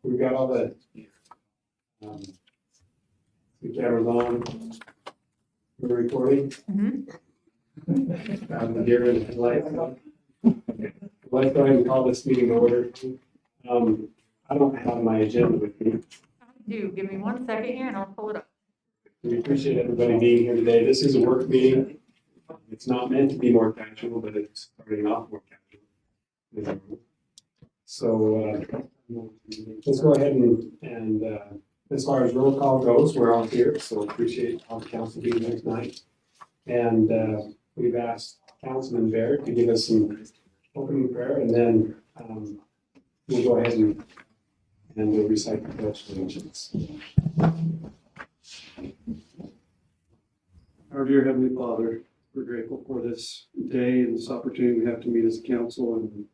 We've got all the cameras on. We're recording. The deer in the headlights. Let's go ahead and call this meeting to order. I don't have my agenda with me. I do. Give me 1 second here and I'll pull it up. We appreciate everybody being here today. This is a work meeting. It's not meant to be more casual, but it's starting off more casual. So let's go ahead and as far as roll call goes, we're all here, so appreciate all the council being here tonight. And we've asked Councilman Baird to give us some opening prayer, and then we'll go ahead and we'll recite the pledge of allegiance. Our dear Heavenly Father, we're grateful for this day and this opportunity we have to meet as a council and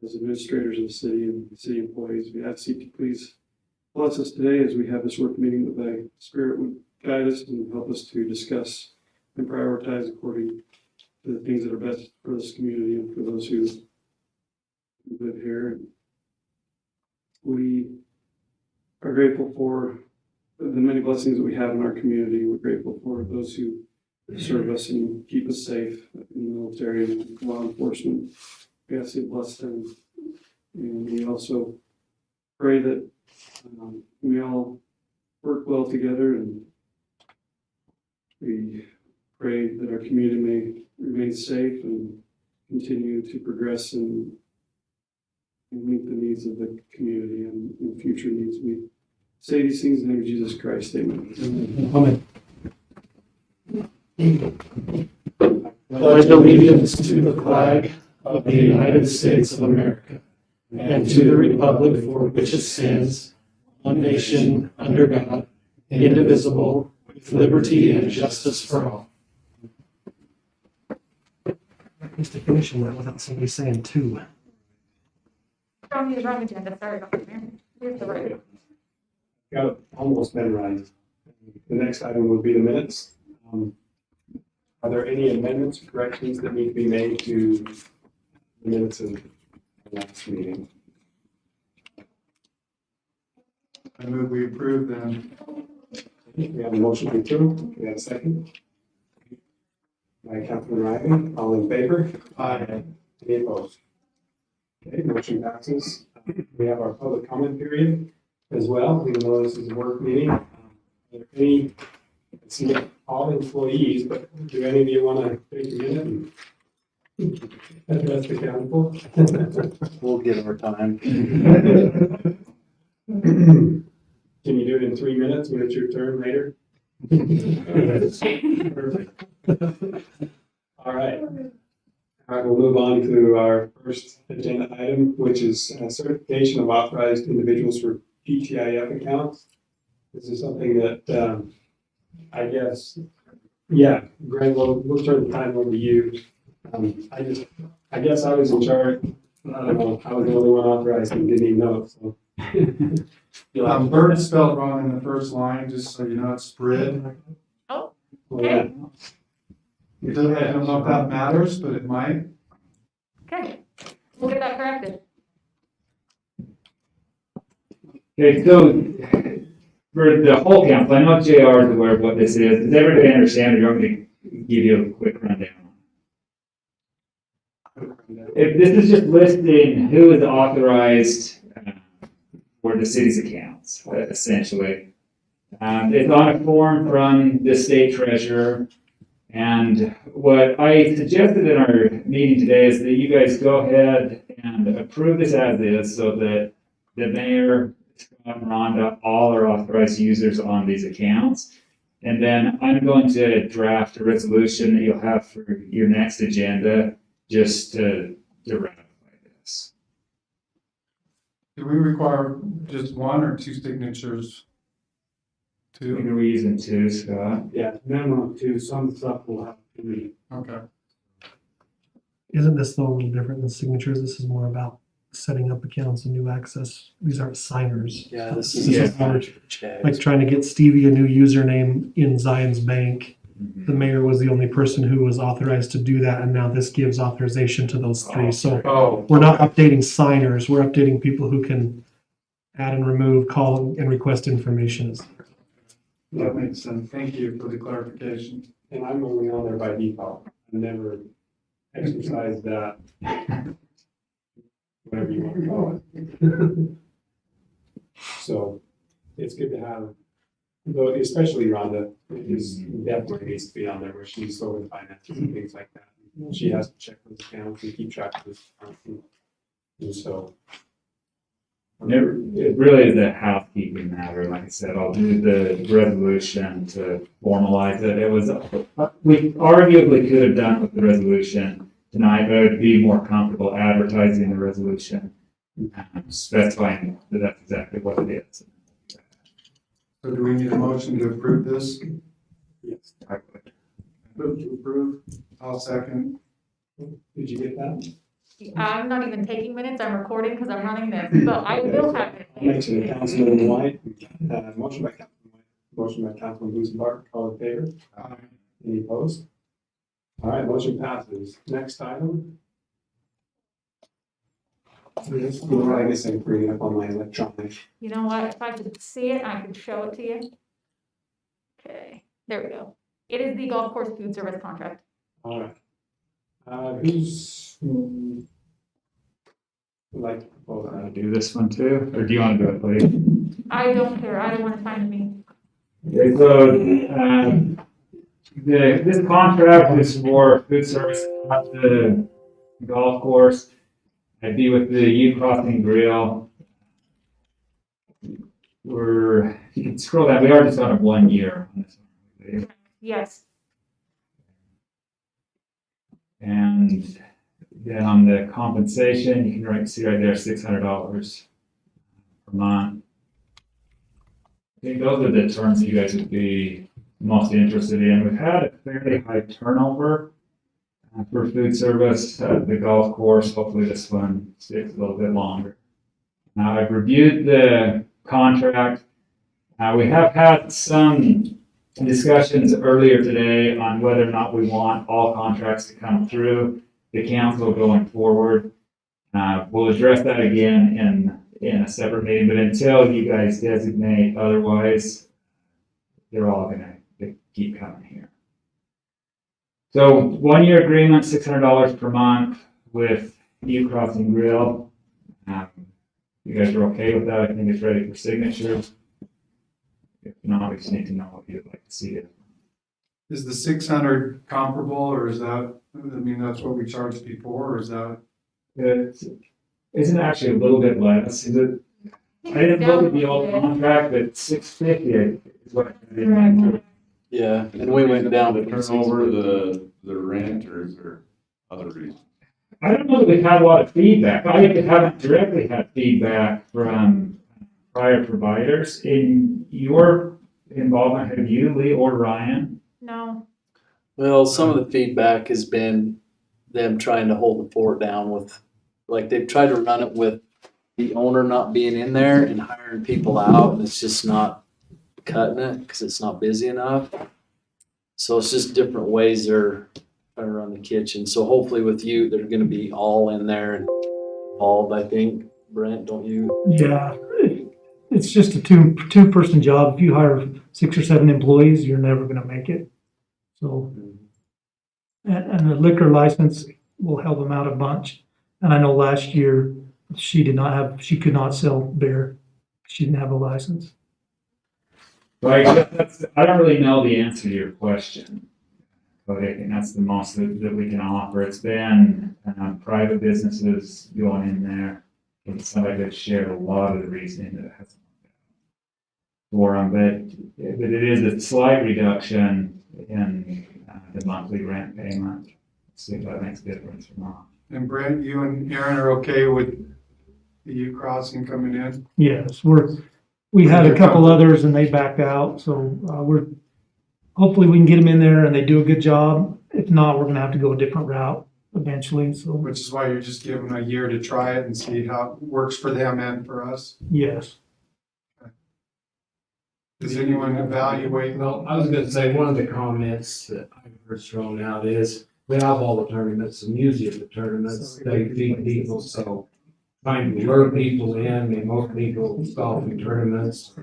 as administrators of the city and city employees. We ask you to please bless us today as we have this work meeting, that thy Spirit would guide us and help us to discuss and prioritize according to the things that are best for this community and for those who live here. We are grateful for the many blessings that we have in our community. We're grateful for those who serve us and keep us safe in the military and law enforcement. We ask you to bless them. And we also pray that we all work well together, and we pray that our community may remain safe and continue to progress and meet the needs of the community and future needs. We say these things in the name of Jesus Christ. Amen. Pledge allegiance to the flag of the United States of America and to the republic for which it stands, one nation, under God, indivisible, with liberty and justice for all. Used to finishing that without somebody saying two. Showing you the wrong agenda. Sorry about that, man. Here's the right. Got it almost memorized. The next item will be the minutes. Are there any amendments or corrections that need to be made to the minutes of the last meeting? I move we approve them. We have a motion to approve. We have a second. By Councilman Riley. All in favor? Aye. Any opposed? Okay, motion passes. We have our public comment period as well, even though this is a work meeting. Are there any, let's see, all employees, but do any of you want to take a minute and address the council? We'll give our time. Can you do it in 3 minutes when it's your turn later? Perfect. All right. All right, we'll move on to our first agenda item, which is certification of authorized individuals for PTIF accounts. This is something that I guess, yeah, Greg, we'll turn the time over to you. I guess I was in charge. I don't know. I was the only one authorized and didn't even know. So. Bird is spelled wrong in the first line, just so you know it's Brid. Oh, Well, yeah. I don't know if that matters, but it might. okay. We'll get that corrected. Okay, so for the whole council, I know JR is aware of what this is. Does everybody understand, or do you want me to give you a quick rundown? If this is just listing who is authorized for the city's accounts, essentially. It's on a form from the state treasurer. And what I suggested in our meeting today is that you guys go ahead and approve this as is, so that the mayor, Scott, and Rhonda, all are authorized users on these accounts. And then I'm going to draft a resolution that you'll have for your next agenda just to ratify this. Do we require just one or two signatures? Two? We're using two, Scott. Yeah, minimum of 2. Some stuff will have 3. Okay. Isn't this though a little different than signatures? This is more about setting up accounts and new access. These aren't signers. Yeah, this This is is more like trying to get Stevie a new username in Zion's Bank. The mayor was the only person who was authorized to do that, and now this gives authorization to those three. So Oh. we're not updating signers, we're updating people who can add and remove, call and request information. That makes sense. Thank you for the clarification. And I'm only on there by default. I never exercised that, whatever you want to call it. So it's good to have, though, especially Rhonda, is definitely needs to be on there where she's over the finances and things like that. She has to check those accounts and keep track of those accounts. And so. It really is a housekeeping matter. Like I said, I'll do the resolution to formalize it. It was, we arguably could have done with the resolution tonight, but I would be more comfortable advertising the resolution, specifying that that's exactly what it is. So do we need a motion to approve this? Yes. Move to approve. I'll second. Did you get that? I'm not even taking minutes, I'm recording because I'm running this, but I will have it. I'll mention it, Councilman White, motion by Councilman White, motion by Councilman Boosenbach, all in favor? Any opposed? All right, motion passes. Next item. Well, I guess I can bring it up on my electronic. You know what, if I could see it, I could show it to you. Okay, there we go. It is the golf course food service contract. All right. Who's like to propose Want that? to do this one too, or do you want to do it, please? I don't care, I don't want to find me. Okay, so, this contract is for food service at the golf course. I'd be with the U Crossing Grill. If you can scroll down, we are just on a 1 year on this one. Yes, And then on the compensation, you can see right there, $600 per month. I think those are the terms you guys would be most interested in. We've had a fairly high turnover for food service at the golf course. Hopefully this one sticks a little bit longer. Now I've reviewed the contract. We have had some discussions earlier today on whether or not we want all contracts to come through the council going forward. We'll address that again in a separate meeting, but until you guys designate otherwise, they're all gonna keep coming here. So 1 year agreement, $600 per month with U Crossing Grill. You guys are okay with that? I think it's ready for signature. If not, we just need to know what you'd like to see it. Is the 600 comparable, or is that, I mean, that's what we charged before, or is that? Isn't it actually a little bit less? Is it? I didn't look at the old contract, but $650 is what I did. Right. Yeah, and we went down to turn over the rent, or is there other reasons? I don't know that we've had a lot of feedback. I haven't directly had feedback from prior providers. In your involvement, have you, Lee or Ryan? no, Well, some of the feedback has been them trying to hold the fort down with, like, they've tried to run it with the owner not being in there and hiring people out, and it's just not cutting it because it's not busy enough. So it's just different ways they're trying to run the kitchen. So hopefully with you, they're gonna be all in there and involved, I think. Brent, don't you? Yeah, it's just a two-person job. If you hire 6 or 7 employees, you're never gonna make it. So, and the liquor license will help them out a bunch. And I know last year, she could not sell beer. She didn't have a license. Like, I don't really know the answer to your question, but I think that's the most that we can offer. It's been private businesses going in there, and somebody that shared a lot of the reasoning that it has for them, but it is a slight reduction in the monthly rent payment. Let's see if that makes a difference or not. And Brent, you and Aaron are okay with the U Crossing coming in? Yes, we had a couple others and they backed out, so hopefully we can get them in there and they do a good job. If not, we're gonna have to go a different route eventually, so Which is why you're just giving them a year to try it and see how it works for them and for us. yes. Does anyone evaluate? Well, I was gonna say, one of the comments that I've heard thrown out is, we have all the tournaments and usually the tournaments, they feed people, so trying to lure people in, and most people golfing tournaments,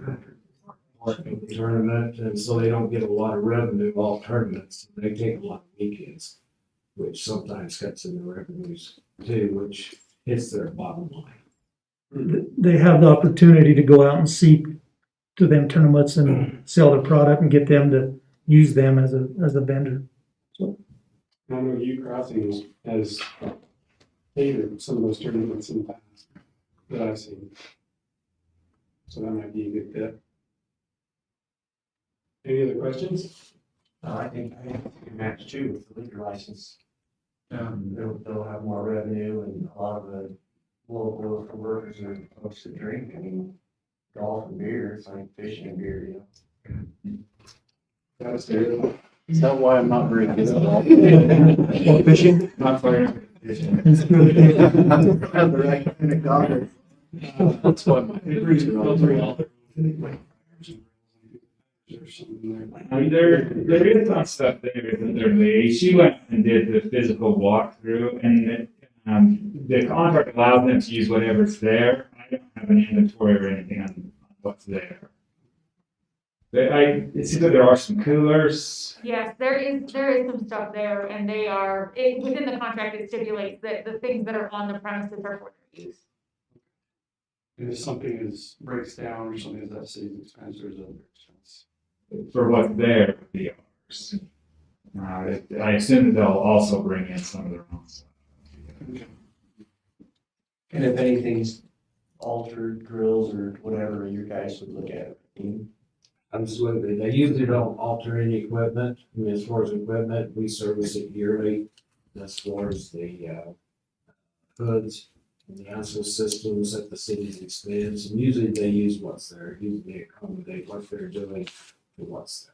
working the tournament, and so they don't get a lot of revenue all tournaments. They take a lot of weekends, which sometimes cuts in the revenues too, which hits their bottom line. They have the opportunity to go out and seek to them tournaments and sell their product and get them to use them as a vendor. I know U Crossing has catered some of those tournaments in the past that I've seen. So that might be a good fit. Any other questions? I think it can match too with the liquor license. Yeah. They'll have more revenue, and a lot of the local workers are supposed to drink. I mean, golf and beer, it's like fishing and beer, you know. That was fair. Is that why I'm not very good at golf? Fishing? Not fire. It's good. Have the right kind of goggles. That's why my fingers are all three. There is some stuff there, isn't there, Lee? She went and did the physical walkthrough, and the contract allows them to use whatever's there. I don't have an inventory or anything on what's there. But it seems like there are some coolers. Yes, there is some stuff there, and they are, within the contract, it stipulates that the things that are on the premises are for their use. And if something breaks down or something, is that city's expense or is that their expense? For what's there would be ours. I assume that they'll also bring in some of their own stuff. And if anything's altered, grills or whatever, you guys would look at it. Absolutely. They usually don't alter any equipment. I mean, as far as equipment, we service it yearly. As far as the hoods and the answer systems at the city's expense, and usually they use what's there. Usually they accommodate what they're doing to what's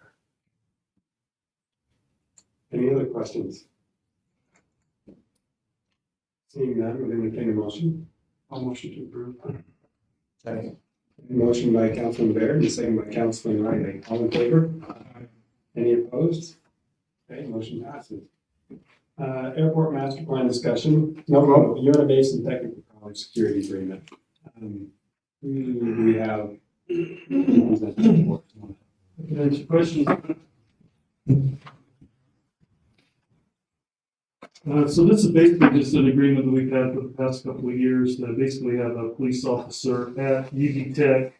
there. Any other questions? Seeing none, we'll entertain a motion. I'll motion to approve. Second. Motion by Councilman Baird, and second by Councilman Riley. All in favor? Any opposed? Okay, motion passes. Airport master plan discussion. No, Uinta Basin Technical College security agreement. We have. Can I answer questions? So this is basically just an agreement that we've had for the past couple of years to basically have a police officer at UD Tech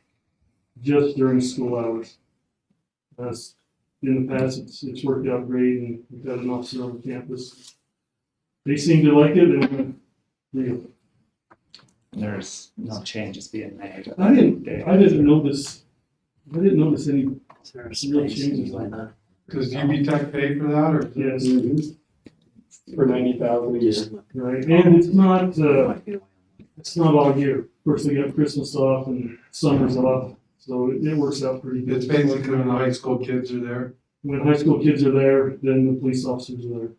just during school hours. In the past, it's worked out great, and we've got an officer on campus. They seem to like it, and we're There's no changes being made. I didn't notice any Is there a real space changes like on that? Does UB Tech pay for that or? Yes, For $90,000 a year. right, and it's not all year. Of course, they got Christmas off and summer's off, so it works out pretty good. It's basically when the high school kids are there. When high school kids are there, then the police officers are there.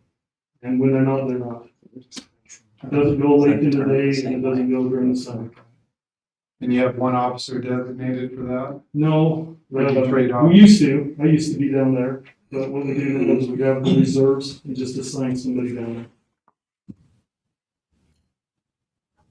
And when they're not, they're not. It doesn't go late in the day, and it doesn't go during the summer. And you have one officer designated for that? No, Like you trade off? I used to be down there, but what we do now is we have the reserves, and just assign somebody down there.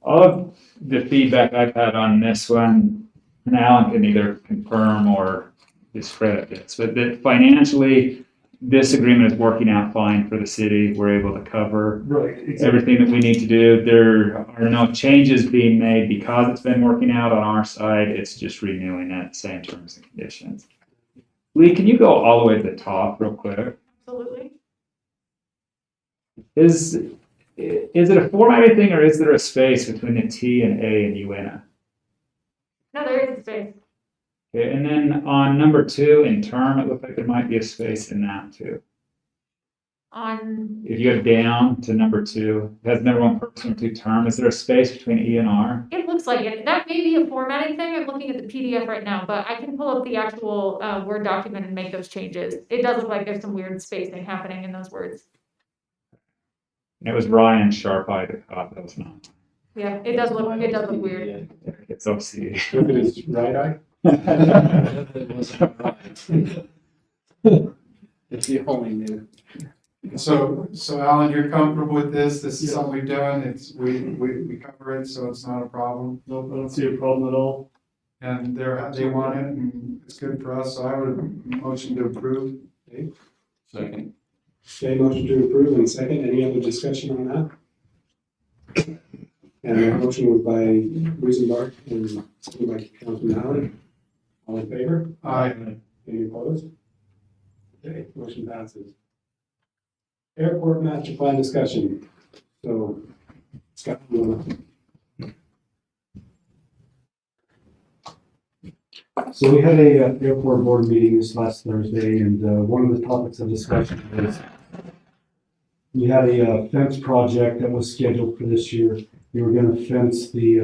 All of the feedback I've had on this one, and Alan can either confirm or discredit this, but that financially, this agreement is working out fine for the city. We're able to cover Right, exactly. everything that we need to do. There are no changes being made because it's been working out on our side. It's just renewing at the same terms and conditions. Lee, can you go all the way to the top real quick? Absolutely. Is it a formatting thing, or is there a space between the T and A in Uinta? No, there is a space. Okay, and then on number 2 in term, it looks like there might be a space in that too. On, If you go down to number 2, it has number 1 purpose, number 2 term. Is there a space between E and R? it looks like it. That may be a formatting thing. I'm looking at the PDF right now, but I can pull up the actual Word document and make those changes. It does look like there's some weird spacing happening in those words. And it was Ryan Sharp-Eye that caught that was not. Yeah, it does look weird. It's OC. If it is right eye. It wasn't right. If you only knew. So Alan, you're comfortable with this? This is something we've done. We cover it, so it's not a problem. Nope, I don't see a problem at all. And they want it and it's good for us, so I would motion to approve. Second. Okay, motion to approve and second. Any other discussion on that? And the motion was by Roosevelt and seconded by Councilman Allen. All in favor? Aye. Any opposed? Okay, motion passes. Airport master plan discussion. So, Scott, you wanna- So we had a airport board meeting this last Thursday, and one of the topics of discussion was we had a fence project that was scheduled for this year. We were gonna fence the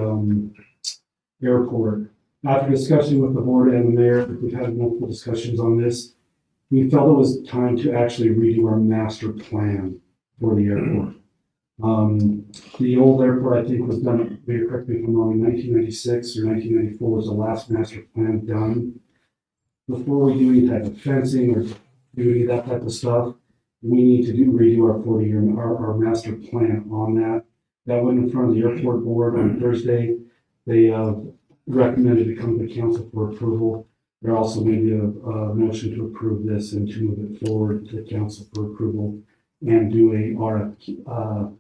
airport. After discussing with the board and the mayor, we've had multiple discussions on this. We felt it was time to actually redo our master plan for the airport. The old airport, I think, was done, correct me if I'm wrong, in 1996 or 1994 was the last master plan done. Before we do any type of fencing or do any of that type of stuff, we need to redo our 40-year, our master plan on that. That went in front of the airport board on Thursday. They recommended to come to the council for approval. There also made a motion to approve this and to move it forward to the council for approval and do a RFQ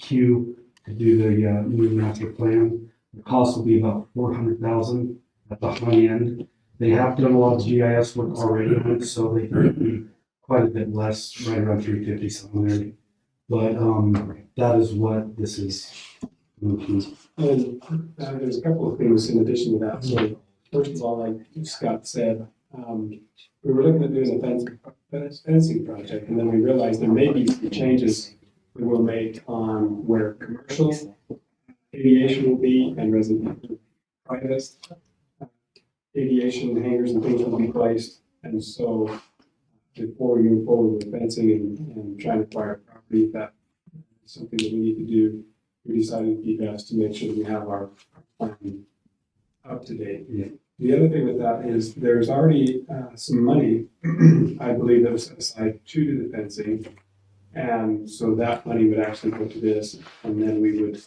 to do the new master plan. The cost will be about $400,000 at the high end. They have done a lot of GIS work already on it, so they could be quite a bit less, right around 350 somewhere. But that is what this is. And there's a couple of things in addition to that. So first of all, like Scott said, we were looking at doing a fencing project, and then we realized there may be some changes that we'll make on where commercial aviation will be and residential private aviation hangars and things will be placed. And so before we move forward with fencing and trying to acquire property, that is something that we need to do. We decided to be best to make sure that we have our plan up to date. Yeah. The other thing with that is there's already some money, I believe, that was set aside to do the fencing. And so that money would actually go to this, and then we would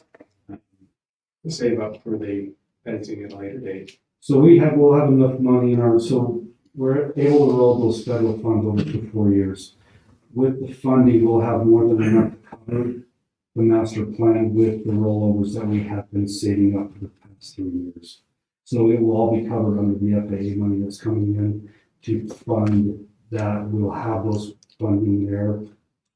save up for the fencing at a later date. So we'll have enough money in our, so we're able to roll those federal funds over to 4 years. With the funding, we'll have more than enough to cover the master plan with the rollovers that we have been saving up for the past 3 years. So it will all be covered under the FAA money that's coming in to fund that. We'll have those funding there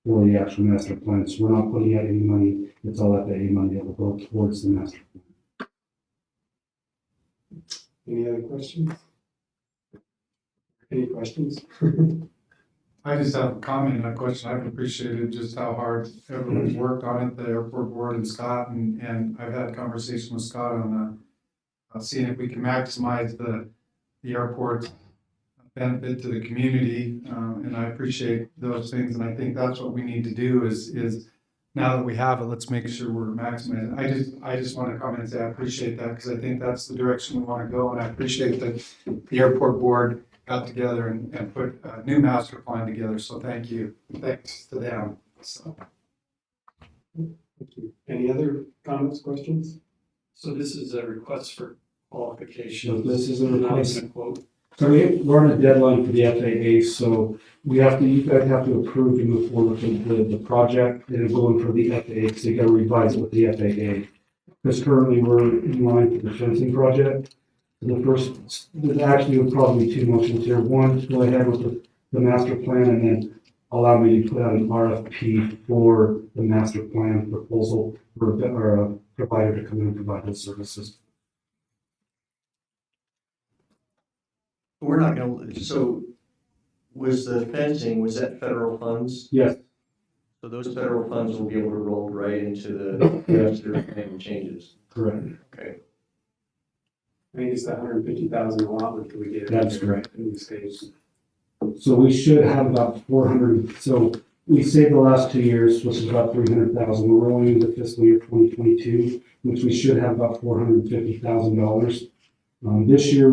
for the actual master plan. So we're not putting out any money. It's all FAA money that will go towards the master plan. Any other questions? Any questions? I just have a comment and a question. I've appreciated just how hard everyone's worked on it, the airport board and Scott, and I've had conversation with Scott on seeing if we can maximize the airport's benefit to the community, and I appreciate those things, and I think that's what we need to do is now that we have it, let's make sure we're maximizing. I just want to comment and say I appreciate that because I think that's the direction we want to go, and I appreciate that the airport board got together and put a new master plan together, so thank you. Thanks to them. So. Thank you. Any other comments, questions? So this is a request for qualification. So this is a Not request. even a quote. So we're on a deadline for the FAA, so you guys have to approve to move forward with the project. It'll go in for the FAA, so you gotta revise it with the FAA. Because currently we're in line for the fencing project. There's actually probably two motions here. One, to go ahead with the master plan and then allow me to put out an RFP for the master plan proposal for a provider to come in and provide those services. We're not gonna, so was the fencing, was that federal funds? Yes. So those federal funds will be able to roll right into the master plan changes? Correct. Okay. I think it's the 150,000 allotment that we get. That's correct. In the states. So we should have about 400, so we saved the last 2 years, which is about 300,000. We're rolling into fiscal year 2022, which we should have about $450,000. This year,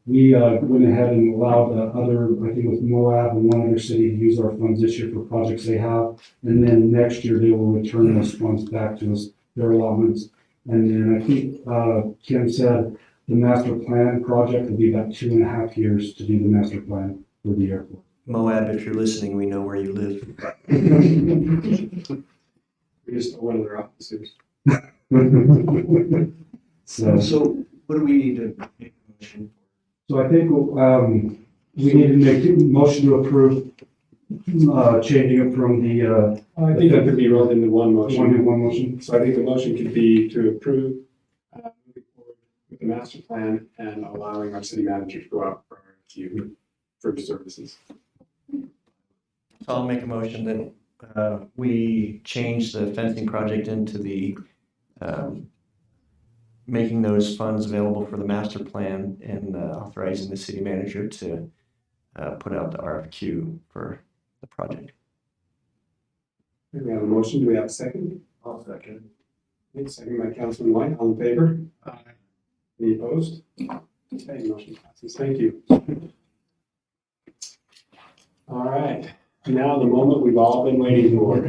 we went ahead and allowed other, I think it was Moab and one other city to use our funds this year for projects they have. And then next year they will return those funds back to us, their allotments. And then I think Kim said the master plan project will be about 2.5 years to do the master plan for the airport. Moab, if you're listening, we know where you live. We just don't one of their officers. So what do we need to make a motion? So I think we need to make a motion to approve changing it from the I think that could be rolled into one motion. one motion. So I think the motion could be to approve moving forward with the master plan and allowing our city manager to go out for RFQ for services. So I'll make a motion that we change the fencing project into the making those funds available for the master plan and authorizing the city manager to put out the RFQ for the project. We have a motion. Do we have a second? I'll second. Okay, second by Councilman White. All in favor? Any opposed? Okay, motion passes. Thank you. All right. Now the moment we've all been waiting for.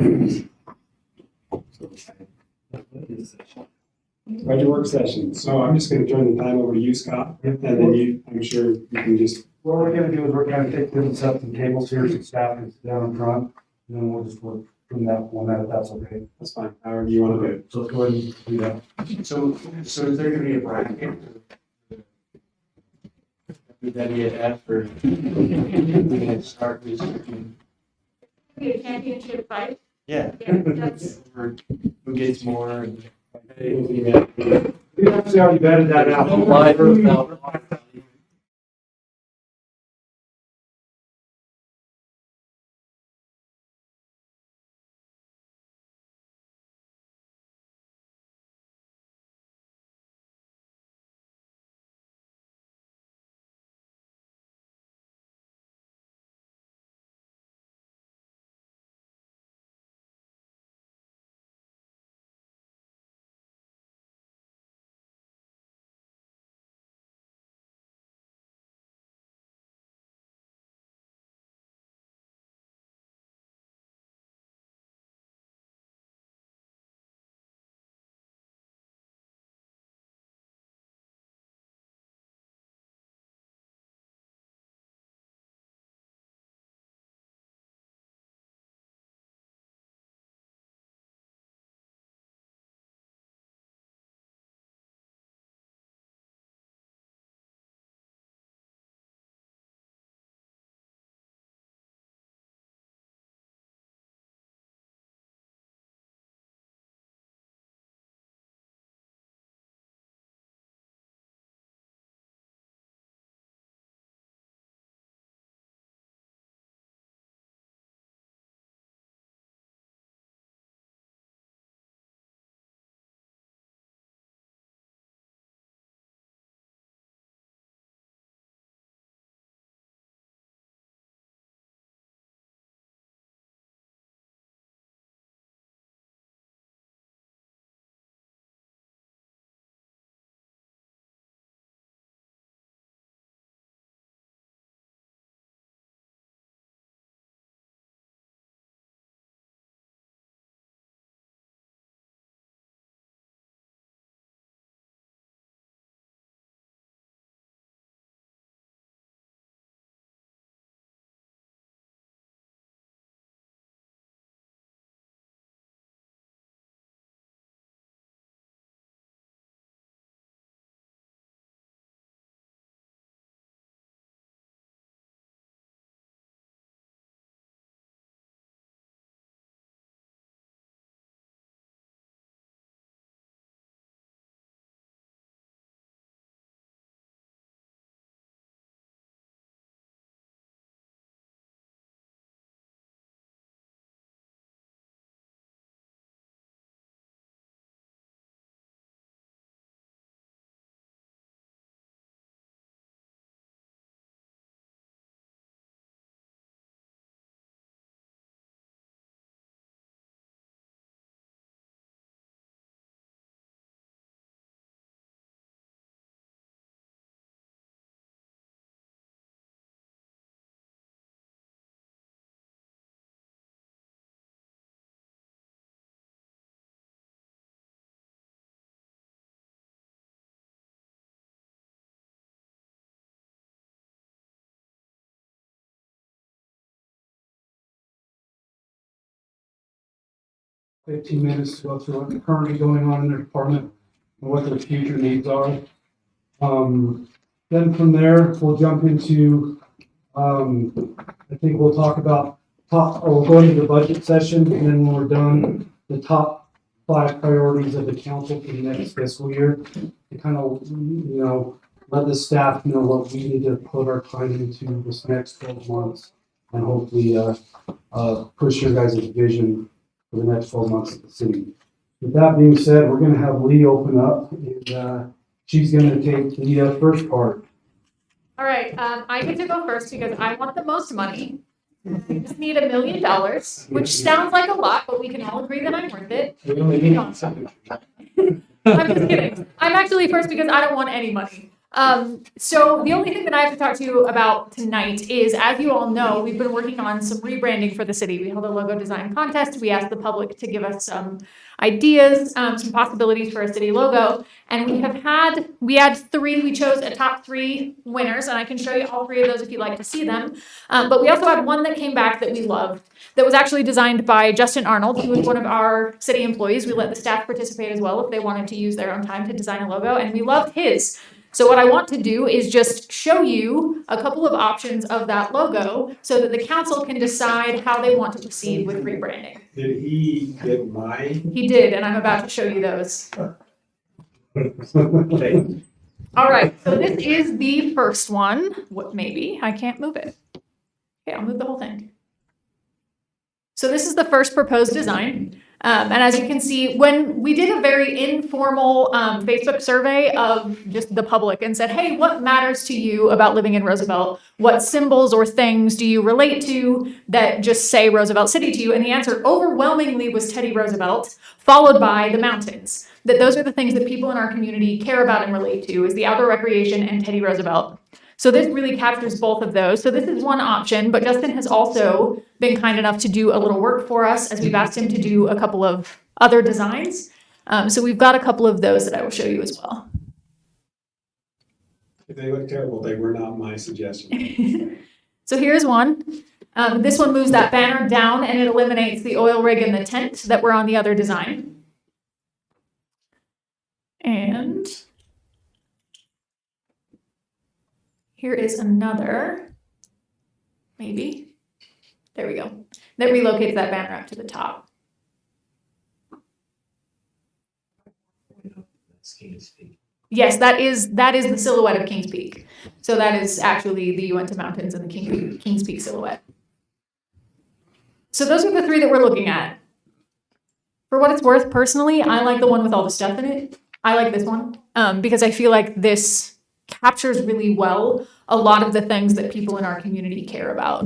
Budget work session. So I'm just going to turn the time over to you, Scott, and then you, I'm sure you can just. What we're gonna do is we're gonna take this up some tables here, some staff is down in front, and then we'll just work from that one out, if that's okay. That's fine. However you want to do it. So let's go ahead and do that. So is there gonna be a bracket? Would that be an F or? We're gonna start with. Be a championship fight. Yeah. Yeah, that's. Who gets more and. We actually already vetted that out. Live. 15 minutes to go through what's currently going on in their department and what their future needs are. Then from there, we'll jump into, I think we'll talk about we'll go into the budget session, and then when we're done, the top 5 priorities of the council for the next fiscal year, to kind of, let the staff know what we need to put our time into this next 12 months, and hopefully, push your guys' vision for the next 12 months of the city. With that being said, we're gonna have Lee open up, and, she's gonna take the first part. All right, I get to go first because I want the most money. I just need $1 million, which sounds like a lot, but we can all agree that I'm worth it. We only need something. I'm just kidding. I'm actually first because I don't want any money. So the only thing that I have to talk to you about tonight is, as you all know, we've been working on some rebranding for the city. We held a logo design contest. We asked the public to give us some ideas, some possibilities for a city logo. And we had 3, we chose a top 3 winners, and I can show you all 3 of those if you'd like to see them. But we also had one that came back that we loved, that was actually designed by Justin Arnold, who was one of our city employees. We let the staff participate as well if they wanted to use their own time to design a logo, and we loved his. So what I want to do is just show you a couple of options of that logo so that the council can decide how they want to proceed with rebranding. Did he get mine? He did, and I'm about to show you those. Okay. All right, so this is the first one. What, maybe I can't move it. Okay, I'll move the whole thing. So this is the first proposed design. And as you can see, when we did a very informal Facebook survey of just the public and said, hey, what matters to you about living in Roosevelt? What symbols or things do you relate to that just say Roosevelt City to you? And the answer overwhelmingly was Teddy Roosevelt, followed by the mountains. That those are the things that people in our community care about and relate to, is the outdoor recreation and Teddy Roosevelt. So this really captures both of those. So this is one option, but Justin has also been kind enough to do a little work for us as we've asked him to do a couple of other designs. So we've got a couple of those that I will show you as well. If they look terrible, they were not my suggestion. So here's one. This one moves that banner down and it eliminates the oil rig and the tent that were on the other design. And here is another, maybe, there we go, that relocates that banner up to the top. Yes, that is the silhouette of Kings Peak. So that is actually the Uinta Mountains and the Kings Peak silhouette. So those are the 3 that we're looking at. For what it's worth, personally, I like the one with all the stuff in it. I like this one because I feel like this captures really well a lot of the things that people in our community care about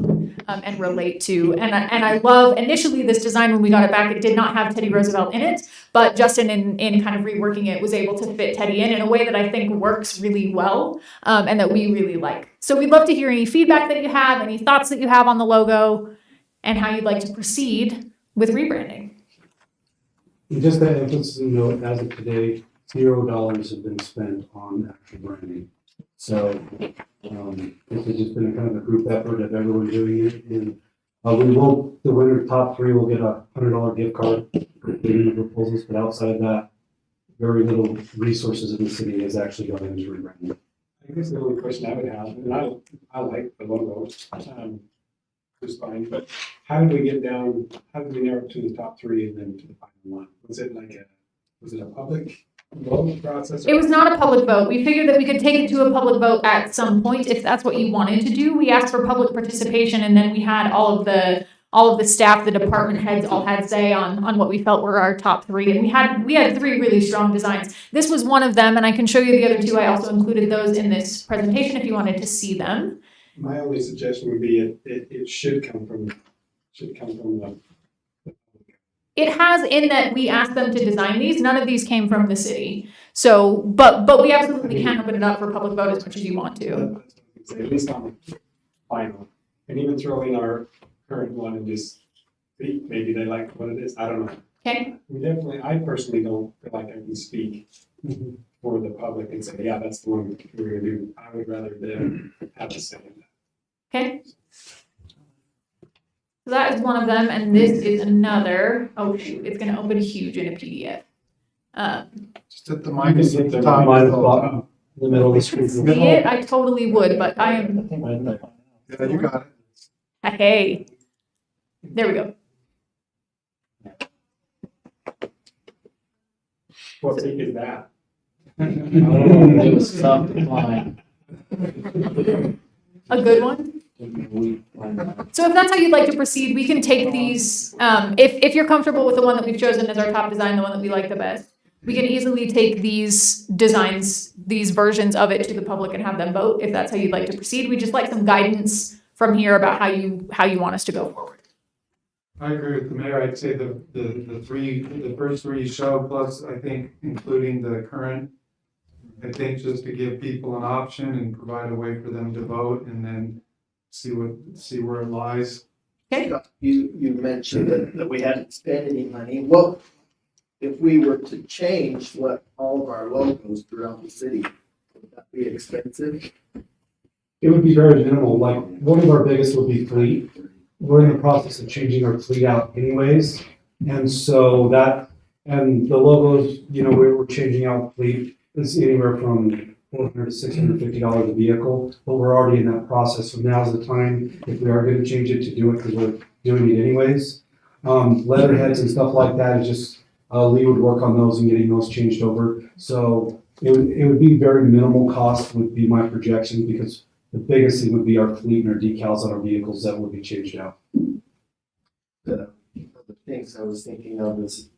and relate to. And I love, initially this design, when we got it back, it did not have Teddy Roosevelt in it, but Justin in kind of reworking it was able to fit Teddy in a way that I think works really well and that we really like. So we'd love to hear any feedback that you have, any thoughts that you have on the logo, and how you'd like to proceed with rebranding. And just that emphasis to note, as of today, $0 have been spent on actual branding. So this has just been a kind of a group effort of everyone doing it. And the winner top 3 will get a $100 gift card for completing the proposals. But outside of that, very little resources in the city is actually going into rebranding. I guess the only question I would have, and I like the logo, just fine, but how did we get down, how did we narrow to the top 3 and then to the final one? Was it a public vote process? It was not a public vote. We figured that we could take it to a public vote at some point if that's what you wanted to do. We asked for public participation, and then we had all of the staff, the department heads all had say on what we felt were our top 3. And we had 3 really strong designs. This was one of them, and I can show you the other 2. I also included those in this presentation if you wanted to see them. My only suggestion would be it should come from the. It has, in that we asked them to design these. None of these came from the city. So, but we absolutely can open it up for public vote as much as you want to. At least on the final, and even throw in our current one and just see, maybe they like what it is. I don't know. Okay. I personally don't feel like I can speak for the public and say, yeah, that's the one we're gonna do. I would rather them have a say in that. Okay. So that is one of them, and this is another. Oh shoot, it's gonna open huge in a PDF. Just hit the minus at the Minus top. button in the middle of the screen. See it? I totally would, but I am. Yeah, you got it. Hey, there we go. What big is that? It was tough to find. A good one. So if that's how you'd like to proceed, we can take these, if you're comfortable with the one that we've chosen as our top design, the one that we like the best, we can easily take these designs, these versions of it to the public and have them vote, if that's how you'd like to proceed. We just like some guidance from here about how you want us to go forward. I agree with the mayor. I'd say the first three you showed, plus I think including the current, I think just to give people an option and provide a way for them to vote and then see where it lies. Okay. You mentioned that we hadn't spent any money. Well, if we were to change all of our logos throughout the city, would that be expensive? It would be very minimal. Like, one of our biggest would be fleet. We're in the process of changing our fleet out anyways. And so and the logos, we're changing out fleet. It's anywhere from $400 to $650 a vehicle, but we're already in that process. So now's the time, if we are going to change it, to do it, because we're doing it anyways. Letterheads and stuff like that is just, Lee would work on those and getting those changed over. So it would be very minimal cost would be my projection, because the biggest thing would be our fleet and our decals on our vehicles that would be changed out. The things I was thinking of is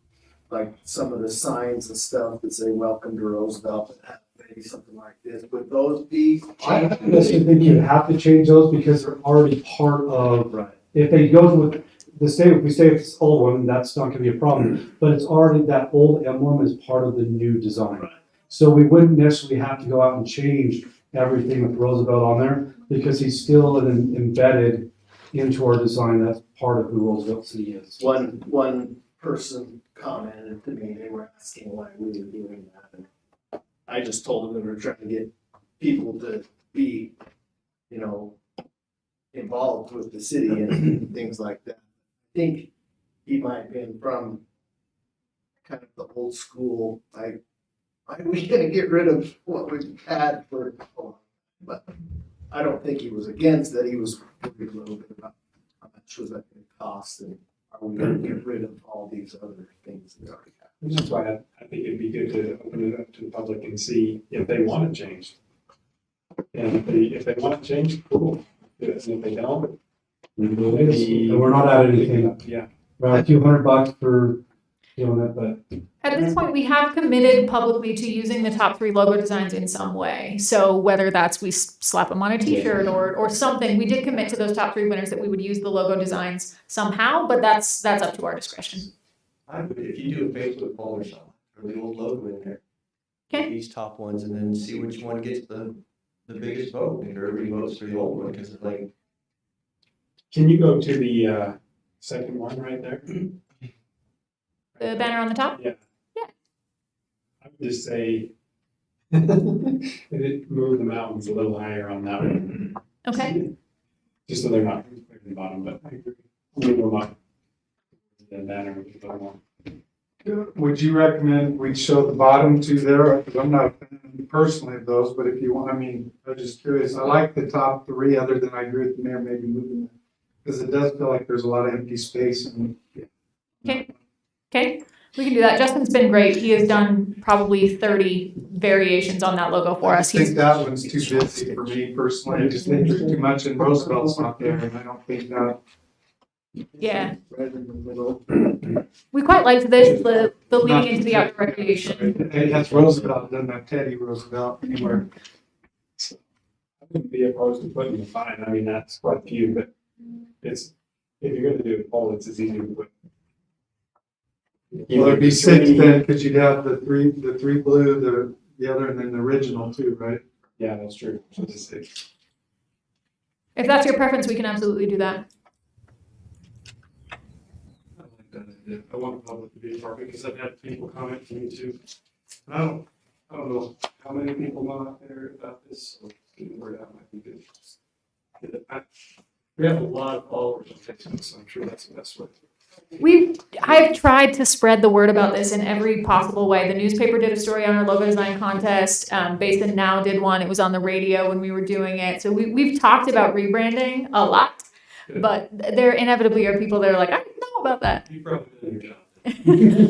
like some of the signs and stuff that say "Welcome to Roosevelt" and have maybe something like this. Would those be? I don't necessarily think you have to change those because they're already part of. Right. If they go with the same, if we say it's old one, that's not going to be a problem. But it's already, that old emblem is part of the new design. Right. So we wouldn't necessarily have to go out and change everything with Roosevelt on there, because he's still embedded into our design. That's part of who Roosevelt City is. One person commented to me, they were asking why we were doing that. And I just told them that we were trying to get people to be, involved with the city and things like that. I think he might have been from kind of the old school, like, why are we gonna get rid of what we've had for, but I don't think he was against that. He was worried a little bit about how much was that gonna cost, and are we gonna get rid of all these other things that we already have? That's why I think it'd be good to open it up to the public and see if they want to change. And if they want to change, cool. And if they don't, maybe. And we're not at anything. Yeah. Around a few $100 for doing it, but. At this point, we have committed publicly to using the top 3 logo designs in some way. So whether that's we slap them on a t-shirt or something, we did commit to those top 3 winners that we would use the logo designs somehow, but that's up to our discretion. I would, if you do a Facebook poll or something, or the old logo in there. Okay. These top ones, and then see which one gets the biggest vote, and everybody votes for the old one, because it's like. Can you go to the second one right there? The banner on the top? Yeah. Yeah. I would just say, move the mountains a little higher on that one. Okay. Just so they're not clear to the bottom, but I agree. Move them up. The banner a little more. Would you recommend we show the bottom two there? Because I'm not a fan personally of those, but if you want, I'm just curious. I like the top 3, other than I agree with the mayor maybe moving them. Because it does feel like there's a lot of empty space and. Okay, we can do that. Justin's been great. He has done probably 30 variations on that logo for us. I think that one's too busy for me personally. I just think there's too much, and Roosevelt's not there, and I don't think that. Yeah. Right in the middle. We quite liked this, the leading into the outdoor recreation. It has Roosevelt, doesn't have Teddy Roosevelt anywhere. I wouldn't be opposed to putting the sign. I mean, that's quite a few, but if you're gonna do a poll, it's as easy to put. Well, it'd be 6 then, because you'd have the three blue, the other, and then the original too, right? Yeah, that's true. So just 6. If that's your preference, we can absolutely do that. I like that idea. I want the public to be a part, because I've had people comment to me too. I don't know how many people know out there about this, so getting the word out might be good. We have a lot of followers on Facebook, so I'm sure that's the best way. I've tried to spread the word about this in every possible way. The newspaper did a story on our logo design contest. Basin Now did one. It was on the radio when we were doing it. So we've talked about rebranding a lot, but there inevitably are people that are like, I didn't know about that. You probably did your job.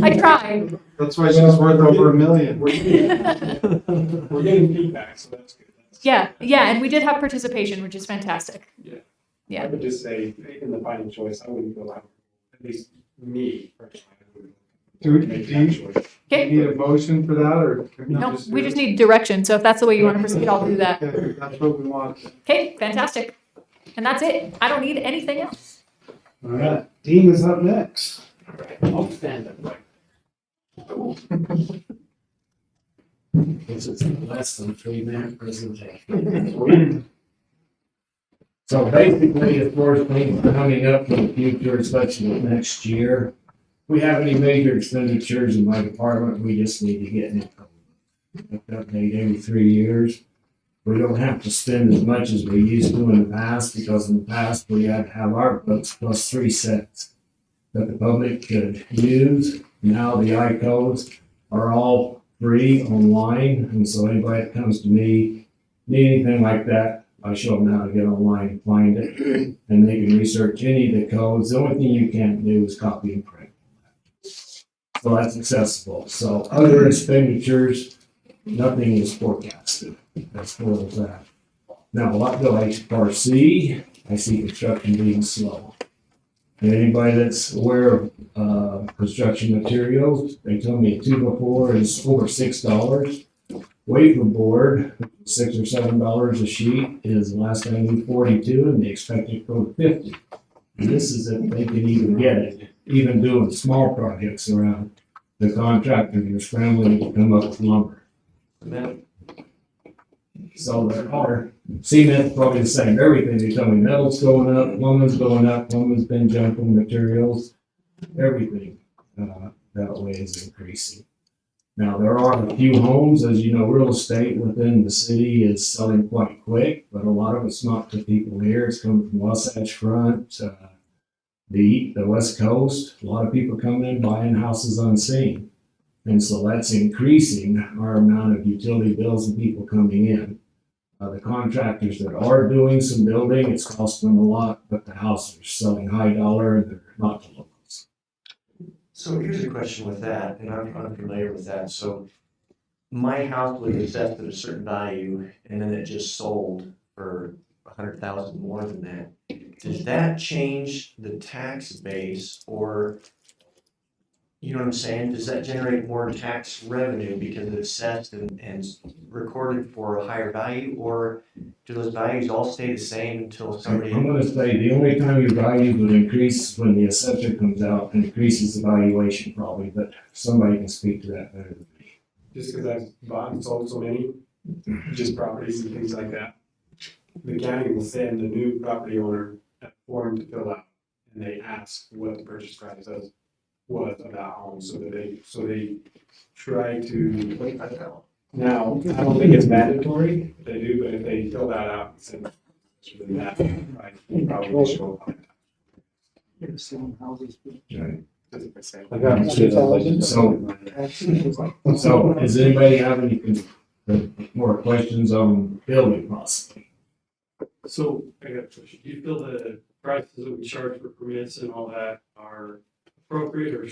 I tried. That's why she's worth over $1 million. We're getting feedback, so that's good. Yeah, and we did have participation, which is fantastic. I would just say, in the final choice, I wouldn't go out, at least me personally. I wouldn't Do make that choice. you need a motion for that, or? can we No, we do just it? need direction. So if that's the way you want to proceed, I'll do that. Okay, that's what we want. Okay, fantastic. And that's it. I don't need anything else. All right, Dean is up next. I'll stand up. This is less than 3-minute presentation. So basically, as far as things coming up in the future, especially next year, we have any major expenditures in my department, we just need to get an update every 3 years. We don't have to spend as much as we used to in the past, because in the past, we had to have our books plus 3 sets that the public could use. Now the I-codes are all free online, and so anybody that comes to me, need anything like that, I show them how to get online and find it, and they can research any of the codes. The only thing you can't do is copy and print. So that's accessible. So other expenditures, nothing is forecasted as far as that. Now, what do I foresee? I see construction being slow. And anybody that's aware of construction materials, they told me a 2x4 is over $6. Wafer board, $6 or $7 a sheet, is last time we $42, and they expect it to go to $50. And this is if they can even get it, even doing small projects around. The contractors are scrambling to come up with lumber. So there are, cement's probably the same, everything, they tell me metal's going up, plumbing's going up, plumbing's been jumping, materials, everything, that way is increasing. Now, there are a few homes, as you know, real estate within the city is selling quite quick, but a lot of it's not to people here, it's coming from Wasatch Front, the West Coast, a lot of people coming in buying houses unseen. And so that's increasing our amount of utility bills and people coming in. The contractors that are doing some building, it's costing them a lot, but the houses are selling high dollar and they're not the locals. So here's a question with that, and I'm unfamiliar with that. So my house was assessed at a certain value, and then it just sold for 100,000 more than that. Does that change the tax base, or, you know what I'm saying? Does that generate more tax revenue because it's assessed and recorded for a higher value, or do those values all stay the same until somebody? I'm gonna say the only time your values would increase is when the assessor comes out and increases the valuation probably, but somebody can speak to that better than me. Just because I've bought and sold so many, just properties and things like that. The county will send a new property owner a form to fill out, and they ask what the purchase price was of that home, so they try to. Now, I don't think it's mandatory, if they do, but if they fill that out and send it, then that price will probably show up. So does anybody have any more questions on building possibly? So I got a question. Do you feel the prices that we charge for permits and all that are appropriate, or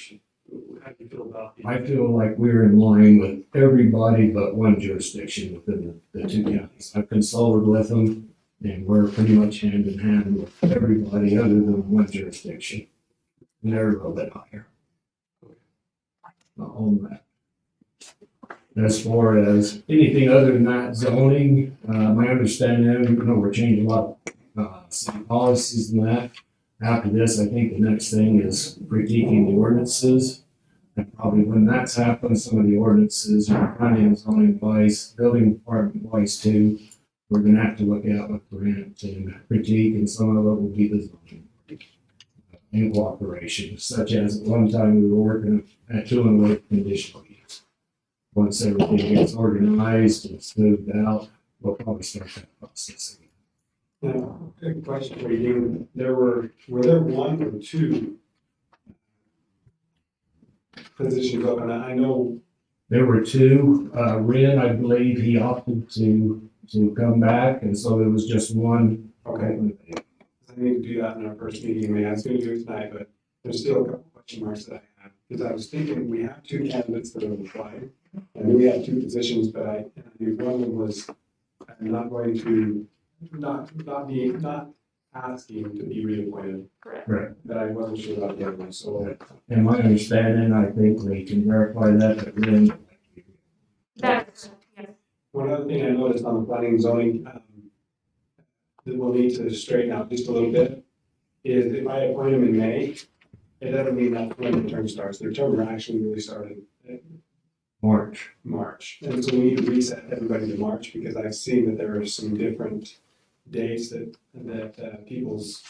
how do you feel about the? I feel like we're in line with everybody but one jurisdiction within the 2 counties. I've consulted with them, and we're pretty much hand in hand with everybody other than one jurisdiction. And they're a little bit higher on that. As far as anything other than that zoning, my understanding, even though we're changing a lot of city policies and that, after this, I think the next thing is critiquing the ordinances. And probably when that's happened, some of the ordinances are planning and zoning wise, building department wise too. We're gonna have to look at what grant and critique, and some of it will be the zoning in cooperation, such as at one time we were working at doing with conditional use. Once everything gets organized and smoothed out, we'll probably start that process again. Now, a question for you, were there one or two positions open? I know, There were two, Ren, I believe he opted to come back, and so there was just one. okay, I need to do that in our first meeting, I mean, I was gonna do it tonight, but there's still a couple question marks that I have. Because I was thinking, we have two candidates that have applied, and then we have two positions, but I knew one of them was, I'm not going to, not asking to be reappointed. Correct. But I wasn't sure about the other one, so. And my understanding, I think we can verify that Ren. That's, yes. One other thing I noticed on the planning and zoning, that we'll need to straighten out just a little bit, is if I appoint them in May, it doesn't mean that's when the term starts. Their term actually really started in March. And so we need to reset everybody to March, because I've seen that there are some different dates that people's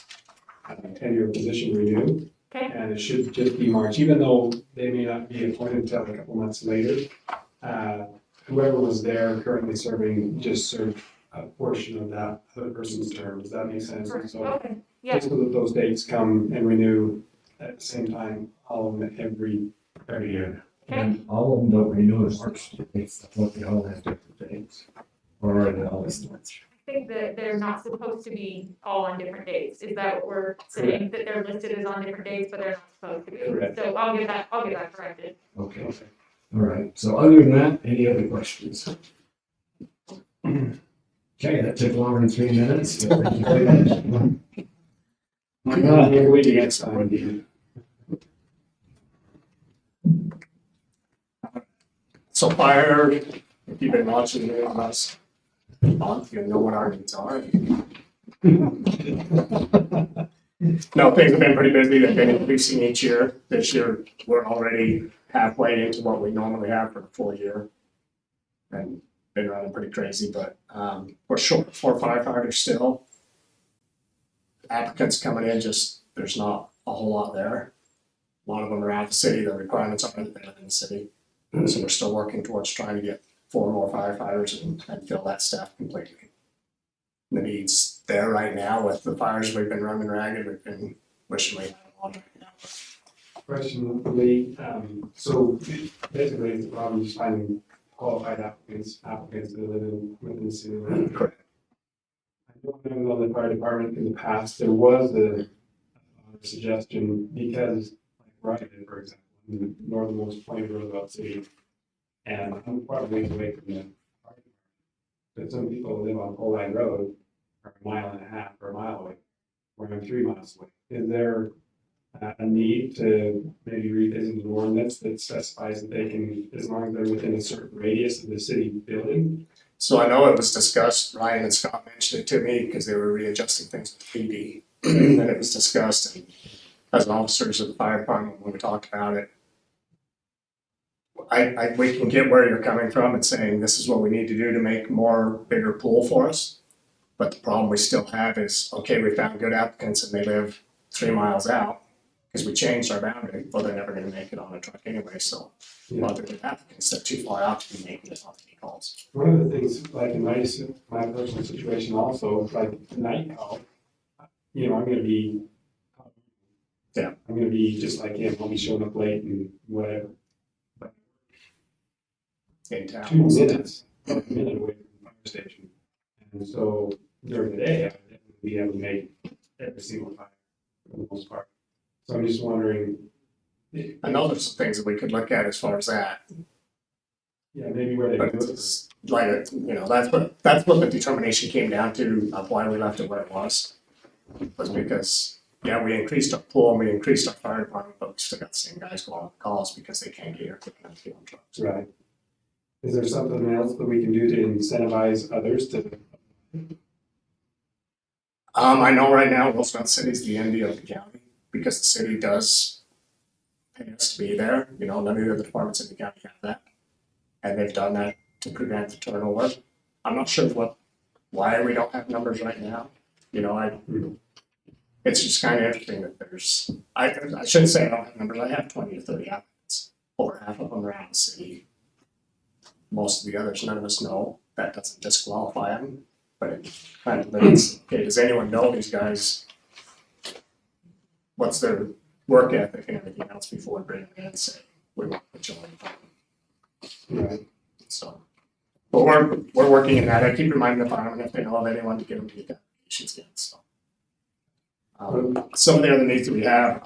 tenure position renew. Okay. And it should just be March, even though they may not be appointed until a couple months later. Whoever was there currently serving just served a portion of that other person's term. Does that make sense? And so Okay, yeah. just so that those dates come and renew at the same time, all of them every year. And all of them don't renew as March, it's what they all have different dates. Or are they all the March? I think that they're not supposed to be all on different dates. Is that what we're saying? That they're listed as on different dates, but they're not supposed to be? Correct. So I'll get that corrected. Okay, all right. So other than that, any other questions? Okay, that took longer than 3 minutes. but thank you very much. My God, here we get started. So fire, if you've been watching the last month, you know what our needs are. No, things have been pretty busy. They've been increasing each year. This year, we're already halfway into what we normally have for the full year. And been running pretty crazy, but we're short 4 firefighters still. Applicants coming in, just there's not a whole lot there. A lot of them are out of the city. The requirements aren't there in the city. So we're still working towards trying to get 4 more firefighters and fill that staff completely. The need's there right now with the fires we've been running ragged. We've been wishing we had one right now. Question, Lee, so basically the problem is finding qualified applicants that live within the city. Correct. I know when I was on the fire department in the past, there was a suggestion, because like Ryan, for example, in the northernmost point of Roosevelt City, and I'm quite a ways away from the fire department. But some people live on Pole Line Road, are a mile and a half or a mile away, or I'm 3 miles away. Is there a need to maybe revisit the ordinance that specifies that they can, as long as they're within a certain radius of the city building? So I know it was discussed, Ryan and Scott mentioned it to me because they were readjusting things with PD. And then it was discussed, and as officers of the fire department, when we talked about it, we can get where you're coming from and saying this is what we need to do to make more bigger pool for us. But the problem we still have is, okay, we found good applicants and they live 3 miles out because we changed our boundary. Well, they're never going to make it on a truck anyway. So a lot of the good applicants that are too far out to be making it on any calls. One of the things, like in my personal situation also, like night call, you know, I'm gonna be just like him, I'll be showing up late and whatever. But In town. 2 minutes, a minute away from the fire station. And so during the day, I would definitely be able to make every single fire for the most part. So I'm just wondering. I know there's some things that we could look at as far as that. Yeah, maybe where they But do it. it's like, you know, that's what the determination came down to of why we left it where it was because, yeah, we increased our pool and we increased our fire department, but we still got the same guys going on calls because they can't get here quick enough to get on trucks. Right. Is there something else that we can do to incentivize others to? I know right now Roosevelt City is the envy of the county because the city does pay us to be there. You know, none of the other departments in the county have that. And they've done that to prevent the turnover. I'm not sure why we don't have numbers right now. You know, it's just kind of interesting that I shouldn't say I don't have numbers. I have 20 to 30 applicants. Over half of them are out of the city. Most of the others, none of us know. That doesn't disqualify them. But it kind of limits, okay, does anyone know these guys? What's their work ethic and everything else before bringing them in and say, we want to put you on. Right, so. But we're working in that. I keep reminding the firemen if they know of anyone to get them to get applications in, so. Some of the other needs that we have,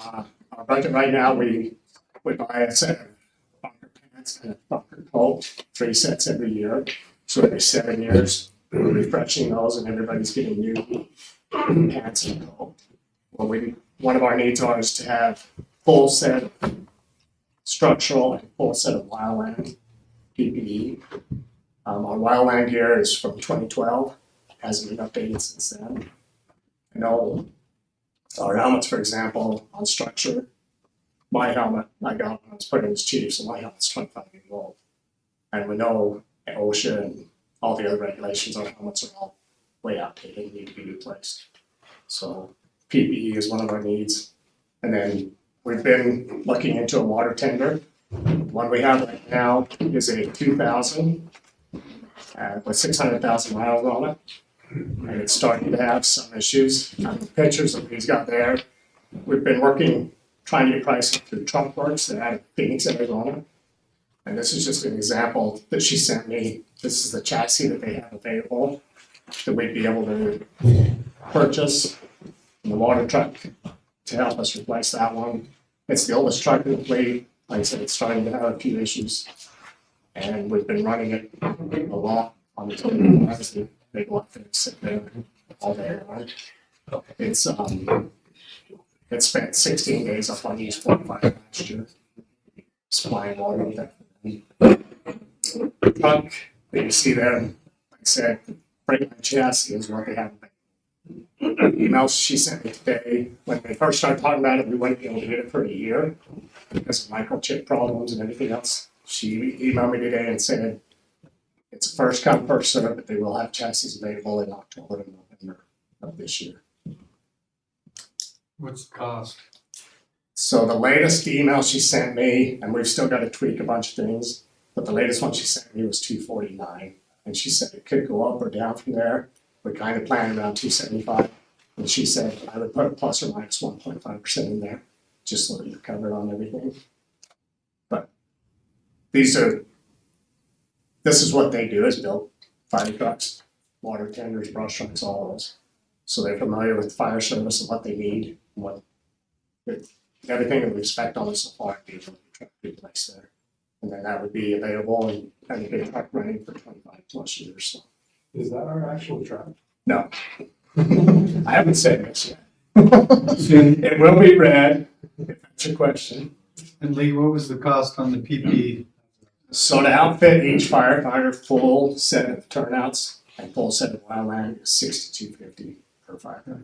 our budget right now, we buy a set of bunker pants and a bunker coat, 3 sets every year. So every 7 years, we're refreshing those and everybody's getting new pants and coat. Well, one of our needs are is to have full set of structural and full set of wildland PPE. Our wildland gear is from 2012, hasn't been updated since then. I know our helmets, for example, on structure, my helmet I got when I was put in as chief, so my helmet's 25 years old. And we know OSHA and all the other regulations, our helmets are all way outdated and need to be replaced. So PPE is one of our needs. And then we've been looking into a water tender. The one we have right now is a 2000 with 600,000 miles on it. And it's starting to have some issues. The pictures that he's got there, we've been working, trying to get pricing through Truck Works that out of Phoenix, Arizona. And this is just an example that she sent me. This is the chassis that they have available that we'd be able to purchase in the water truck to help us replace that one. It's the oldest truck in the fleet. Like I said, it's starting to have a few issues. And we've been running it a lot on the total. They go up there and sit there all day long. It's it spent 16 days up on East 45 last year, supplying water with that. The truck that you see there, like I said, Freightliner chassis is what they have. Emails she sent me today, when they first started talking about it, we wouldn't be able to get it for a year because of microchip problems and everything else. She emailed me today and said, it's a first come, first serve, but they will have chassis available in October and November of this year. What's the cost? So the latest email she sent me, and we've still got to tweak a bunch of things, but the latest one she sent me was $249, and she said it could go up or down from there. We kind of planned around $275, and she said I would put a plus or minus 1.5% in there, just so that you're covered on everything. But this is what they do, is build fire trucks, water tenders, brush trucks, all those. So they're familiar with fire service and what they need, and what everything that we expect on it so far would be able to replace there. And then that would be available and have a big truck running for 25 plus years. So. Is that our actual truck? No. I haven't said this yet. It will be red, if that's your question. And Lee, what was the cost on the PP? So to outfit each firefighter full set of turnouts and full set of wildland is $62.50 per firefighter.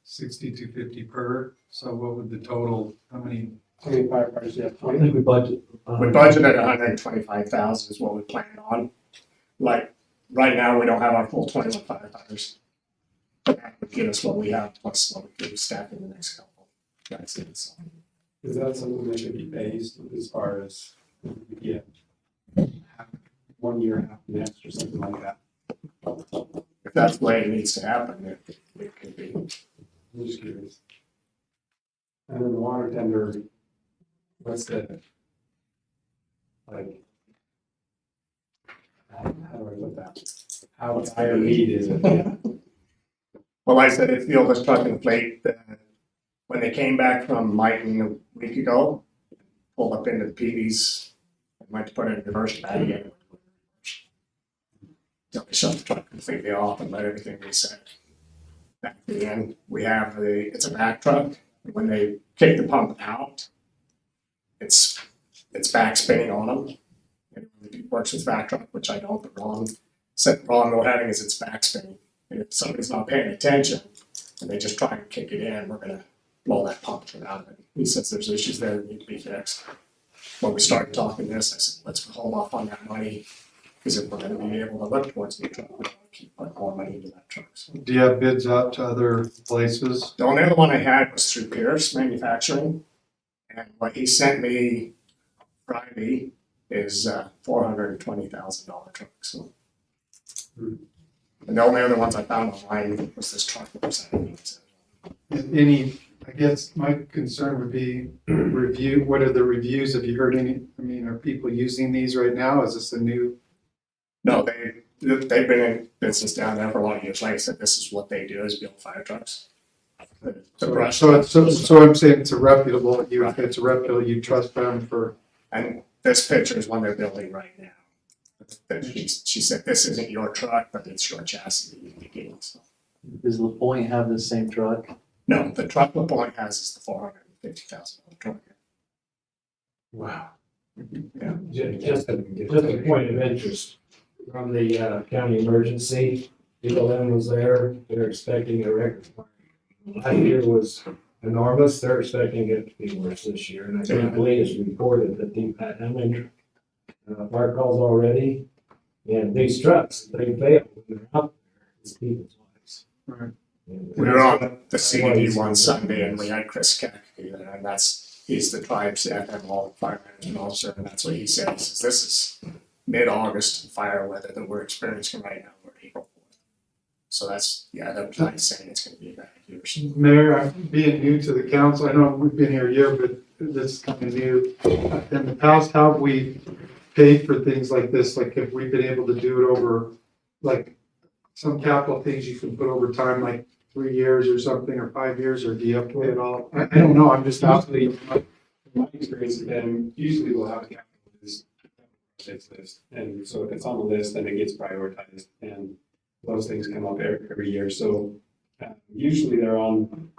$62.50 per. So what would the total? How many firefighters you have? I think we budget. We budgeted 125,000 is what we planned on. Like right now, we don't have our full 21 firefighters. But that would get us what we have plus what we could staff in the next couple. That's it. So. Is that something that should be based as far as yeah, 1 year, half next, or something like that? If that's the way it needs to happen, it could be. I'm just curious. And then the water tender, what's the, like, how do I put that? How dire need is it? Yeah. Well, like I said, it's the oldest truck in the fleet. When they came back from Mighton a week ago, pulled up into the PVs, and went to put it in reverse back again. So they shut the truck completely off and let everything reset. Back at the end, we have it's a back truck. When they kick the pump out, it's back spinning on them. It works with back truck, which I don't. The problem we're having is it's back spinning. And if somebody's not paying attention and they just try and kick it in, we're gonna blow that pump out of it. He says there's issues there that need to be fixed. When we started talking this, I said, let's hold off on that money, because if we're gonna be able to look towards the truck, we want to keep putting more money into that truck. So. Do you have bids out to other places? The only other one I had was through Pierce Manufacturing, and what he sent me Friday is $420,000 truck. So. And the only other ones I found online was this truck that was Any, I guess my concern would be review, what are the reviews? Have you heard any, I mean, are people using these right now? Is this a new? No, they've been in business down there for a lot of years. Like I said, this is what they do, is build fire trucks. The brush. So I'm saying it's a reputable, if it's a reputable, you trust them for. And this picture is one they're building right now. She said, this isn't your truck, but it's your chassis that you're getting. So. Does LaPointe have the same truck? No, the truck LaPointe has is the $450,000 truck. Wow. Yeah. Just a point of interest, from the county emergency, BLM was there, they're expecting a record. Last year was enormous, they're expecting it to be worse this year, and I can't believe it's reported that they've had how many fire calls already, and these trucks, they fail when they're out there, it's people's lives. Right. We were on the CDD one Sunday and we had Chris Kennedy there, and he's the tribe's FMO fire management officer, and that's what he said. He says, this is mid-August fire weather that we're experiencing right now. We're April 4th. So they're not saying it's gonna be a bad year. Mayor, I'm being new to the council. I know we've been here a year, but this is kind of new. In the past, how have we paid for things like this? Like, have we been able to do it over, like, some capital things you can put over time, like 3 years or something, or 5 years, or do you have to pay it all? I don't know, I'm just asking. My experience has been, usually we'll have a capital list, and so if it's on the list, then it gets prioritized, and those things come up every year. So usually they're on,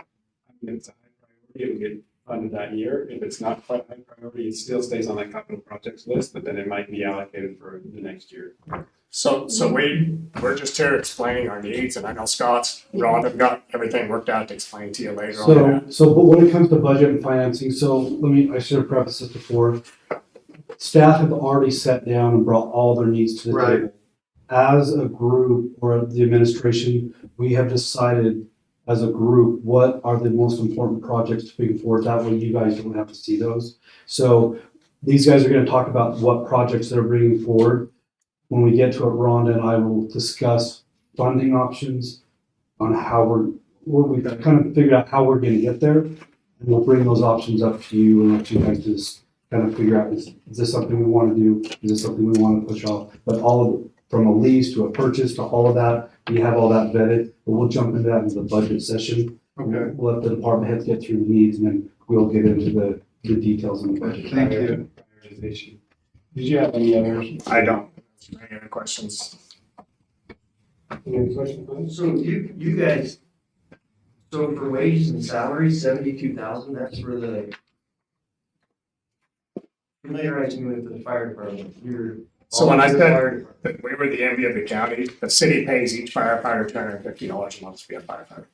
if it's a high priority, it will get funded that year. If it's not quite high priority, it still stays on that capital projects list, but then it might be allocated for the next year. So we're just here explaining our needs, and I know Scott's, Ron have got everything worked out to explain to you later on. So but when it comes to budget and financing, I should have prefaced this before. Staff have already sat down and brought all their needs to the Right. table. As a group or the administration, we have decided as a group, what are the most important projects to bring forward? That way you guys don't have to see those. So these guys are gonna talk about what projects they're bringing forward. When we get to it, Rhonda and I will discuss funding options on how we've kind of figured out how we're gonna get there. And we'll bring those options up to you and let you guys just kind of figure out, is this something we wanna do? Is this something we wanna push off? But all of it, from a lease to a purchase to all of that, we have all that vetted, but we'll jump into that in the budget session. Okay. We'll let the department heads get through the needs and then we'll get into the details in the budget. Thank you. Prioritization. Did you have any others? I don't. Any other questions? Any other questions? So you guys, so for wages and salaries, 72,000, that's for the. Familiarize me with the fire department, So when I said that we were the envy of the county, the city pays each firefighter $250 a month to be a firefighter.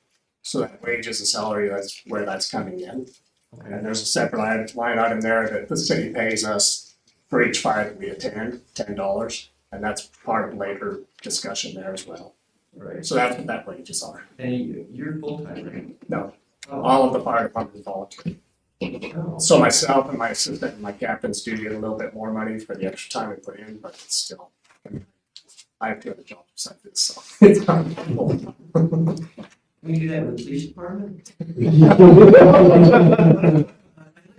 So that wages and salary, that's where that's coming in. And there's a separate line item there that the city pays us for each fire that we attend, $10. And that's part of later discussion there as well. Right. So that's what that wages are. And you're full-time, right? No, Oh. all of the fire department is volunteer. Oh. So myself and my assistant and my captains do get a little bit more money for the extra time we put in, but it's still, I have 2 other jobs besides this, so. It's not. Can you do that with the police department? I look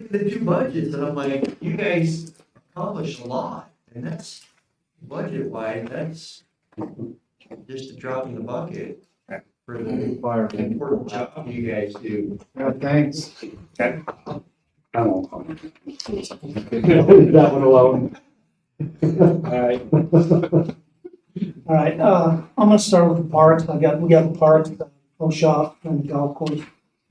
at the 2 budgets and I'm like, you guys accomplish a lot, and that's budget-wise, that's just a drop in the bucket for the important job you guys do. Yeah, thanks. Okay. I won't comment. That one alone. Alright. All right, I'm gonna start with the parks. We got the parks, the pro shop and the golf course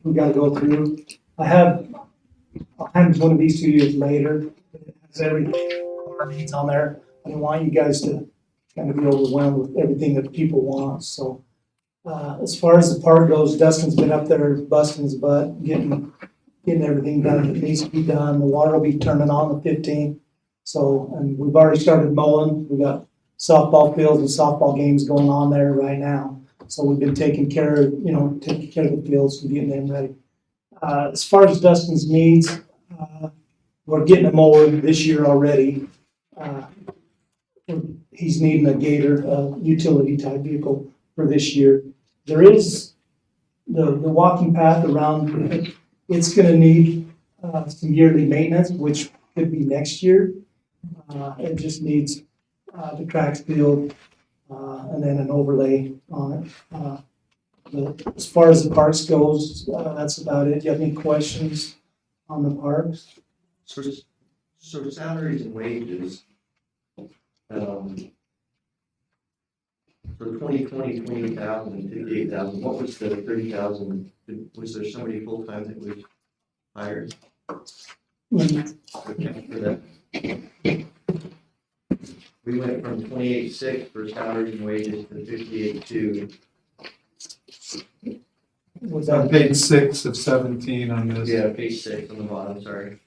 we gotta go through. I'll hand one of these to you later. It has everything our needs on there. I don't want you guys to kind of be overwhelmed with everything that people want, so. As far as the park goes, Dustin's been up there busting his butt, getting everything done that needs to be done. The water will be turning on the 15th. So, and we've already started mowing. We got softball fields and softball games going on there right now. So we've been taking care of the fields and getting them ready. As far as Dustin's needs, we're getting a mower this year already. He's needing a Gator, utility type vehicle for this year. There is the walking path around, it's gonna need, some yearly maintenance, which could be next year. It just needs, the tracks filled, and then an overlay on it. But as far as the parks goes, that's about it. Do you have any questions on the parks? So salaries and wages, for 2020, 28,000 and 58,000, what was the 30,000? Was there somebody full-time that was hired? Okay, for that. We went from 28.6 for salaries and wages to 58.2. Was On that page 6 of 17 on this. Yeah, page 6 on the bottom, sorry.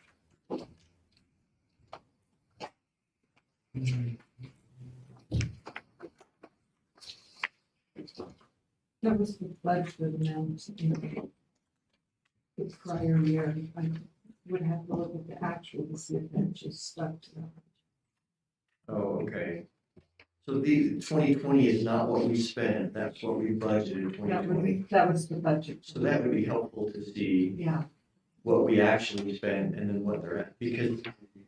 That was the budget amount in the prior year. I would have to look at the actual to see if that just stuck to that. Oh, okay. So the 2020 is not what we spent, that's what we budgeted 2020. That was the budget. So that would be helpful to see Yeah, what we actually spent and then what they're at, because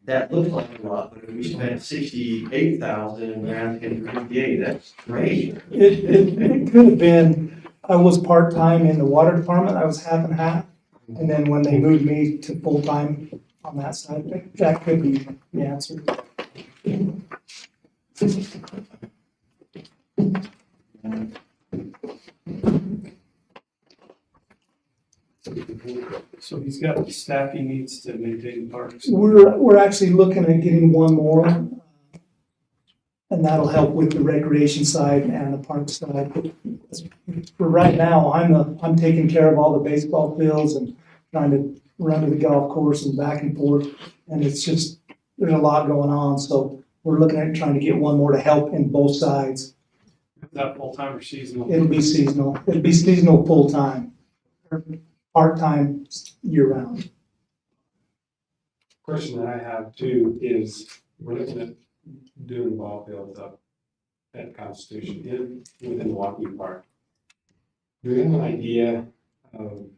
that looks like a lot, but if we spent 68,000 and we're asking for 58, that's great. It could have been, I was part-time in the water department, I was half and half. And then when they moved me to full-time on that side, that could be the answer. So he's got the staff he needs to maintain parks. We're actually looking at getting one more. And that'll help with the recreation side and the park side. For right now, I'm taking care of all the baseball fields and trying to run to the golf course and back and forth. And it's just, there's a lot going on, so we're looking at trying to get one more to help in both sides. Is that full-time or seasonal? It'll be seasonal full-time, or part-time year-round. Question that I have too is, we're looking at doing ball fields up at Constitution within the walking park. Do we have an idea of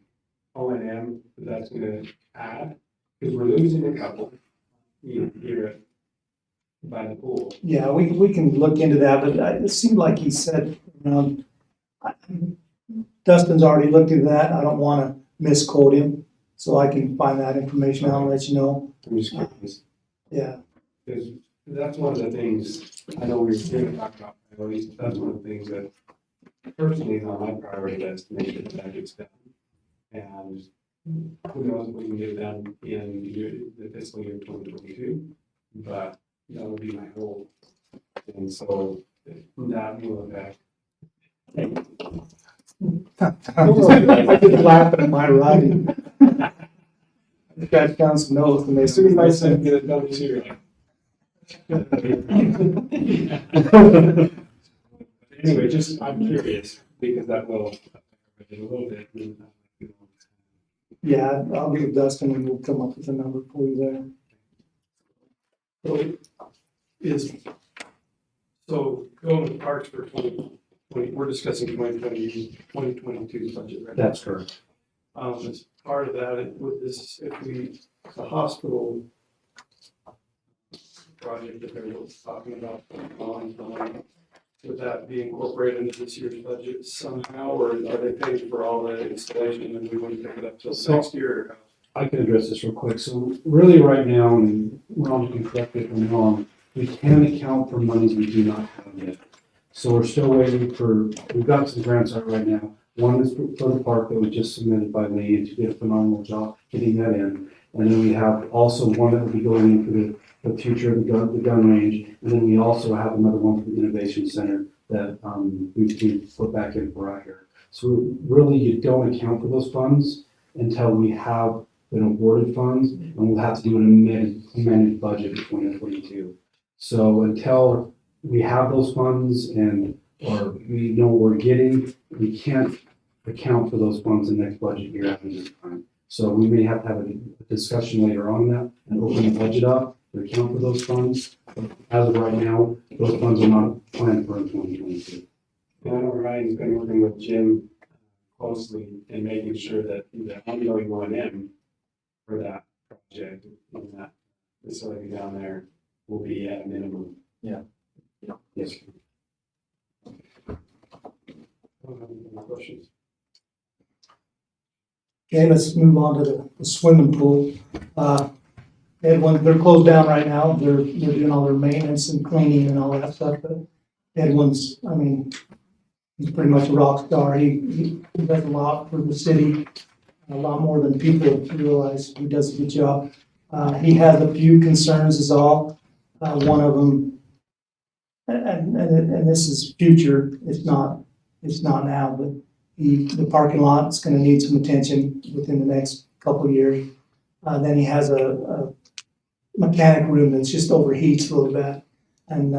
O&M that's gonna add? Because we're losing a couple here by the pool. Yeah, we can look into that, but it seemed like he said, Dustin's already looked into that. I don't want to misquote him, so I can find that information out and let you know. I'm just curious. Yeah. Because that's one of the things, I know we were going to talk about priorities, but that's one of the things that personally is on my priority list to make sure that gets done. And who knows if we can get it done in the fiscal year 2022, but that would be my goal. And so that will affect. I just laughing at my writing. I got down some notes and as soon as I said get it done too. Anyway, just, I'm curious, because that will affect it a little bit. Yeah, I'll give Dustin and we'll come up with a number for you there. So going to parks for 2020, we're discussing 2022 budget, right? That's correct. As part of that, with this, the hospital project that they're talking about, would that be incorporated into this year's budget somehow, or are they paying for all the installation and we wouldn't pick it up till next year? I can address this real quick. So really right now, and Ron can correct me if I'm wrong, we can account for monies we do not have yet. So we're still waiting for, we've got some grants out right now. One is for the park that was just submitted by Lee, and she did a phenomenal job getting that in. And then we have also one that will be going in for the future of the gun range. And then we also have another one for the Innovation Center that we've put back in for right here. So really, you don't account for those funds until we have been awarded funds, and we'll have to do an amended budget in 2022. So until we have those funds or we know what we're getting, we can't account for those funds in the next budget year after this time. So we may have to have a discussion later on that and open the budget up to account for those funds. But as of right now, those funds are not planned for in 2022. And I know Ryan's been working with Jim closely in making sure that the ongoing O&M for that project in that facility down there will be at a minimum. Yeah. Yes. Questions? Okay, let's move on to the swimming pool. They're closed down right now. They're doing all their maintenance and cleaning and all that stuff, but Edwin's, I mean, he's pretty much a rock star. He does a lot for the city, a lot more than people realize. He does a good job. He has a few concerns is all. One of them, and this is future, it's not now, but the parking lot's gonna need some attention within the next couple of years. Then he has a mechanic room that's just overheats a little bit. And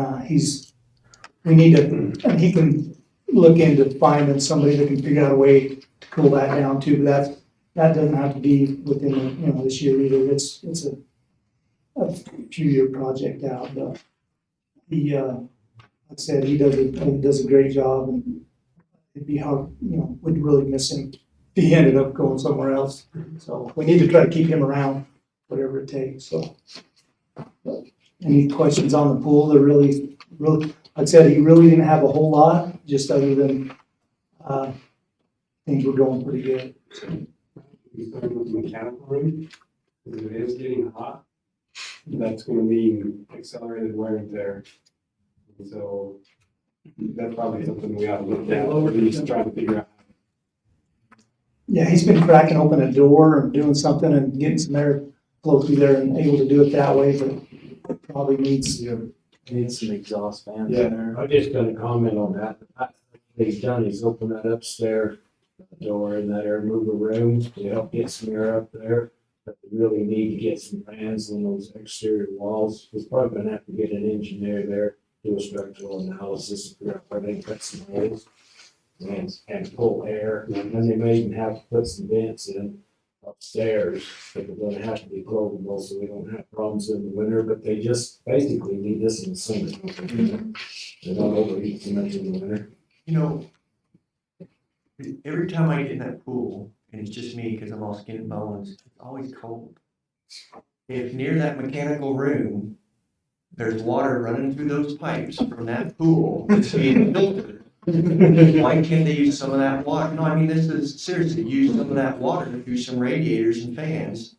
and he can look into finding somebody that can figure out a way to cool that down too. But that doesn't have to be within this year either. It's a few year project out. But he, like I said, he does a great job, and it'd be hard, we'd really miss him if he ended up going somewhere else. So we need to try to keep him around, whatever it takes. So, but any questions on the pool? They're really, like I said, he really didn't have a whole lot, just other than things were going pretty good. We started with the mechanical room, because it is getting hot. That's gonna mean accelerated wear and tear. And so that's probably something we ought to look at, or at least try to figure out. Yeah, he's been cracking open a door and doing something and getting some air flow through there and able to do it that way, but it probably needs. Needs some exhaust fans Yeah, in there. I'm just gonna comment on that. What he's done is open that upstairs door in that air mover room to help get some air up there. But we really need to get some fans on those exterior walls. We're probably gonna have to get an engineer there, do a structural analysis, figure out where they cut some holes and pull air. And then they may even have to put some vents in upstairs that are gonna have to be closable so we don't have problems in the winter, but they just basically need this in the summer. They don't overheat too much in the winter. Every time I get in that pool, and it's just me because I'm all skin and bones, it's always cold. If near that mechanical room, there's water running through those pipes from that pool that's being filtered, why can't they use some of that water? No, I mean, this is seriously, use some of that water through some radiators and fans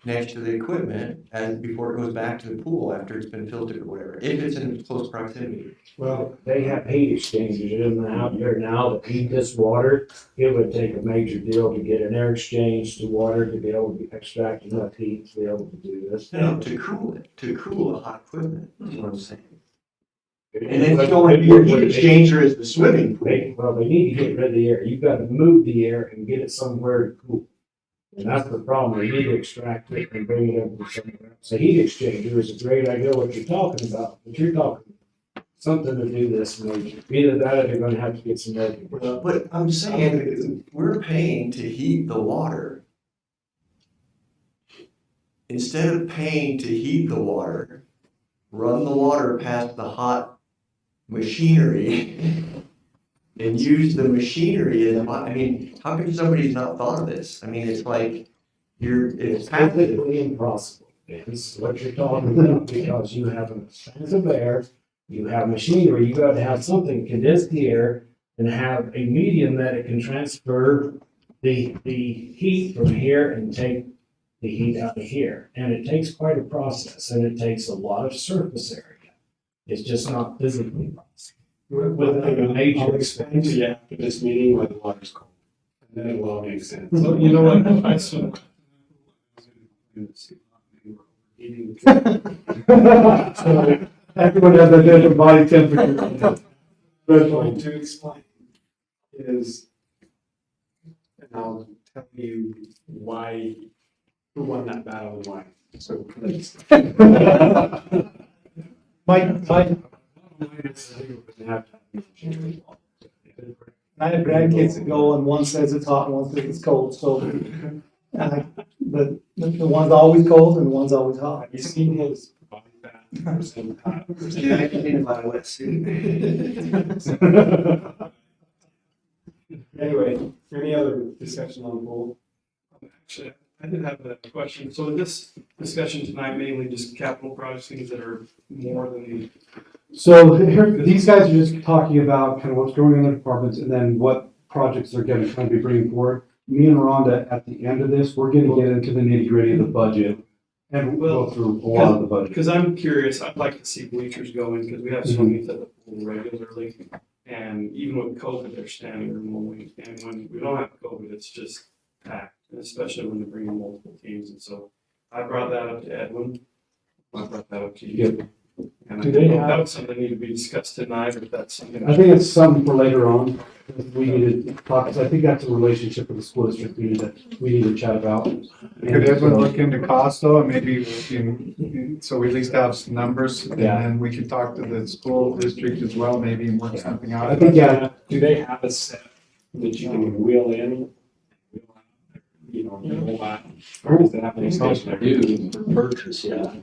next to the equipment and before it goes back to the pool after it's been filtered or whatever, if it's in close proximity. Well, they have heat exchangers in the out there now that heat this water. It would take a major deal to get an air exchange to water to be able to extract enough heat to be able to do this. No, to cool it, to cool the hot equipment, is what I'm saying. And then you go into your heat exchanger is the swimming pool. They need to get rid of the air. You've got to move the air and get it somewhere to cool. And that's the problem. You need to extract it and bring it up to somewhere else. A heat exchanger is a great idea what you're talking about, but you're talking something to do this major. Either that or they're gonna have to get some air. But I'm saying, we're paying to heat the water. Instead of paying to heat the water, run the water past the hot machinery and use the machinery as, I mean, how come somebody's not thought of this? I mean, it's like, It's physically impossible. It's what you're talking about because you have an expansive air, you have machinery, you gotta have something condense the air and have a medium that it can transfer the heat from here and take the heat out of here. And it takes quite a process and it takes a lot of surface area. It's just not physically possible. With a major I'll explain to you after this meeting why the water's cold. And then it will all make sense. So you know what, I saw. So everyone has a different body temperature. But going to explain is, and I'll tell you why, who won that battle and why. So please. I have grandkids that go and one says it's hot and one says it's cold, so. But the one's always cold and the one's always hot. Have you seen his body fat? I can need my wetsuit. Anyway, any other discussion on the pool? Actually, I did have a question. So in this discussion tonight, mainly just capital projects, things that are more than So here, these guys are just talking about kind of what's going on in their departments and then what projects they're gonna kind of be bringing forward. Me and Rhonda, at the end of this, we're gonna get into the nitty gritty of the budget and we'll go through a lot of the budget. because I'm curious, I'd like to see bleachers going, because we have swimming at the pool regularly. And even with COVID, they're standing room only, and when we don't have COVID, it's just packed, especially when they're bringing multiple teams, and so I brought that up to Edwin. I brought that up to you. And I Do don't they know if that have- was something that need to be discussed tonight, or if that's something. I think it's something for later on. We need to talk, 'cause I think that's a relationship with the school district we need to chat about. Could everyone look into cost though, and maybe we can, so we at least have some numbers, and then we can talk to the school district as well, maybe and work something out. I think, yeah, Do they have a set that you can wheel in? You know, wheel out, or does it have to be stationary? For purchase, yeah.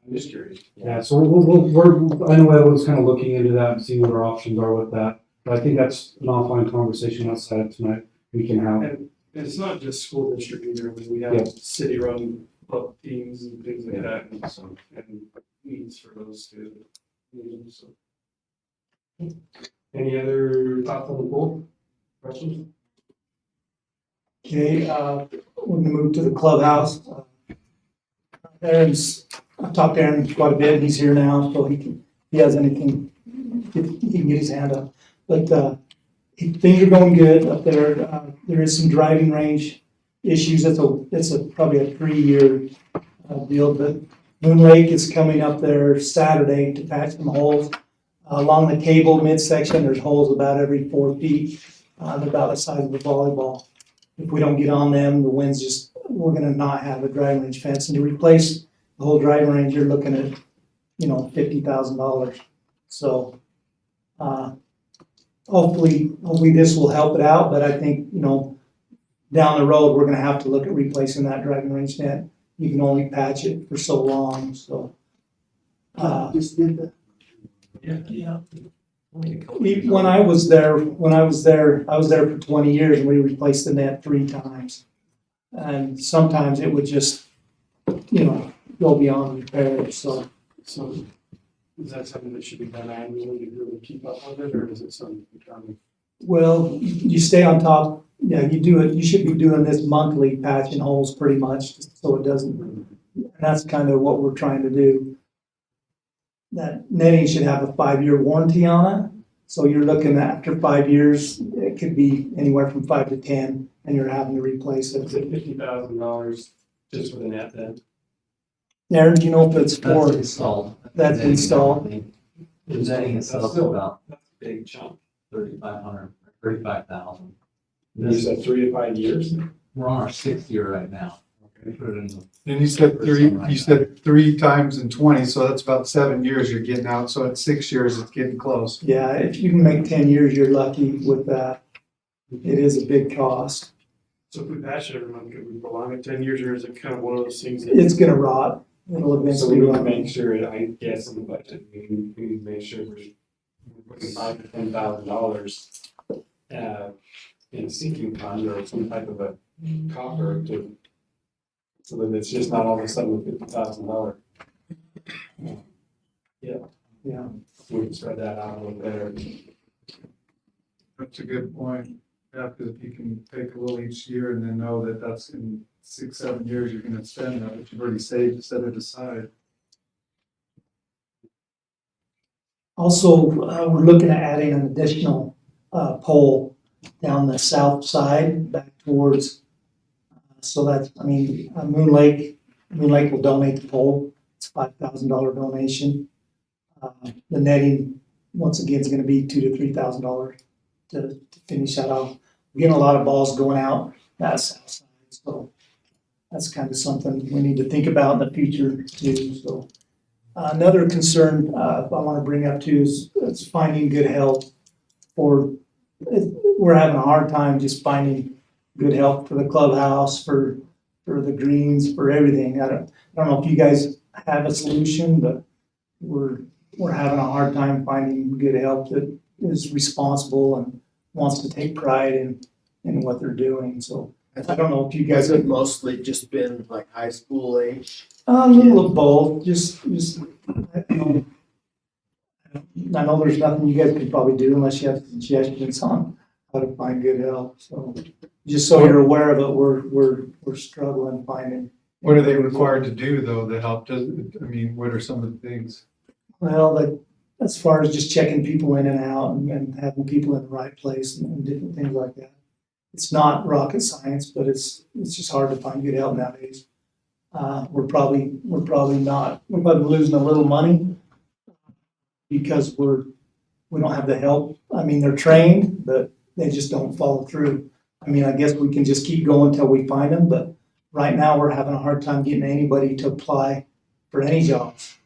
I'm just curious. yeah, so I know Edwin's kind of looking into that and seeing what our options are with that. But I think that's an offline conversation outside of tonight we can have. And it's not just school district either, I mean, we Yeah. have city-run club teams and things like that, and so, and needs for those too. So. Any other thoughts on the pool? Questions? Okay, we're gonna move to the clubhouse. I've talked to Aaron quite a bit, he's here now, so if he has anything, he can get his hand up. But, things are going good up there. There is some driving range issues. It's probably a 3-year deal, but Moon Lake is coming up there Saturday to patch some holes. Along the cable midsection, there's holes about every 4 feet. They're about the size of a volleyball. If we don't get on them, we're gonna not have a driving range fence. And to replace the whole driving range, you're looking at, $50,000. So, hopefully this will help it out, but I think, down the road, we're gonna have to look at replacing that driving range net. You can only patch it for so long, so. Just did that. Yeah. When I was there for 20 years and we replaced the net 3 times. And sometimes it would just, go beyond repair, so. So, is that something that should be done annually to really keep up with it, or is it something that can Well, you stay on top, yeah, you do it, you should be doing this monthly, patching holes pretty much, so it doesn't, and that's kind of what we're trying to do. That netting should have a 5-year warranty on it, so you're looking at after 5 years, it could be anywhere from 5 to 10, and you're having to replace Is it. it $50,000 just for the net then? Aaron, do you know if it's for, That's installed. that's installed? The netting itself is about That's a big chunk. 3,500, 35,000. You said 3 to 5 years? We're on our 6th year right now. We put it in the. And you said 3 times in 20, so that's about 7 years you're getting out, so at 6 years, it's getting close. Yeah, if you can make 10 years, you're lucky with that. It is a big cost. So if we patch it every month, could we prolong it 10 years, or is it kind of one of those things that? It's gonna rot. It'll So eventually we need to rot. make sure, I guess in the budget, we need to make sure we're putting $5,000 to $10,000 in a sinking fund or some type of a coffer to, so that it's just not all of a sudden $50,000. Yeah. We can spread that out a little better. That's a good point. Yeah, because if you can take a little each year and then know that that's in 6, 7 years, you're gonna spend that, but you've already saved, set it aside. Also, we're looking at adding an additional, pole down the south side back towards, so that's, Moon Lake will donate the pole. It's a $5,000 donation. The netting, once again, is gonna be $2,000 to $3,000 to finish that off. We're getting a lot of balls going out that south side, so that's kind of something we need to think about in the future too, so. Another concern, I want to bring up too is finding good help we're having a hard time just finding good help for the clubhouse, for the greens, for everything. I don't know if you guys have a solution, but we're having a hard time finding good help that is responsible and wants to take pride in what they're doing, so. I don't know if you guys Has it have, mostly just been like high school age? a little of both, just, I know there's nothing you guys could probably do unless you have suggestions on how to find good help, so. Just so you're aware of it, we're struggling finding. What are they required to do though, to help? What are some of the things? Well, like, as far as just checking people in and out and having people in the right place and different things like that. It's not rocket science, but it's just hard to find good help nowadays. We're probably losing a little money because we don't have the help. I mean, they're trained, but they just don't follow through. I mean, I guess we can just keep going until we find them, but right now we're having a hard time getting anybody to apply for any jobs.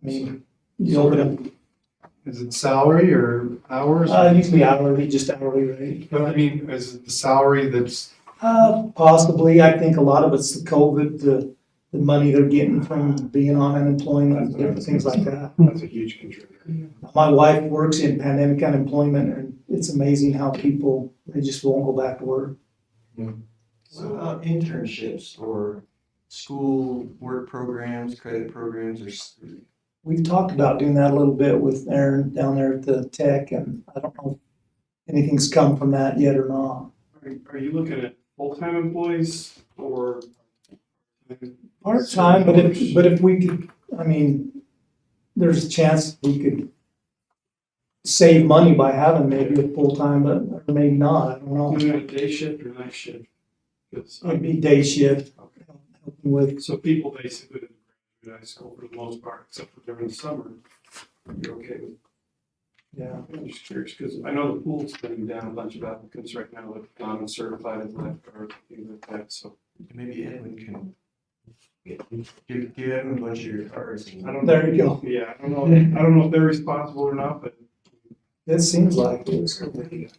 I mean, you open up. Is it salary or hours? Usually hourly, just hourly rate. But is it the salary that's? Possibly. I think a lot of it's the COVID, the money they're getting from being on unemployment, different things like that. That's a huge contributor. My wife works in pandemic unemployment, and it's amazing how people, they just won't go back to work. What about internships or school work programs, credit programs, or? We've talked about doing that a little bit with Aaron down there at the tech, and I don't know if anything's come from that yet or not. Are you looking at full-time employees or? Part-time, but if we could, I mean, there's a chance we could save money by having maybe a full-time, but or maybe not, I don't know. Doing a day shift or night shift? It'd be day shift. Helping with, So people basically that graduate high school for the most part, except for during the summer, you're okay with. yeah. I'm just curious, because I know the pool's turning down a bunch of applicants right now with non-certified and lifeguard, things like that, so. Maybe Edwin can give Edwin a bunch of your cards. I don't know. There you go. Yeah, I don't know if they're responsible or not, but It seems like it.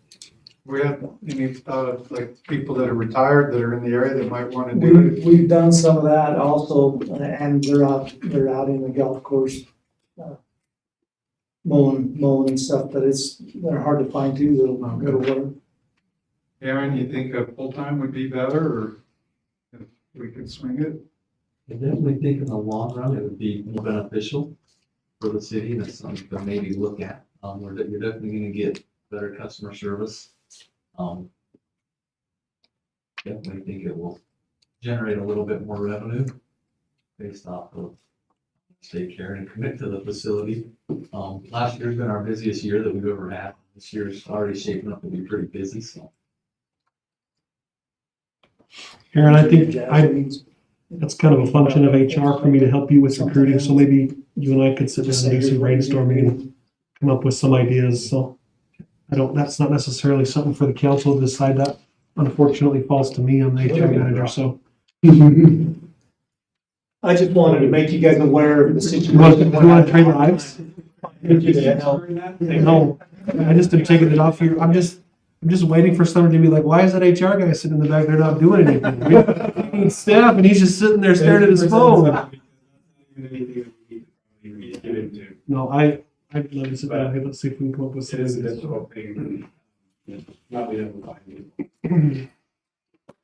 We have any thought of like people that are retired that are in the area that might want to do it? We've done some of that also, and they're out in the golf course, mowing and stuff, but they're hard to find too, that'll work. Aaron, you think a full-time would be better, or if we could swing it? I definitely think in the long run, it would be more beneficial for the city, and it's something to maybe look at. You're definitely gonna get better customer service. Definitely think it will generate a little bit more revenue based off of state care and commit to the facility. Last year's been our busiest year that we've ever had. This year's already shaping up to be pretty busy, so. Aaron, I think that's kind of a function of HR for me to help you with recruiting, so maybe you and I could sit down and do some brainstorming and come up with some ideas, so. That's not necessarily something for the council to decide. That unfortunately falls to me. I'm the HR manager, so. I just wanted to make you guys aware of the situation. You want to trade lives? No, I just am taking it off here. I'm just waiting for someone to be like, why is that HR guy sitting in the back there not doing anything? We need staff, and he's just sitting there staring at his phone. No, I'd love to sit down here. Let's see if we can come up with It is a something. difficult thing, not being able to find people.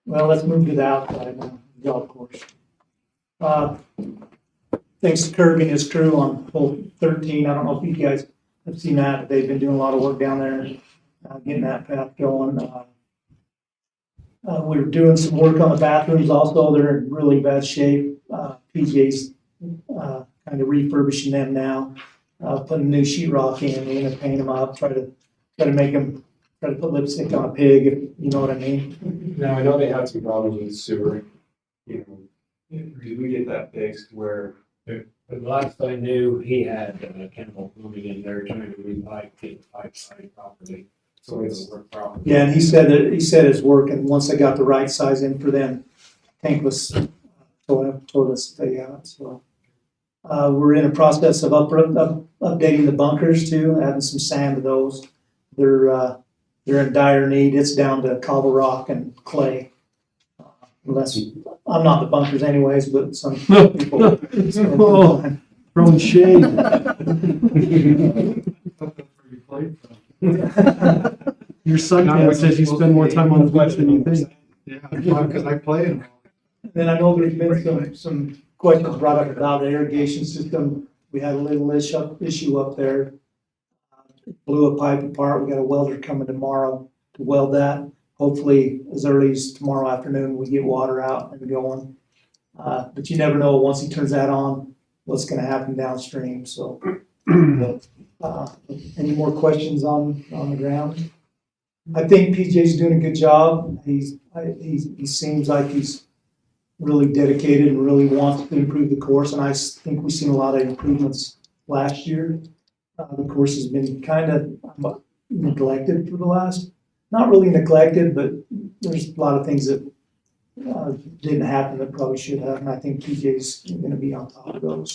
Well, let's move to the outside now, golf course. Thanks to Kirby and his crew on hole 13. I don't know if you guys have seen that, but they've been doing a lot of work down there, getting that path going. We're doing some work on the bathrooms also. They're in really bad shape. PJ's kind of refurbishing them now, putting new sheetrock in. We're gonna paint them up, try to make them, try to put lipstick on a pig, if you know what I mean. Now, I know they had some problems with sewer, did we get that fixed where? The last I knew, he had chemical plumbing in there trying to repipe, get the pipe side properly. So it's work properly. Yeah, and he said it's working. Once I got the right size in for them, tankless toilets they got. So we're in a process of updating the bunkers too, adding some sand to those. They're in dire need. It's down to cobble rock and clay. Unless I'm not the bunkers anyways, but some people. Throwing shade. Your suntan says you spend more time on the beach than you think. Yeah, because I play in. And I know there's been some questions brought up about the irrigation system. We had a little issue up there. Blew a pipe apart. We got a welder coming tomorrow to weld that. Hopefully, as early as tomorrow afternoon, we get water out and going. But you never know, once he turns that on, what's gonna happen downstream, so. Any more questions on the ground? I think PJ's doing a good job. He seems like he's really dedicated and really wants to improve the course, and I think we've seen a lot of improvements last year. The course has been kind of neglected for the last, not really neglected, but there's a lot of things that didn't happen that probably should have, and I think PJ's gonna be on top of those,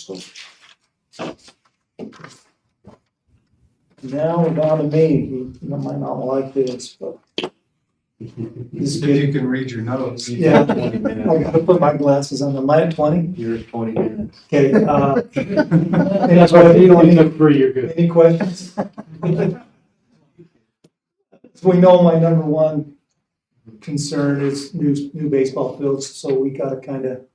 so. Now we're down to me. You might not like this, but. This is If you good. can read your notes. Yeah, I gotta put my glasses on. Am I at 20? You're at 20 minutes. Okay, That's why you don't look free, you're good. any questions? So we know my number one concern is new baseball fields, so we gotta kind of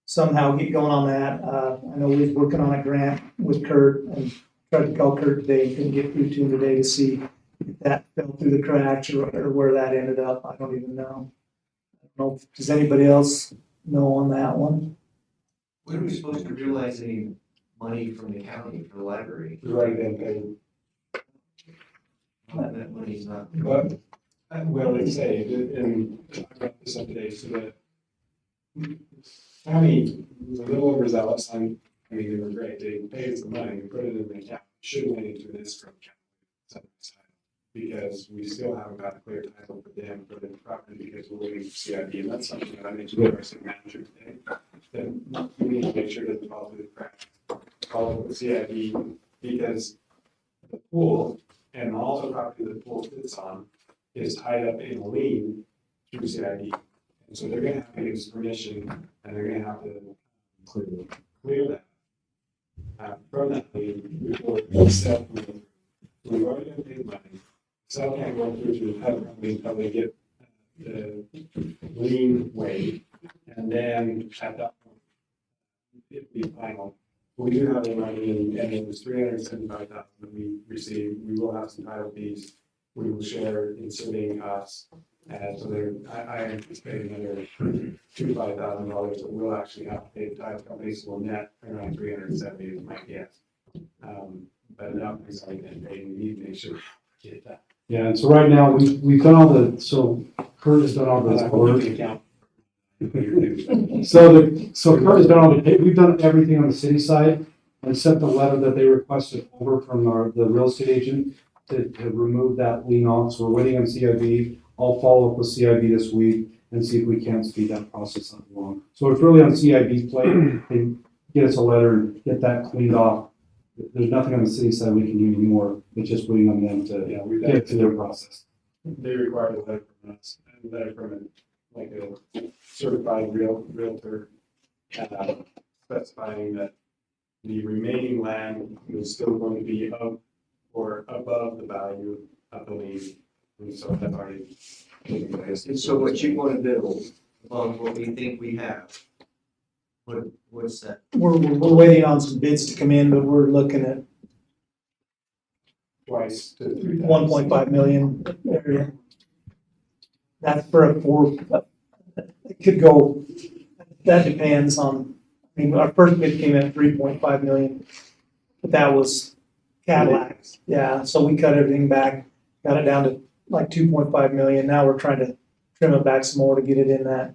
somehow get going on that. I know we're working on a grant with Kurt and tried to call Kurt today, couldn't get through to him today to see if that fell through the cracks or where that ended up. I don't even know. I don't know. Does anybody else know on that one? When are we supposed to realize any money from the county for the library? Right, and That money's not. but, well, they say, and I brought this up today, so that county was a little overzealous. I mean, they were great. They paid us the money, we put it in the account. Should have went into an escrow account. Because we still haven't got a clear title for them for the property because we're waiting for CID. And that's something that I mentioned to our city manager today. That we need to make sure that it falls through the cracks. Follow the CID because the pool and all the property that the pool sits on is tied up in a lien through CID. And so they're gonna have to give us permission and they're gonna have to clear that. From that lien before we sell. We've already got paid money. So I can't go through to the title company until they get the lien waived. And then at that point, it'll be final. We do have the money and it was $375,000 that we received. We will have some title fees. We will share in surveying costs. And so there, I anticipate another $2,000 to $5,000 that we'll actually have to pay the title companies. So we'll net around 370 is my guess. But now it's already been paid. We need to make sure we get that. Yeah, and so right now, we've done all the, so Kurt has done all the work. So Kurt has done all the, we've done everything on the city side and sent the letter that they requested over from the real estate agent to remove that lien off. So we're waiting on CIB. I'll follow up with CIB this week and see if we can speed that process up along. So it's really on CIB's plate. They get us a letter and get that cleaned off. There's nothing on the city side we can do anymore. It's just waiting on them to get to their process. They require a letter from us, a letter from like a certified realtor, specifying that the remaining land is still going to be up or above the value of the lien. And so that's already taken place. And so what you want to build on what we think we have, what's that? We're waiting on some bids to come in, but we're looking at Twice to 3 times. 1.5 million area. That's for a it could go, that depends on, I mean, our first bid came in at 3.5 million, but that was Cadillac. Yeah, so we cut everything back, got it down to like 2.5 million. Now we're trying to trim it back some more to get it in that.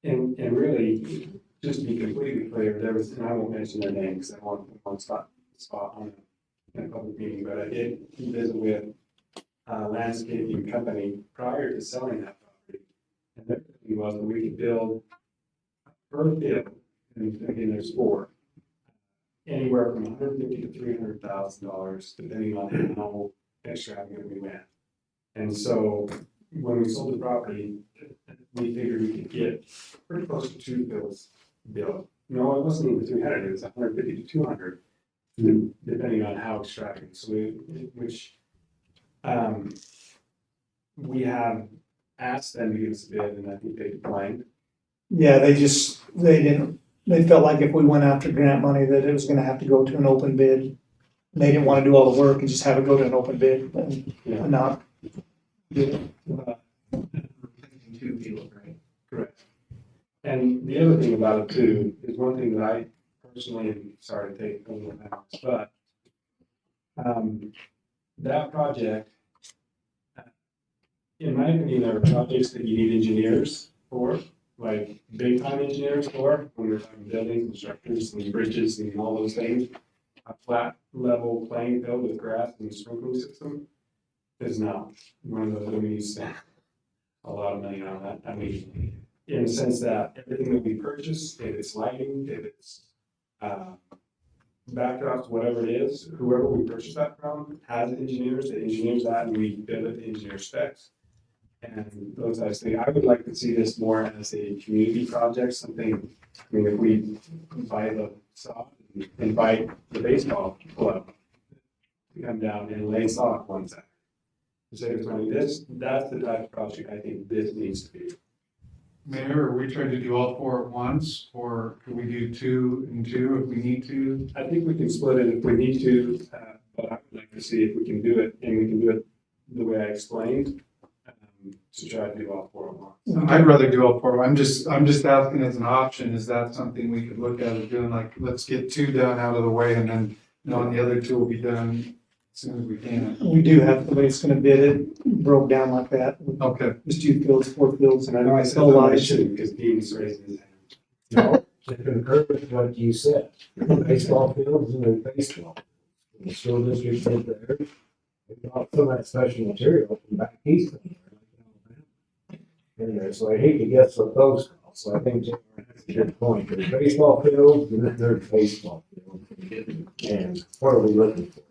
And really, just to be completely clear, there was, and I won't mention their name because I want one spot on in a public meeting, but I did visit with a landscaping company prior to selling that property. And their thinking was that we could build per field, and again, there's 4, anywhere from $150,000 to $300,000, depending on how extravagant we went. And so when we sold the property, we figured we could get pretty close to 2 fields built No, it wasn't even 300, it was 150 to 200, depending on how extravagant, so we have asked them to give us a bid, and I think they declined. Yeah, they felt like if we went after grant money, that it was gonna have to go to an open bid. They didn't wanna do all the work and just have it go to an open bid Yeah. and not. Two people, right? Correct. And the other thing about it too, is one thing that I personally am sorry to take a little out, but that project, in my opinion, there are projects that you need engineers for, like big time engineers for, when you're talking buildings and structures and bridges and all those things. A flat level playing field with grass and sprinkling system is not one of those that we spend a lot of money on that. I mean, in the sense that everything that we purchase, if it's lighting, if it's backdrops, whatever it is, whoever we purchase that from has engineers that engineers that, and we build it to engineer specs. And those types of things. I would like to see this more as a community project, something, I mean, if we buy the sod and invite the baseball club to come down and lay sod one side. To say there's money, that's the type of project I think this needs to be. Mayor, are we trying to do all four at once, or can we do 2 and 2 if we need to? I think we can split it if we need to, but I would like to see if we can do it, and we can do it the way I explained, to try to do all four at once. I'd rather do all four. I'm just asking as an option, is that something we could look at as doing, like, let's get 2 done out of the way, and then, the other 2 will be done as soon as we can. We do have the way it's gonna bid it, broke down like that. Okay. Just 2 fields, 4 fields. And I know I said that I shouldn't, because Dean's raising his hand. No, I concur with what you said. Baseball fields and then baseball. The school district did theirs. They got some of that special material from back east. And so I hate to guess what those cost. So I think that's a good point. There's baseball fields and then there's baseball fields. And what are we looking for?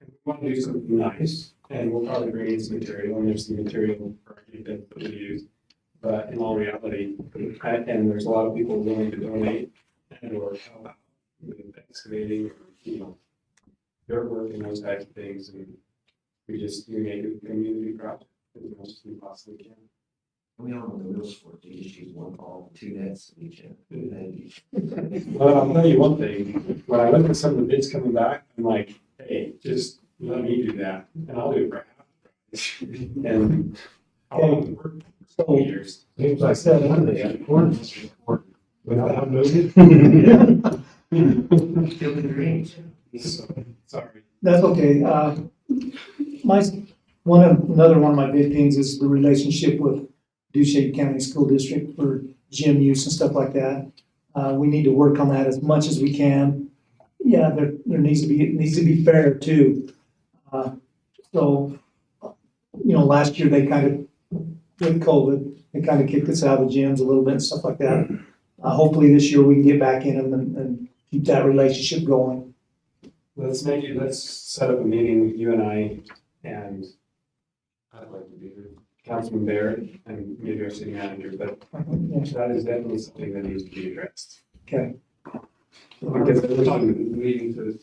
We want to do something nice, and we'll probably bring in some material, and there's some material for that we use. But in all reality, and there's a lot of people willing to donate and or help out with excavating, dirt work and those types of things, and we make it a community project as much as we possibly can. We all know the rules for it, you just use one ball, 2 nets in each end. Well, I'll tell you one thing, when I look at some of the bids coming back, I'm like, hey, just let me do that, and I'll do it for half the price. And I'll work for years. Seems like that one they got corn without moving. Still in range. So, sorry. That's okay. Another one of my big things is the relationship with Duchesne County School District for gym use and stuff like that. We need to work on that as much as we can. Yeah, there needs to be fair too. So, last year they kind of, with COVID, they kind of kicked us out of the gyms a little bit and stuff like that. Hopefully this year we can get back in them and keep that relationship going. Let's set up a meeting with you and I, and I'd like to be Councilman Barrett and maybe our city manager, but that is definitely something that needs to be addressed. Okay. Because we're talking meeting to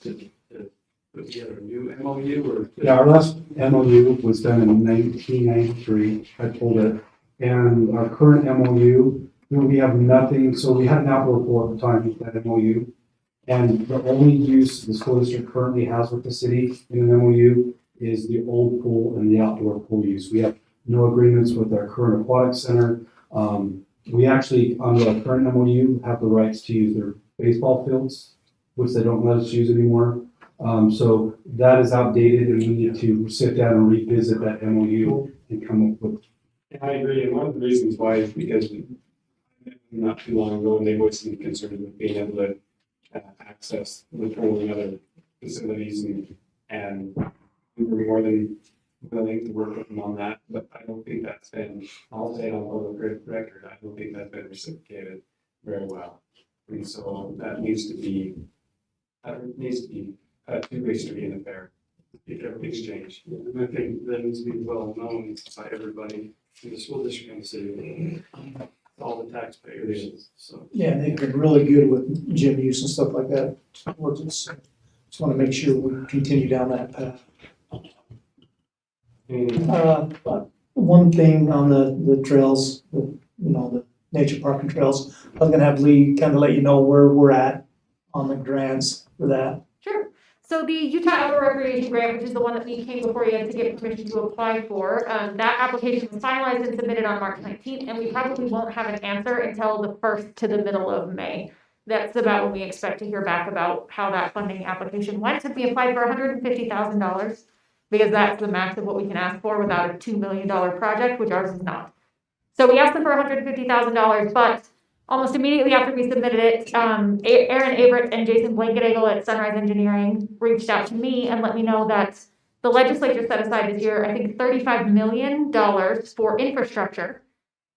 put together a new MOU or. Yeah, our last MOU was done in 1993, I pulled it, and our current MOU, we have nothing, so we had an outdoor pool at the time with that MOU. And the only use the school district currently has with the city in an MOU is the old pool and the outdoor pool use. We have no agreements with our current aquatic center. We actually, under our current MOU, have the rights to use their baseball fields, which they don't let us use anymore. So that is outdated, and we need to sit down and revisit that MOU and come up with. And I agree, and one of the reasons why is because not too long ago, when they voiced some concerns with being able to access the pool and other facilities, and we were more than willing to work with them on that, but I don't think that's been, I'll say it on public record, I don't think that's been reciprocated very well. And so that needs to be a two-way street in affair, exchange. And I think that needs to be well known by everybody in the school district and the city. all the taxpayers, so. Yeah, and they've been really good with gym use and stuff like that. Just want to make sure we continue down that path. One thing on the trails, the nature park and trails, I was gonna have Lee kind of let you know where we're at on the grants for that. Sure. So the Utah Outdoor Recreation Grant, which is the one that we came before you to get permission to apply for, that application was finalized and submitted on March 19th, and we probably won't have an answer until the 1st to the middle of May. That's about when we expect to hear back about how that funding application went. We applied for $150,000 because that's the max of what we can ask for without a $2 million project, which ours is not. So we asked them for $150,000, but almost immediately after we submitted it, Aaron Averett and Jason Blankenagel at Sunrise Engineering reached out to me and let me know that the legislature set aside this year, I think, $35 million for infrastructure.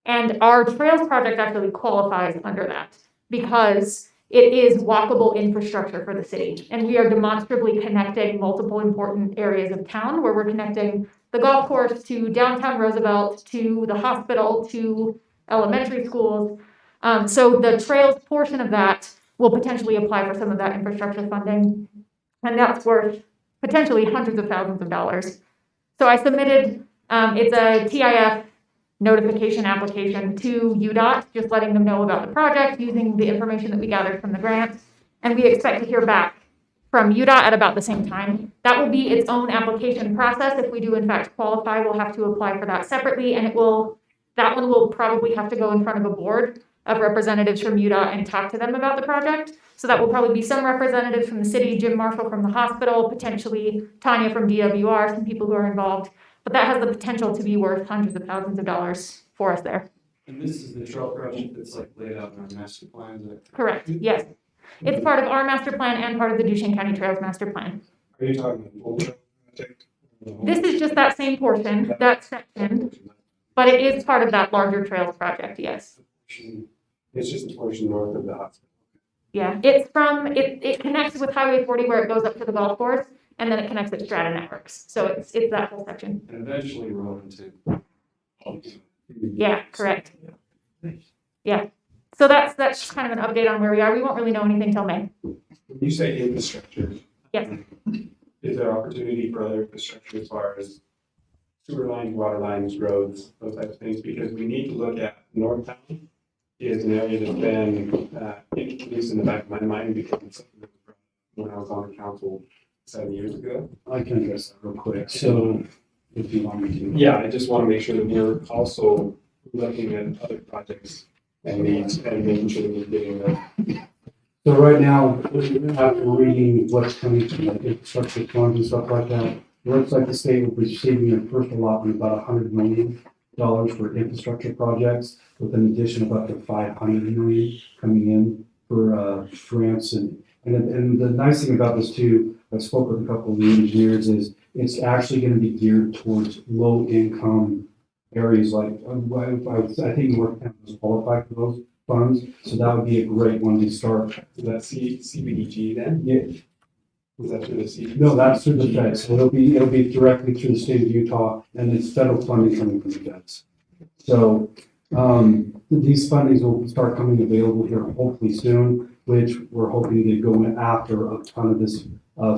And our trails project actually qualifies under that because it is walkable infrastructure for the city. And we are demonstrably connecting multiple important areas of town where we're connecting the golf course to downtown Roosevelt, to the hospital, to elementary schools. So the trails portion of that will potentially apply for some of that infrastructure funding. And that's worth potentially hundreds of thousands of dollars. So I submitted, it's a TIF notification application to UDOT, just letting them know about the project using the information that we gathered from the grant. And we expect to hear back from UDOT at about the same time. That will be its own application process. If we do in fact qualify, we'll have to apply for that separately, and that one will probably have to go in front of a board of representatives from UDOT and talk to them about the project. So that will probably be some representatives from the city, Jim Marshall from the hospital, potentially Tanya from DWR, some people who are involved. But that has the potential to be worth hundreds of thousands of dollars for us there. And this is the trail project that's like laid out in our master plan, is it? Correct, yes. It's part of our master plan and part of the Duchesne County Trails master plan. Are you talking the full project? This is just that same portion, that section, but it is part of that larger trails project, yes. It's just a portion north of the hospital. Yeah, it connects with Highway 40 where it goes up to the golf course, and then it connects at Strata Networks. So it's that whole section. And eventually roll into. Yeah, correct. Yeah. So that's just kind of an update on where we are. We won't really know anything till May. When you say infrastructure. Yes. Is there opportunity for other infrastructure as far as sewer lines, water lines, roads, those types of things? Because we need to look at Northtown is an area that's been introduced in the back of my mind because it's something that was brought up when I was on the council 7 years ago. I can address that real quick. So if you want me to. Yeah, I just want to make sure that we're also looking at other projects and needs and making sure that we're getting them. So right now, after reading what's coming from like infrastructure funds and stuff like that, it looks like the state will be receiving their first allotment about $100 million for infrastructure projects, with an addition of up to $500 million coming in for grants. And the nice thing about this too, I spoke with a couple of the engineers, is it's actually going to be geared towards low income areas like, I think Northtown was qualified for those funds, so that would be a great one to start. Is that CBDG then? Yeah. Is that through the CBDG? No, that's through the feds. So it'll be directly through the state of Utah, and it's federal funding coming from the feds. So these fundings will start coming available here hopefully soon, which we're hoping to go in after a ton of this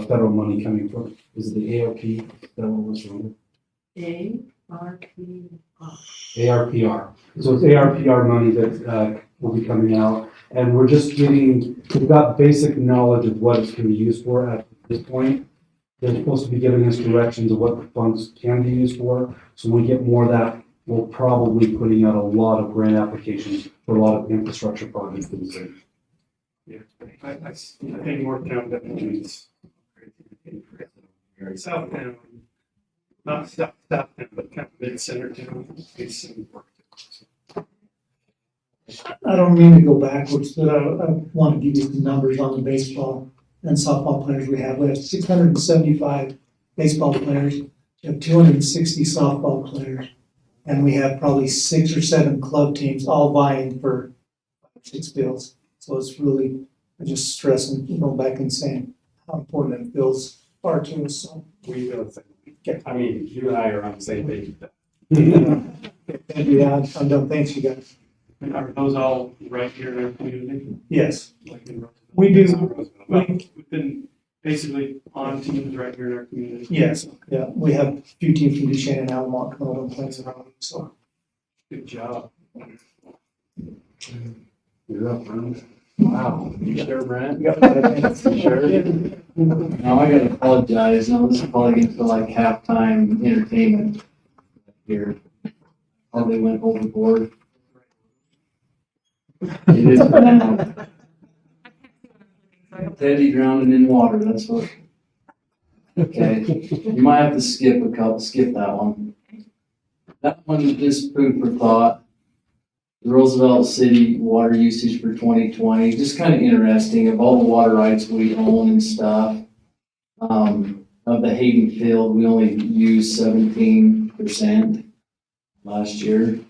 federal money coming from. Is it the ARP? Is that what was wrong? ARPR. So it's ARPR money that will be coming out, and we've got basic knowledge of what it's going to be used for at this point. They're supposed to be giving us directions of what the funds can be used for. So when we get more of that, we'll probably be putting out a lot of grant applications for a lot of infrastructure projects for the city. Yeah, I think Northtown definitely is Southtown, not Southtown, but kind of mid-center town. It's some work. I don't mean to go backwards, but I want to give you the numbers on the baseball and softball players we have. We have 675 baseball players, we have 260 softball players, and we have probably 6 or 7 club teams all vying for 6 fields. So it's really, I'm just stressing, going back and saying how important it feels far to us. So. We feel the same. I mean, you and I are on the same page with that. Yeah, I'm done. Thanks, you guys. And are those all right here in our community? Yes, Like in Roosevelt? we do, Well, we've been basically on teams right here in our community. yes, yeah, we have a few teams from Duchesne and Altamont coming over and playing some hockey, so. Good job. You're up, Brent. Wow, you sure, Brent? Yep. Sure. Now I gotta apologize, now this is probably gonna feel like halftime entertainment here. Probably went overboard. It is now. Teddy drowning in water, that's what. Okay, you might have to skip that one. That one is just food for thought. The Roosevelt City water usage for 2020, just kind of interesting of all the water rights we own and stuff. Of the Hayden Field, we only used 17% last year.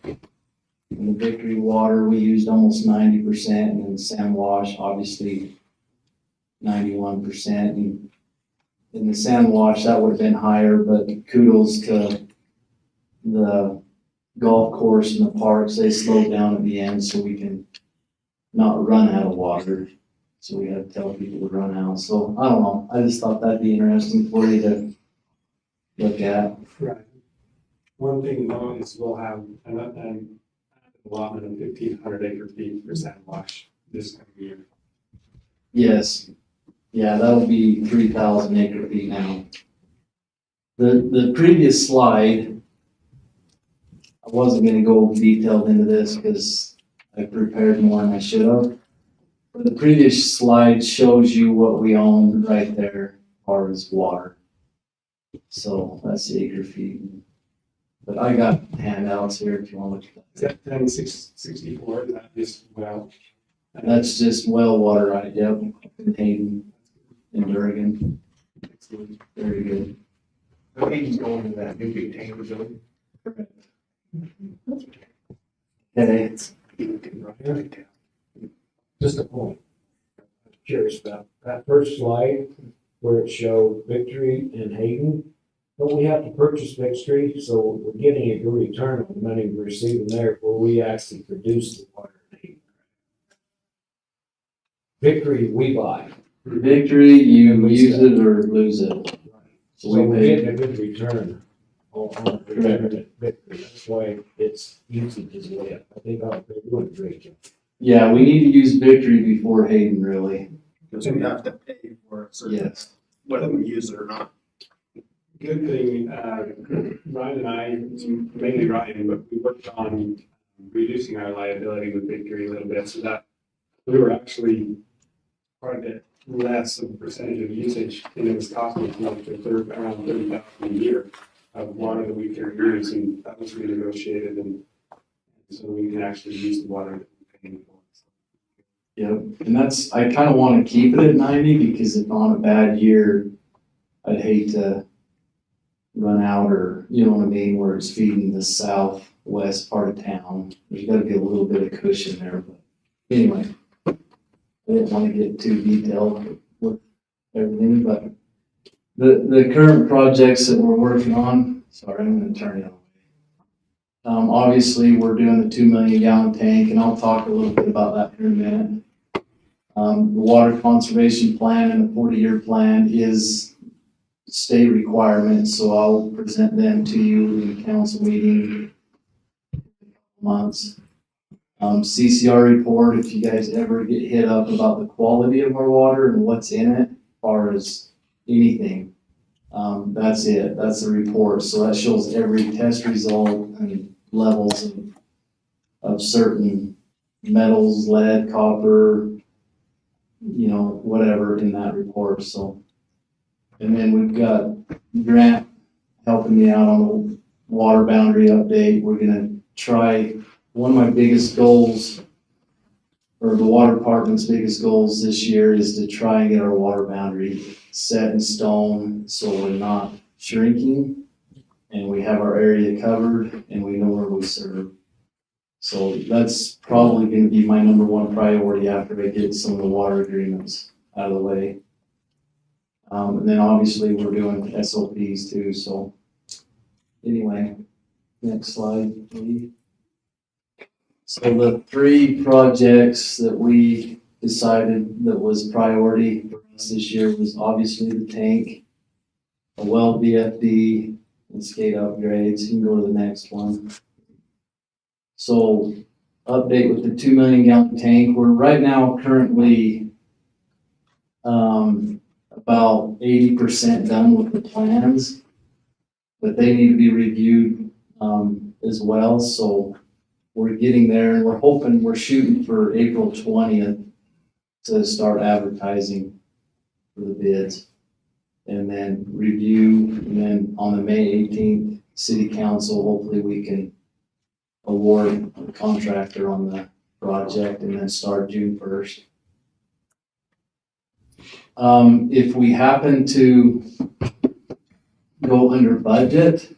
In the Victory Water, we used almost 90%, and then Sam Wash, obviously 91%. And in the Sam Wash, that would have been higher, but kudos to the golf course and the parks. They slowed down at the end so we can not run out of water. So we had to tell people to run out. So I don't know. I just thought that'd be interesting for you to look at. Right. One thing though is we'll have an allotment of 1,500 acre feet for sand wash this coming year. Yes. Yeah, that'll be 3,000 acre feet now. The previous slide, I wasn't gonna go detailed into this because I prepared more than I should have. But the previous slide shows you what we own right there as far as water. So that's the acre feet. But I got handouts here if you want to look Is that 1064? Is that just well? That's just well water, right? Yep. In Hayden, in Durgan. Excellent. Very good. I think he's going to that new big tanker building. Okay. Just a point. I'm curious about that first slide where it showed Victory and Hayden. But we have to purchase Victory, so we're getting a good return on the money we're receiving there where we actually produce the water in Hayden. Victory, we buy. Victory, you use it or lose it. So we're getting a good return on Victory. That's why its usage is way up. I think they're doing a great job. Yeah, we need to use Victory before Hayden, really. Because we have to pay for it, so Yes. whether we use it or not. Good thing, Ryan and I, mainly Ryan, but we worked on reducing our liability with Victory a little bit so that we were actually quite a bit less of a percentage of usage, and it was costing us like around 30,000 a year of water that we can use, and that was renegotiated, and so we can actually use the water that we're paying for. Yep, and that's, I kind of want to keep it at 90 because if on a bad year, I'd hate to run out or, you know what I mean, where it's feeding the southwest part of town. There's got to be a little bit of cushion there, but anyway, I didn't want to get too detailed with everything, but the current projects that we're working on, sorry, I'm going to turn it away. Obviously, we're doing the 2 million gallon tank, and I'll talk a little bit about that here in a minute. The water conservation plan and the 40-year plan is state requirements, so I'll present them to you in the council meeting in a couple months. CCR report, if you guys ever get hit up about the quality of our water and what's in it, as far as anything, that's it. That's the report. So that shows every test result and levels of certain metals, lead, copper, you know, whatever in that report. So, and then we've got Grant helping me out on the water boundary update. We're gonna try, one of my biggest goals, or the water department's biggest goals this year is to try and get our water boundary set in stone so we're not shrinking and we have our area covered and we know where we serve. So that's probably gonna be my number one priority after I get some of the water agreements out of the way. And then obviously we're doing SOPs too, so anyway, next slide, please. So the three projects that we decided that was priority for us this year was obviously the tank, a well VFD, and skate upgrades. You can go to the next one. So update with the 2 million gallon tank. We're right now currently about 80% done with the plans, but they need to be reviewed as well. So we're getting there, and we're shooting for April 20th to start advertising for the bids, and then review, and then on the May 18th city council, hopefully we can award the contractor on the project and then start June 1st. If we happen to go under budget,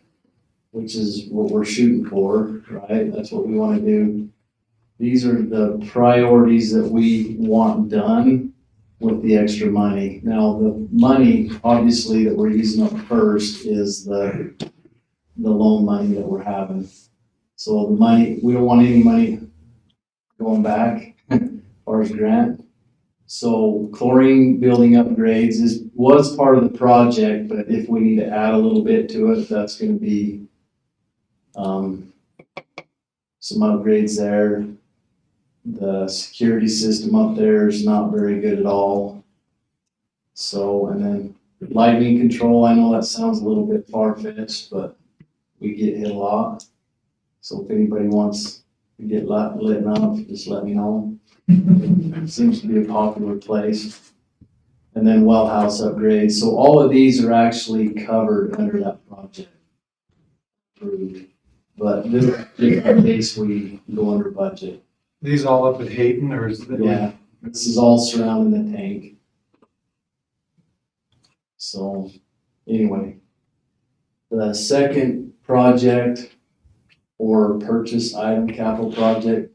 which is what we're shooting for, right? That's what we want to do. These are the priorities that we want done with the extra money. Now, the money, obviously, that we're using up first is the loan money that we're having. So the money, we don't want any money going back as far as grant. So chlorine building upgrades was part of the project, but if we need to add a little bit to it, that's gonna be some upgrades there. The security system up there is not very good at all. So, and then lightning control, I know that sounds a little bit far-fetched, but we get hit a lot. So if anybody wants to get lit up, just let me know. It seems to be a popular place. And then well house upgrades. So all of these are actually covered under that project. Approved. But this is in case we go under budget. These all up at Hayden, or is that? Yeah, this is all surrounding the tank. So anyway, the second project or purchase item capital project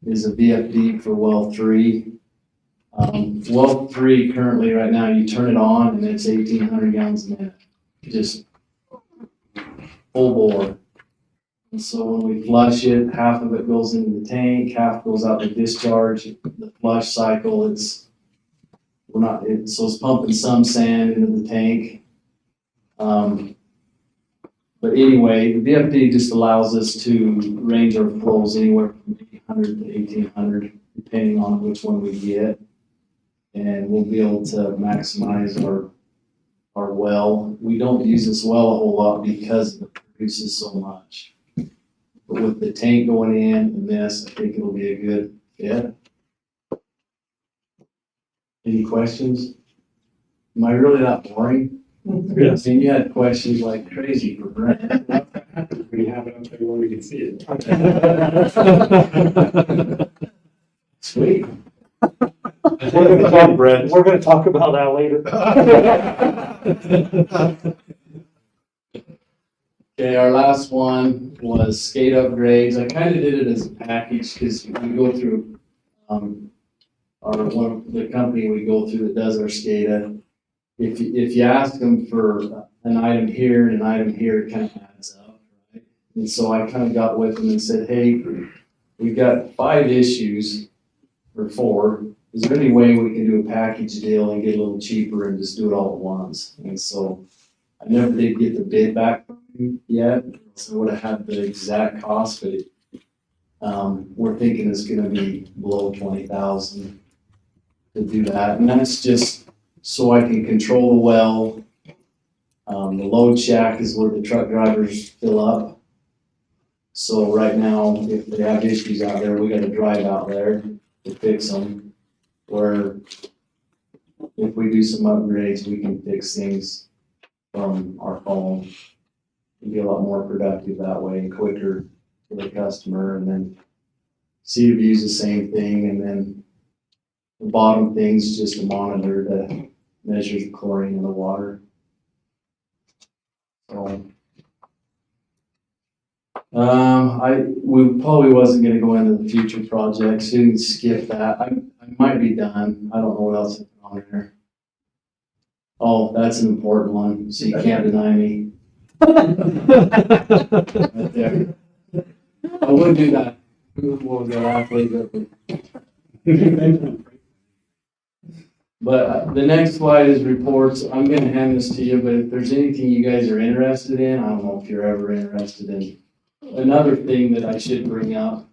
is a VFD for well 3. Well 3 currently right now, you turn it on and it's 1,800 gallons a minute, just full bore. And so when we flush it, half of it goes into the tank, half goes out to discharge. The flush cycle, so it's pumping some sand into the tank. But anyway, the VFD just allows us to range our flows anywhere from 800 to 1,800, depending on which one we get. And we'll be able to maximize our well. We don't use this well a whole lot because it produces so much. But with the tank going in and this, I think it'll be a good fit. Any questions? Am I really that boring? Yes. I mean, you had questions like crazy for Brent. We have it up there where we can see it. Sweet. We're gonna talk about that later. Okay, our last one was skate upgrades. I kind of did it as a package because we go through, the company we go through that does our SCADA. If you ask them for an item here and an item here, it kind of adds up, right? And so I kind of got with them and said, hey, we've got 5 issues or 4. Is there any way we can do a package deal and get a little cheaper and just do it all at once? And so I never did get the bid back from him yet, so I would have had the exact cost, but we're thinking it's gonna be below 20,000 to do that. And that's just so I can control the well. The load shack is where the truck drivers fill up. So right now, if they have issues out there, we gotta drive out there to fix them. Where if we do some upgrades, we can fix things from our phone. We get a lot more productive that way and quicker for the customer. And then CW is the same thing. And then the bottom thing's just a monitor that measures the chlorine in the water. So, we probably wasn't gonna go into the future projects. You can skip that. I might be done. I don't know what else is on there. Oh, that's an important one, so you can't deny me. Right there. I would do that Who was that athlete that But the next slide is reports. I'm gonna hand this to you, but if there's anything you guys are interested in, I don't know if you're ever interested in. Another thing that I should bring up,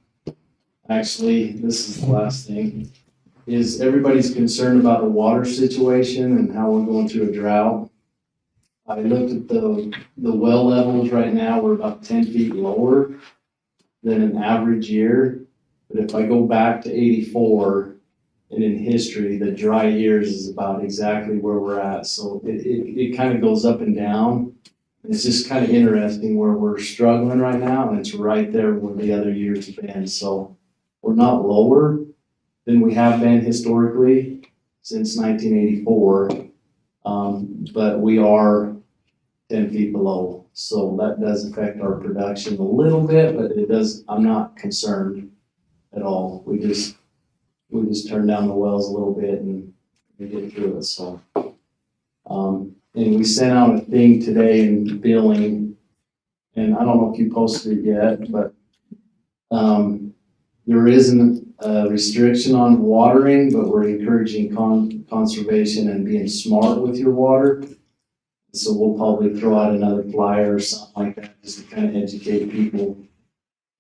actually, this is the last thing, is everybody's concerned about the water situation and how we're going through a drought. I looked at the well levels right now, we're about 10 feet lower than an average year. But if I go back to 84, and in history, the dry years is about exactly where we're at. So it kind of goes up and down. It's just kind of interesting where we're struggling right now, and it's right there where the other years have been. So we're not lower than we have been historically since 1984, but we are 10 feet below. So that does affect our production a little bit, but it does. I'm not concerned at all. We just turn down the wells a little bit and we get through it, so. And we sent out a thing today in billing, and I don't know if you posted it yet, but, there isn't a restriction on watering, but we're encouraging conservation and being smart with your water. So we'll probably throw out another flyer or something like that, just to kind of educate people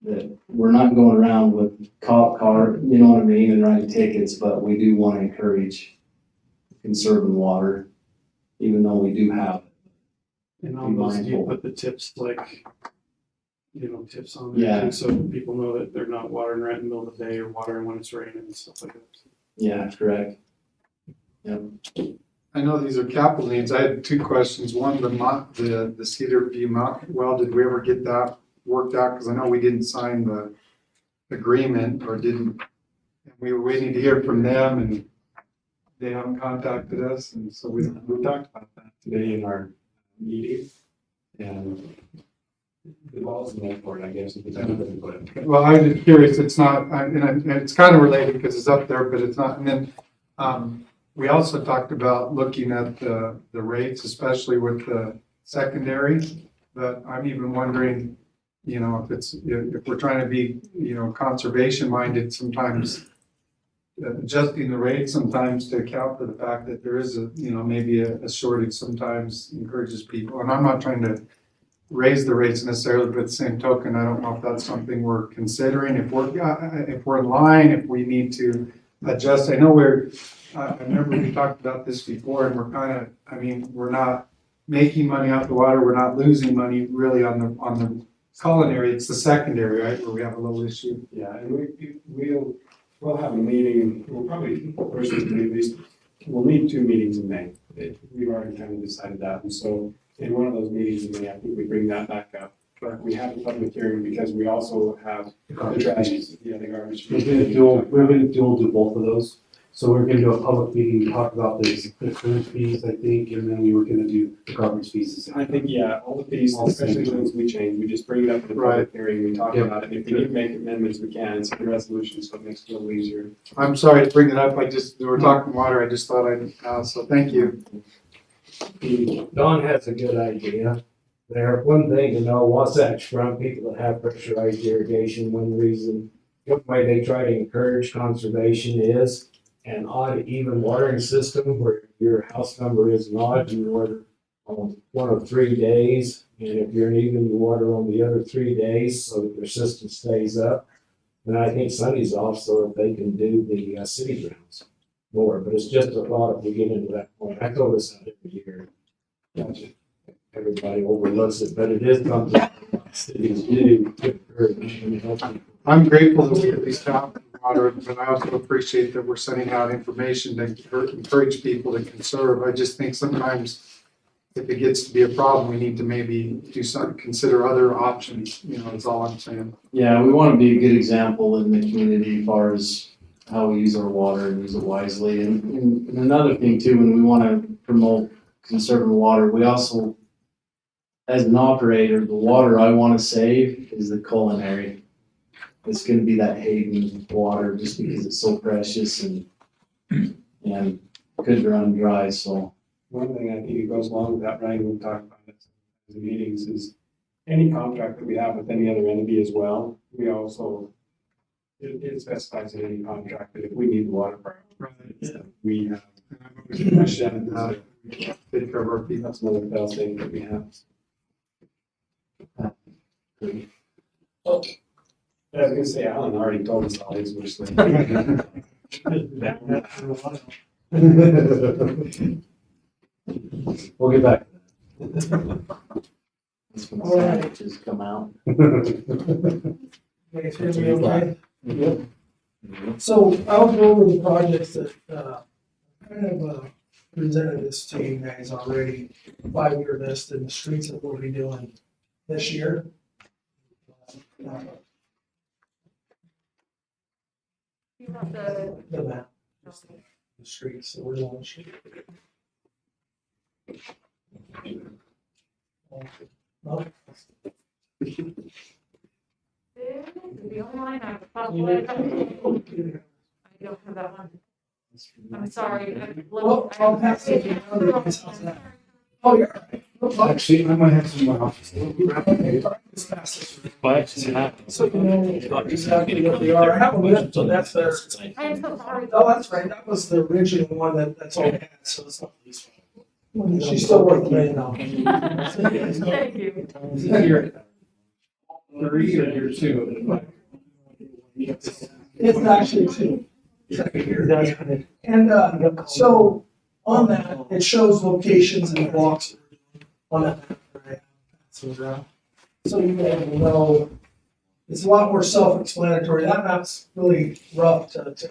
that we're not going around with cop car, you know what I mean, and writing tickets, but we do want to encourage conserving water, even though we do have it. And on those, you put the tips like, tips on there Yeah. too, so people know that they're not watering right in the middle of the day or watering when it's raining and stuff like that. Yeah, correct. Yep. I know these are capital needs. I had two questions. One, the Cedar View Mount, well, did we ever get that worked out? Because I know we didn't sign the agreement or didn't, and we were waiting to hear from them and they haven't contacted us. And so we talked about that Today in our meeting, and the ball's in their court, I guess, if it's ever been put. Well, I'm just curious, it's not, and it's kind of related because it's up there, but it's not. And then we also talked about looking at the rates, especially with the secondary. But I'm even wondering, if we're trying to be, conservation minded, sometimes adjusting the rate sometimes to account for the fact that there is maybe a shortage sometimes encourages people. And I'm not trying to raise the rates necessarily, but at the same token, I don't know if that's something we're considering, if we're in line, if we need to adjust. I know I remember we talked about this before, and we're not making money off the water, we're not losing money really on the culinary, it's the secondary, right, where we have a little issue. Yeah, and we'll have a meeting, we'll probably, we'll need 2 meetings in May. We've already kind of decided that, and so in one of those meetings in May, I think we bring that back up. But we have a public hearing because we also have the trash, the garbage. We're gonna do both of those. So we're gonna do a public meeting to talk about the current fees, I think, and then we were gonna do the garbage fees. I think, yeah, all the fees, especially the ones we change, we just bring it up in the public hearing, we talk about it. If we need to make amendments, we can. It's a resolution, so it makes it a little easier. I'm sorry to bring it up, we were talking water, I just thought I'd, so thank you. Don has a good idea there. One thing to know, Wasatch Front, people that have pressurized irrigation, one way they try to encourage conservation is an odd even watering system where your house number is an odd, you water on one of 3 days. And if you're an even, you water on the other 3 days so that your system stays up. And I think Sunday's off so that they can do the city grounds more. But it's just a thought if we get into that point. I throw this out every year. Everybody overlooks it, but it is something cities do to encourage and help people. I'm grateful that we at least have water, but I also appreciate that we're sending out information to encourage people to conserve. I just think sometimes if it gets to be a problem, we need to maybe consider other options, that's all I'm saying. Yeah, we want to be a good example in the community as far as how we use our water and use it wisely. And another thing too, when we want to promote conserving water, we also, as an operator, the water I want to save is the culinary. It's going to be that Hayden water just because it's so precious and could run dry. So one thing I think it goes along with that, Ryan, we talked about it in the meetings, is any contract that we have with any other entity as well, we also It specifies in any contract that if we need water for our projects, that we have. Question about bid for work, that's another fail safe that we have. I was gonna say, Alan already told us all his wish list. We'll get back. That's when the sandwiches come out. Guys hear me okay? So I'll go over the projects that, kind of, presented this to you guys already, 5-year list and the streets that we'll be doing this year. You want the, The map, just the streets that we're doing. No? this is the only line I have. I don't have that one. I'm sorry. Well, I'll pass it. Oh, you're right. Actually, I might have some in my office. Just pass this. So, you know, exactly what they are. I have a list, so that's better. I'm so sorry. Oh, that's right. That was the original one that's all I had, so it's not this one. She's still worth $1 million. Thank you. Is it year 3 or year 2? It's actually 2. And, so on that, it shows locations and blocks on that map that I have. So you guys will know, it's a lot more self-explanatory. That map's really rough to tell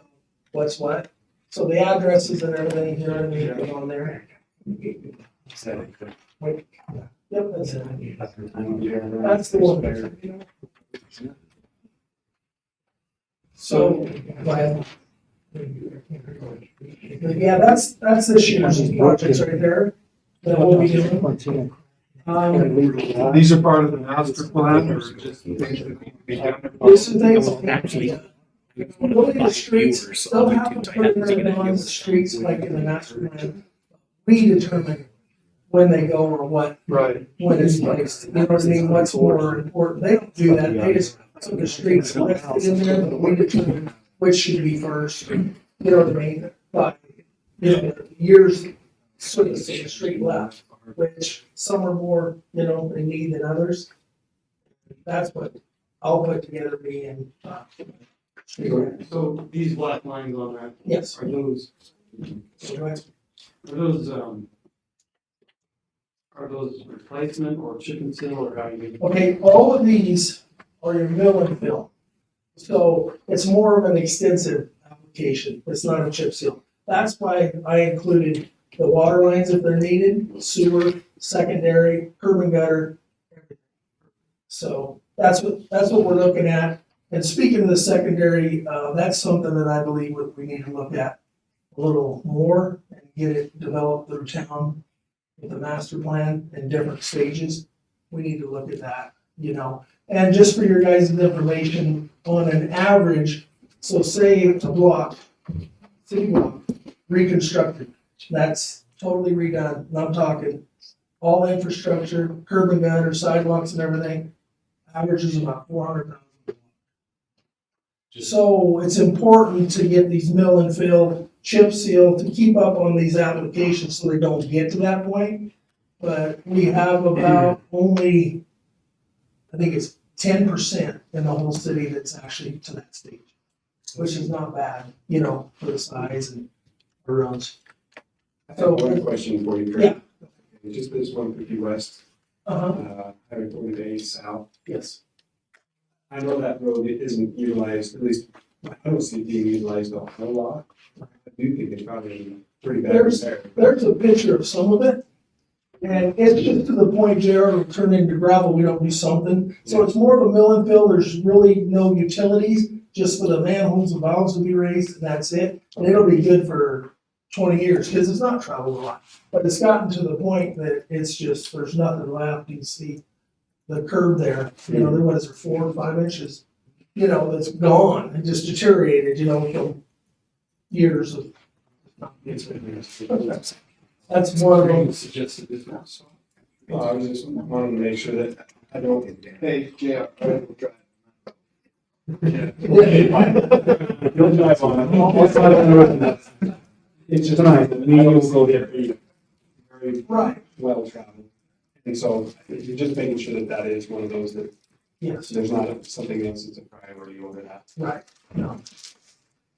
what's what. So the addresses and everything here and everything on there. Wait, yep, that's it. That's the one. So, go ahead. Yeah, that's this year's projects right there. That we'll be doing. These are part of the master plan or just things that need to be done? This is things. Look at the streets, they'll have to put everything on the streets like in the master plan. We determine when they go or what, Right. when it's placed, you know what I mean, what's more important. They don't do that, they just put the streets listed in there, but we determine which should be first, you know what I mean? But, you know, years, sort of say the street left, which some are more, you know, in need than others. That's what I'll put together being, So these black lines on that, yes. are those, are those replacement or chip and seal or how you? Okay, all of these are your mill and fill. So it's more of an extensive application. It's not a chip seal. That's why I included the water lines if they're needed, sewer, secondary, curb and gutter. Everything. So that's what we're looking at. And speaking of the secondary, that's something that I believe we need to look at a little more and get it developed through town with the master plan in different stages. We need to look at that, you know. And just for your guys' information, on an average, so say a block, city block, reconstructed, that's totally redone, and I'm talking all infrastructure, curb and gutter, sidewalks and everything, averages about $400,000. So it's important to get these mill and fill, chip seal, to keep up on these applications so they don't get to that point. But we have about only, I think it's 10% in the whole city that's actually to that stage, which is not bad, you know, for the size and the roads. I have one question for you, Craig. Yeah. Just this 150 west, Highway 40 south. Yes. I know that road isn't utilized, at least I don't see it being utilized a whole lot. I do think it's probably pretty bad repair. There's a picture of some of it. And it's just to the point, JR, it'll turn into gravel, we don't do something. So it's more of a mill and fill, there's really no utilities, just for the manholes and valves to be raised, and that's it. And it'll be good for 20 years, because it's not traveled a lot. But it's gotten to the point that it's just, there's nothing left. You can see the curb there, you know, what is there, 4 or 5 inches? You know, that's gone, it just deteriorated, you know, from years of. That's one of them. Suggested this now, so. I was just wanting to make sure that I don't. Hey, Jay, You'll drive on it. I'll slide on the road. It's just nice, the meeting will go there very Right, well traveled. And so you're just making sure that that is one of those that yes, there's not something else that's a priority over that. right. No,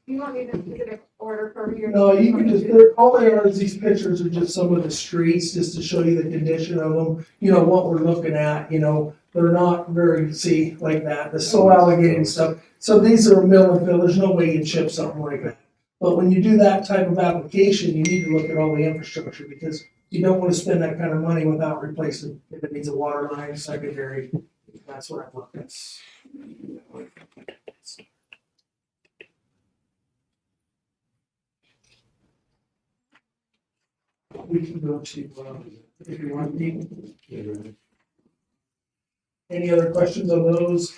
You want me to put it in order for your? no, you can just, all they are is these pictures are just some of the streets, just to show you the condition of them, you know, what we're looking at, you know. They're not very, see, like that, the soil alligator and stuff. So these are mill and fill, there's no way you chip something like that. But when you do that type of application, you need to look at all the infrastructure, because you don't want to spend that kind of money without replacing, if it needs a water line, secondary, that's what I'm looking at. We can go to, if you want, any other questions on those?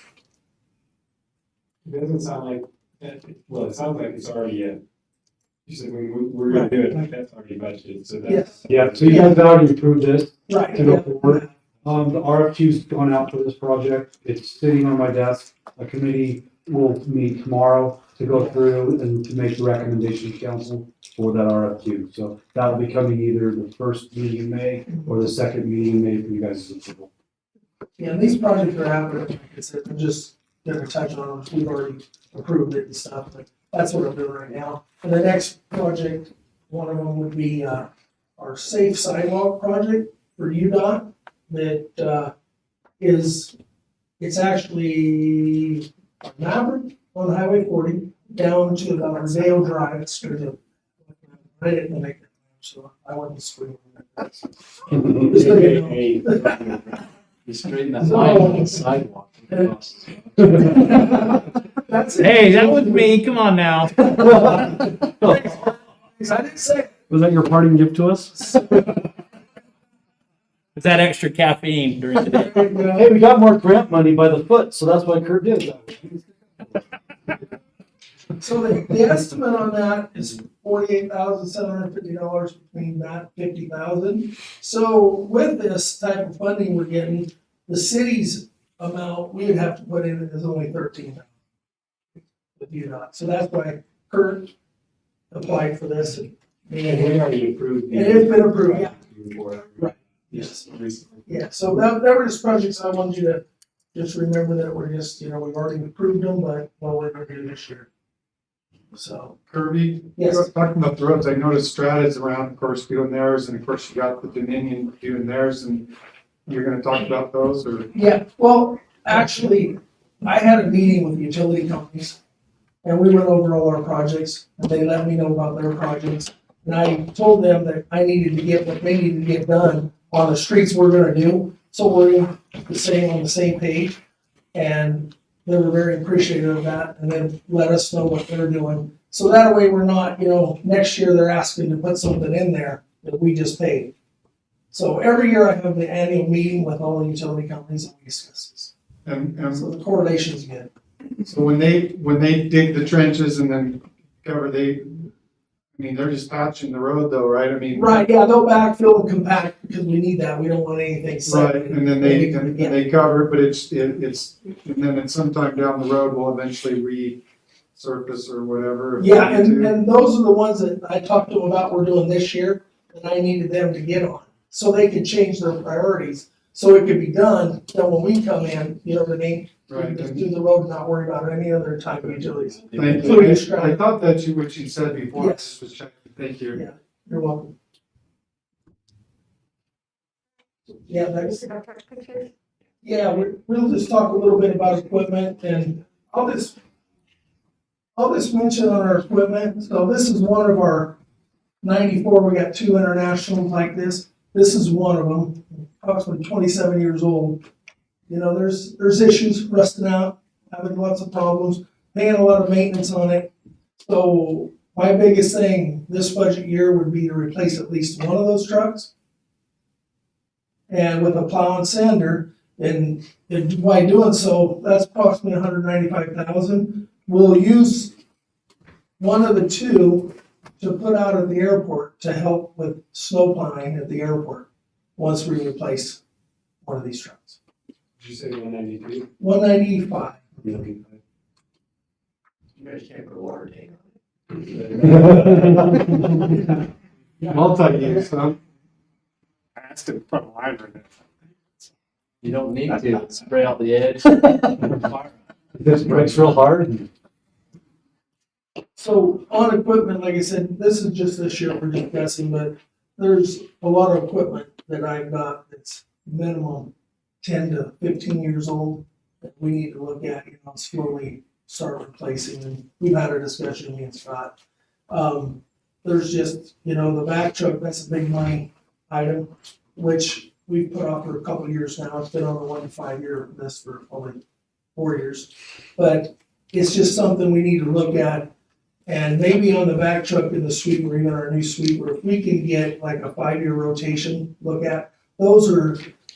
It doesn't sound like, well, it sounds like it's already, you said we're gonna do it, like that's already budgeted, so that's. Yes. Yeah, so you guys already approved this Right. to go forward. The RFQ's gone out for this project. It's sitting on my desk. A committee will meet tomorrow to go through and to make the recommendation to council for that RFQ. So that'll be coming either the first meeting in May or the second meeting in May for you guys' approval. Yeah, these projects are out there, like I said, I'm just gonna touch on them, we've already approved it and stuff, but that's what I'm doing right now. And the next project, one of them would be, our safe sidewalk project for UDOT that, it's actually a Maverick on Highway 40 down to the Rodeo Drive, it's through the, I didn't make that, so I wasn't screaming. You straighten that line on the sidewalk. That's it. Hey, that was me. Come on now. I didn't say. Was that your parting gift to us? It's that extra caffeine during the day. Hey, we got more grant money by the foot, so that's why Kurt did that. So the estimate on that is $48,750 between that $50,000. So with this type of funding we're getting, the city's amount we would have to put in is only $13,000 with UDOT. So that's why Kurt applied for this. And we already approved. It has been approved, yeah. Right. Yes, recently. Yeah, so that were just projects I wanted you to just remember that we're just, you know, we've already approved them, but what we're gonna do this year. So, Kirby, Yes. talking about the roads, I noticed Strata's around, of course, doing theirs, and of course you got the Dominion doing theirs, and you're gonna talk about those, or? yeah, well, actually, I had a meeting with the utility companies, and we went over all our projects, and they let me know about their projects. And I told them that I needed to get what they needed to get done on the streets we're gonna do, so we're on the same page. And they were very appreciative of that, and then let us know what they're doing. So that way we're not, you know, next year they're asking to put something in there that we just paid. So every year I have the annual meeting with all the utility companies and we discuss this. And So the correlation's good. so when they dig the trenches and then cover, I mean, they're just patching the road though, right? I mean. Right, yeah, they'll backfill and compact because we need that. We don't want anything set. Right, and then they cover it, but it's, and then at some time down the road, we'll eventually resurface or whatever. if we Yeah, need to. and those are the ones that I talked to them about we're doing this year that I needed them to get on. So they could change their priorities, so it could be done, then when we come in, you know what I mean? We can Right. just do the road, and not worry about any other type of utilities. Thank Including you. Strata. I thought that's what you said before. Yes. Was checking. Thank you. Yeah. You're welcome. Yeah, that's, yeah, we'll just talk a little bit about equipment, and I'll just mention on our equipment, so this is one of our 94, we got 2 internationals like this. This is one of them, approximately 27 years old. You know, there's issues, rusting out, having lots of problems, paying a lot of maintenance on it. So my biggest thing this budget year would be to replace at least one of those trucks. And with a plow and sander, and by doing so, that's approximately $195,000. We'll use one of the 2 to put out at the airport to help with snow plowing at the airport once we replace one of these trucks. Did you say 192? 195. You guys can't put a water tank on Multi-use, huh? I asked him to put a liner in it. You don't need to spray out the edge. This breaks real hard. So on equipment, like I said, this is just this year, we're just guessing, but there's a lot of equipment that I've got that's minimum 10 to 15 years old that we need to look at, slowly start replacing. And we've had a discussion, me and Scott. There's just, the back truck, that's a big money item, which we've put off for a couple of years now. It's been on the 1 to 5 year list for probably 4 years. But it's just something we need to look at. And maybe on the back truck in the sweeper, even our new sweeper, if we can get like a 5-year rotation, look at, those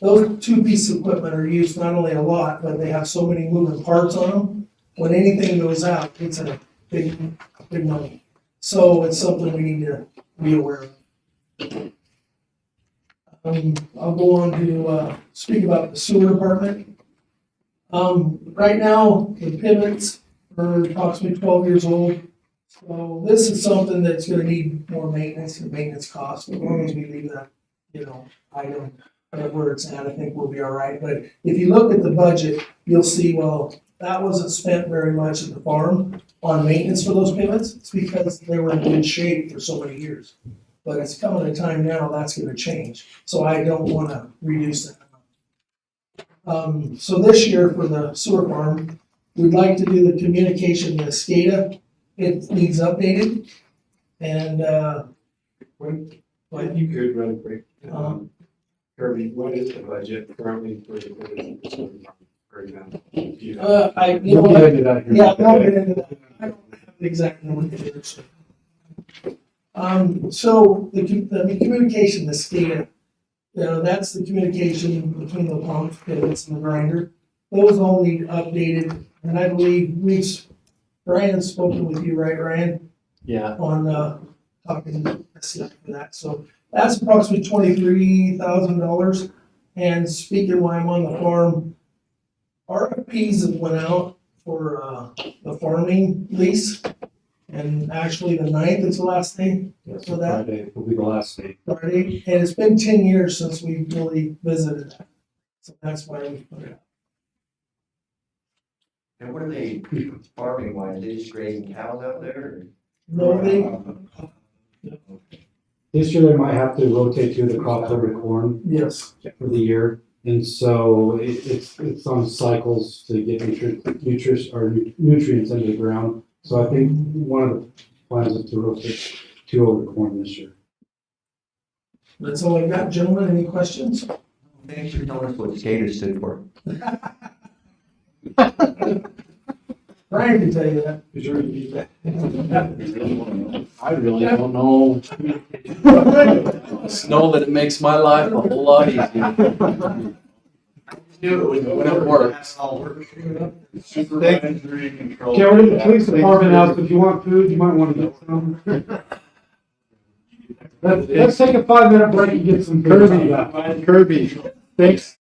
2 pieces of equipment are used not only a lot, but they have so many moving parts on them. When anything goes out, it's a big money. So it's something we need to be aware of. I'll go on to speak about the sewer department. Right now, the pivots are approximately 12 years old. So this is something that's gonna need more maintenance and maintenance costs. As long as we leave that, item where it's at, I think we'll be all right. But if you look at the budget, you'll see, well, that wasn't spent very much at the farm on maintenance for those pivots. It's because they were in good shape for so many years. But it's coming a time now that's gonna change. So I don't wanna reduce that amount. So this year for the sewer farm, we'd like to do the communication with SCADA. It needs updated, and, If you could run a quick, Kirby, what is the budget currently for for example? I won't get into that. Yeah, I won't get into that. I don't have the exact number here. So the communication, the SCADA, that's the communication between the pump, pivots, and the grinder. Those all need updated, and I believe Ryan's spoken with you, right, Ryan? Yeah. On, talking to SCADA for that, so that's approximately $23,000. And speaking while I'm on the farm, RFPs have went out for, the farming lease. And actually the 9th is the last day. Yes, So that Friday will be the last day. Friday, and it's been 10 years since we really visited that. So that's why we put it out. And what are they farming wise? They just grazing cows out there? No, This year they might have to rotate through the crop over corn yes. for the year. And so it's on cycles to get nutrients into the ground. So I think one of the plans is to rotate 2 over corn this year. That's all I've got, gentlemen. Any questions? Thanks for telling us what SCADA stood for. Brian can tell you that. Could you repeat that? I really don't know. Just know that it makes my life a whole lot easier. When it works. Supervisory control. Okay, we're in the police department now, so if you want food, you might want to get some. Let's take a 5-minute break and get some food. Kirby, thanks.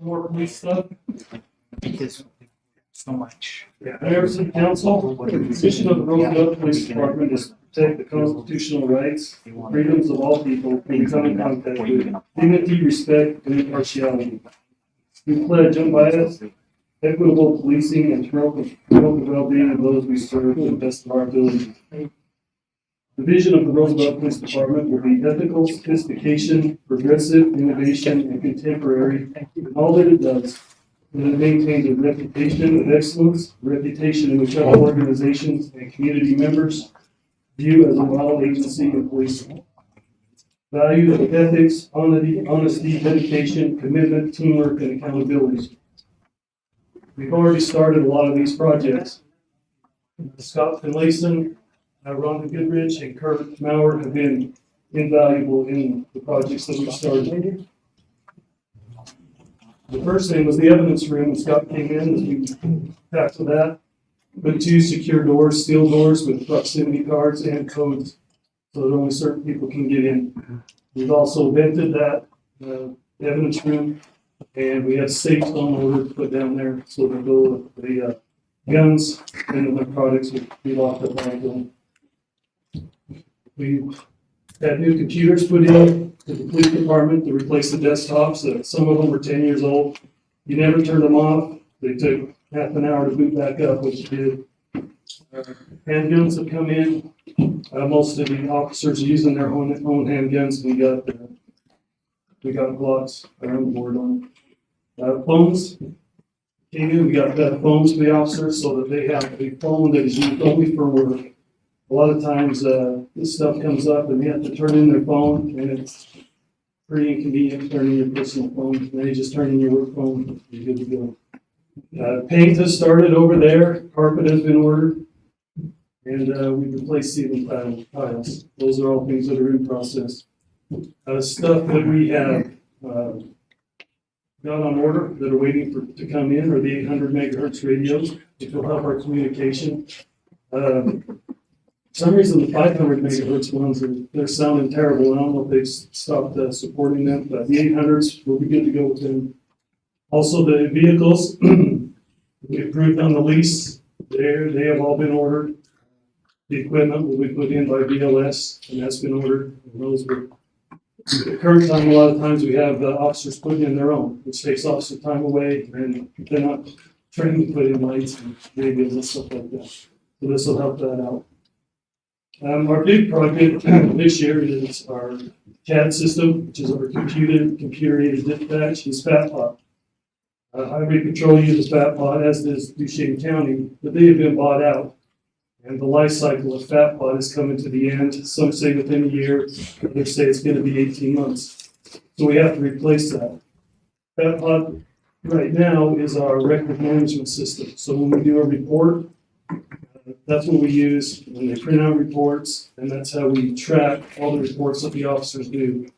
more police stuff. Because so much. Mayor, City Council, the position of the Roosevelt Police Department is to protect the constitutional rights, and freedoms of all people who we come in contact with, dignity, respect, and impartiality. We pledge unbiased, equitable policing and promote the well-being of those we serve to the best of our ability. The vision of the Roosevelt Police Department will be ethical, sophistication, progressive, innovation, and contemporary in all that it does. And it maintains a reputation of excellence, a reputation in which other organizations and community members view as a model agency of policing. Values of ethics, honesty, dedication, commitment, teamwork, and accountability. We've already started a lot of these projects. Scott Finlayson, Rhonda Goodrich, and Kurt Maurer have been invaluable in the projects that we've started. The first thing was the evidence room, and Scott came in as we passed to that. Put 2 secure doors, steel doors with proximity cards and codes, so that only certain people can get in. We've also vented that evidence room, and we have safes on order to put down there so that the guns and the narcotics would be locked up on them. We've had new computers put in to the police department to replace the desktops. Some of them were 10 years old. You never turned them off. They took half an hour to boot back up, which did. Handguns have come in. Most of the officers are using their own handguns. We got Glocks around the board on. Phones came in. We got phones for the officers so that they have a phone that is used only for work. A lot of times, this stuff comes up and they have to turn in their phone, and it's pretty inconvenient to turn in your personal phone. And then you just turn in your work phone, you're good to go. Paint has started over there, carpet has been ordered, and we've replaced ceiling tiles. Those are all things that are in process. Stuff that we have got on order that are waiting to come in are the 800 megahertz radios, which will help our communication. For some reason, the 500 megahertz ones, they're sounding terrible. I don't know if they've stopped supporting them, but the 800s will be good to go with them. Also, the vehicles, we approved on the lease. They have all been ordered. The equipment will be put in by BLS, and that's been ordered. And those were, at the current time, a lot of times we have officers putting in their own, which takes officer time away, and they're not trained to put in lights and radios and stuff like that. So this will help that out. Our big project this year is our CAD system, which is our computer-aided dispatch, is FatPod. Highway Patrol uses FatPod, as does Duchesne County, but they have been bought out. And the life cycle of FatPod is coming to the end. Some say within a year, others say it's going to be 18 months. So we have to replace that. FatPod right now is our record management system. So when we do a report, that's what we use when they print out reports, and that's how we track all the reports that the officers do.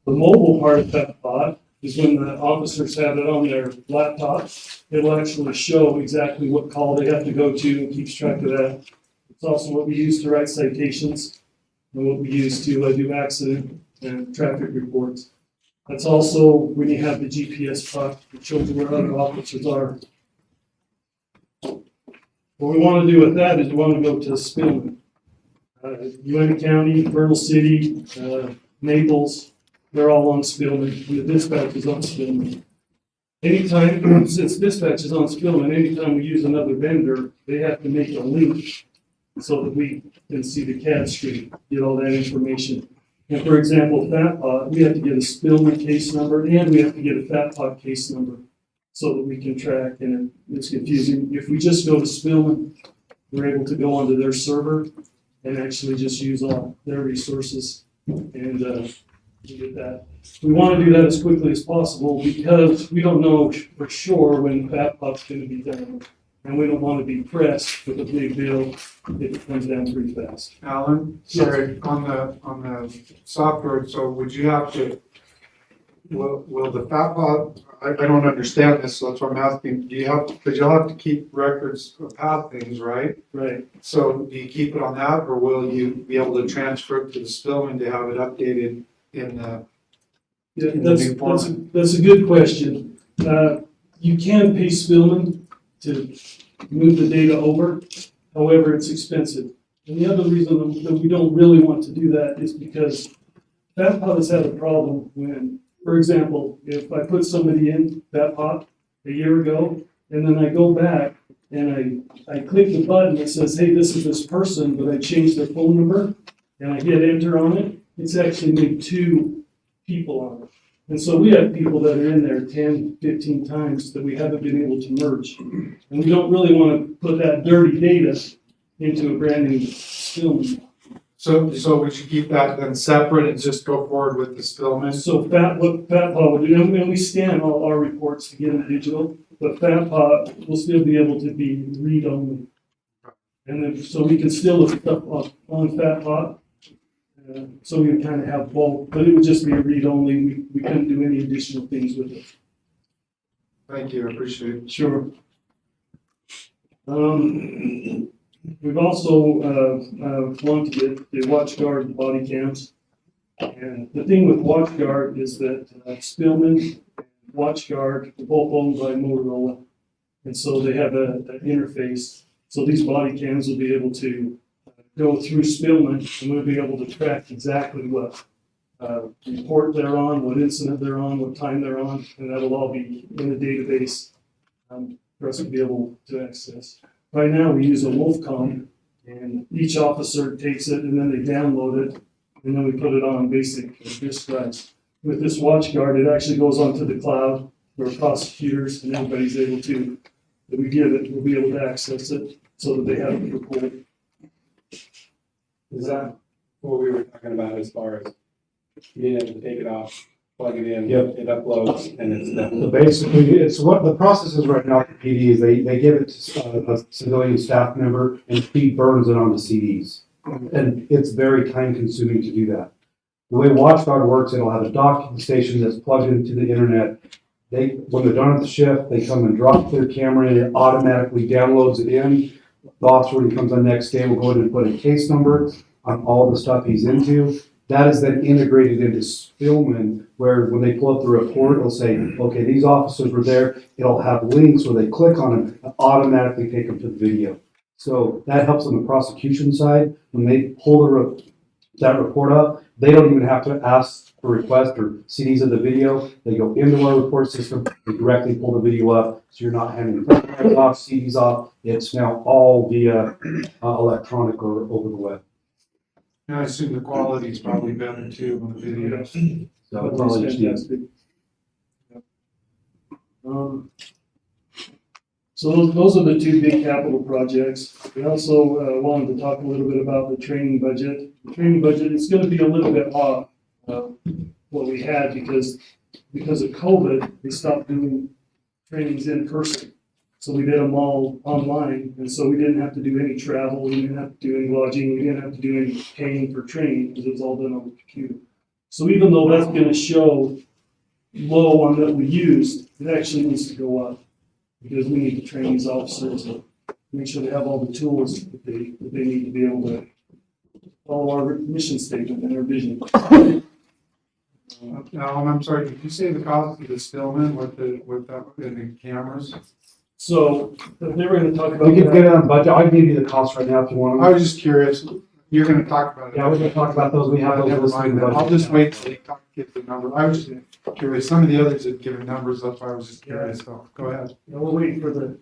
The mobile part of FatPod is when the officers have it on their laptop. It'll actually show exactly what call they have to go to and keeps track of that. It's also what we use to write citations and what we use to do accident and traffic reports. That's also when you have the GPS plot that shows where other officers are. What we want to do with that is we want to go to Spillman. UNT County, Vernal City, Naples, they're all on Spillman, and the dispatch is on Spillman. Anytime, since dispatch is on Spillman, anytime we use another vendor, they have to make a link so that we can see the CAD stream, get all that information. And for example, FatPod, we have to get a Spillman case number and we have to get a FatPod case number so that we can track, and it's confusing. If we just go to Spillman, we're able to go onto their server and actually just use all their resources and get that. We want to do that as quickly as possible because we don't know for sure when FatPod's going to be done. And we don't want to be pressed with a big bill if it comes down pretty fast. Alan, sorry, on the software, so would you have to, will the FatPod, I don't understand this, so that's what I'm asking, because you'll have to keep records of how things, right? Right. So do you keep it on that, or will you be able to transfer it to the Spillman to have it updated in the Yeah, that's a good question. You can pay Spillman to move the data over, however, it's expensive. And the other reason that we don't really want to do that is because FatPot has had a problem when, for example, if I put somebody in FatPot a year ago, and then I go back and I click the button that says, hey, this is this person, but I changed their phone number, and I hit enter on it, it's actually made 2 people on it. And so we have people that are in there 10, 15 times that we haven't been able to merge. And we don't really want to put that dirty data into a brand new Spillman. So we should keep that then separate and just go forward with the Spillman? So what FatPot will do, and we scan all our reports to get them digital, but FatPot will still be able to be read-only. And then, so we can still look stuff up on FatPot. So we would kind of have both, but it would just be a read-only. We couldn't do any additional things with it. Thank you, I appreciate it. Sure. We've also wanted to get the WatchGuard body cams. And the thing with WatchGuard is that Spillman and WatchGuard are both owned by Motorola. And so they have an interface. So these body cams will be able to go through Spillman, and we'll be able to track exactly what report they're on, what incident they're on, what time they're on, and that'll all be in a database for us to be able to access. Right now, we use a Wolfcom, and each officer takes it, and then they download it, and then we put it on basic disk drives. With this WatchGuard, it actually goes onto the cloud where prosecutors and everybody's able to, that we give it, we'll be able to access it so that they have it recorded. Is that what we were talking about as far as being able to take it off, plug it in, Yep. it uploads, and it's done? So basically, it's what the process is right now at the PD is they give it to a civilian staff member and he burns it onto CDs. And it's very time consuming to do that. The way WatchGuard works, it'll have a docking station that's plugged into the internet. When they're done at the shift, they come and drop their camera and it automatically downloads it in. The officer, when he comes on next day, will go ahead and put a case number on all the stuff he's into. That is then integrated into Spillman, where when they pull up the report, it'll say, okay, these officers were there. It'll have links where they click on them and automatically take them to the video. So that helps on the prosecution side. When they pull that report up, they don't even have to ask for request or CDs of the video. They go into our report system, they directly pull the video up, so you're not having to print off, CDs off. It's now all via electronic or over the web. And I assume the quality is probably better too on the videos. So it's all Fantastic. So those are the 2 big capital projects. We also wanted to talk a little bit about the training budget. The training budget is going to be a little bit off what we had because of COVID, we stopped doing trainings in person. So we did them all online, and so we didn't have to do any travel, we didn't have to do any lodging, we didn't have to do any paying for training because it was all done on the computer. So even though that's going to show low on what we used, it actually needs to go up because we need to train these officers and make sure they have all the tools that they need to be able to follow our mission statement and our vision. Alan, I'm sorry, did you say the cost of the Spillman with the cameras? So they were going to talk about We can that. get it on budget. I can give you the cost right now if you want. I was just curious, you're gonna talk about it. Yeah, we're gonna talk about those. We have those. Never listed in mind the that, I'll budget. just wait till you get the number. I was just curious, some of the others had given numbers, that's why I was just curious, so go ahead. Yeah, we're waiting for the.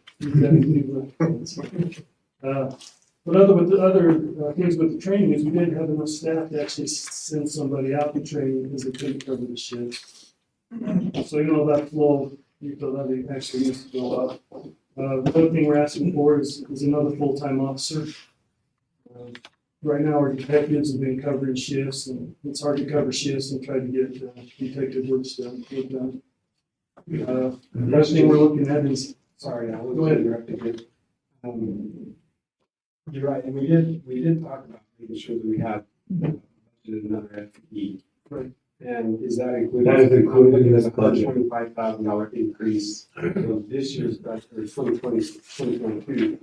But with the other things with the training is we didn't have enough staff to actually send somebody out to training because they couldn't cover the shift. So that flow, you feel that it actually needs to go up. The other thing we're asking for is another full-time officer. Right now, our detectives have been covering shifts, and it's hard to cover shifts and try to get detective work done. The other thing we're looking at is. Sorry, I was Go ahead. interrupting you. You're right, and we did talk about making sure that we have budgeted another FTE. Right. And is that included? That is included in this budget. $25,000 increase of this year's budget, or 2022.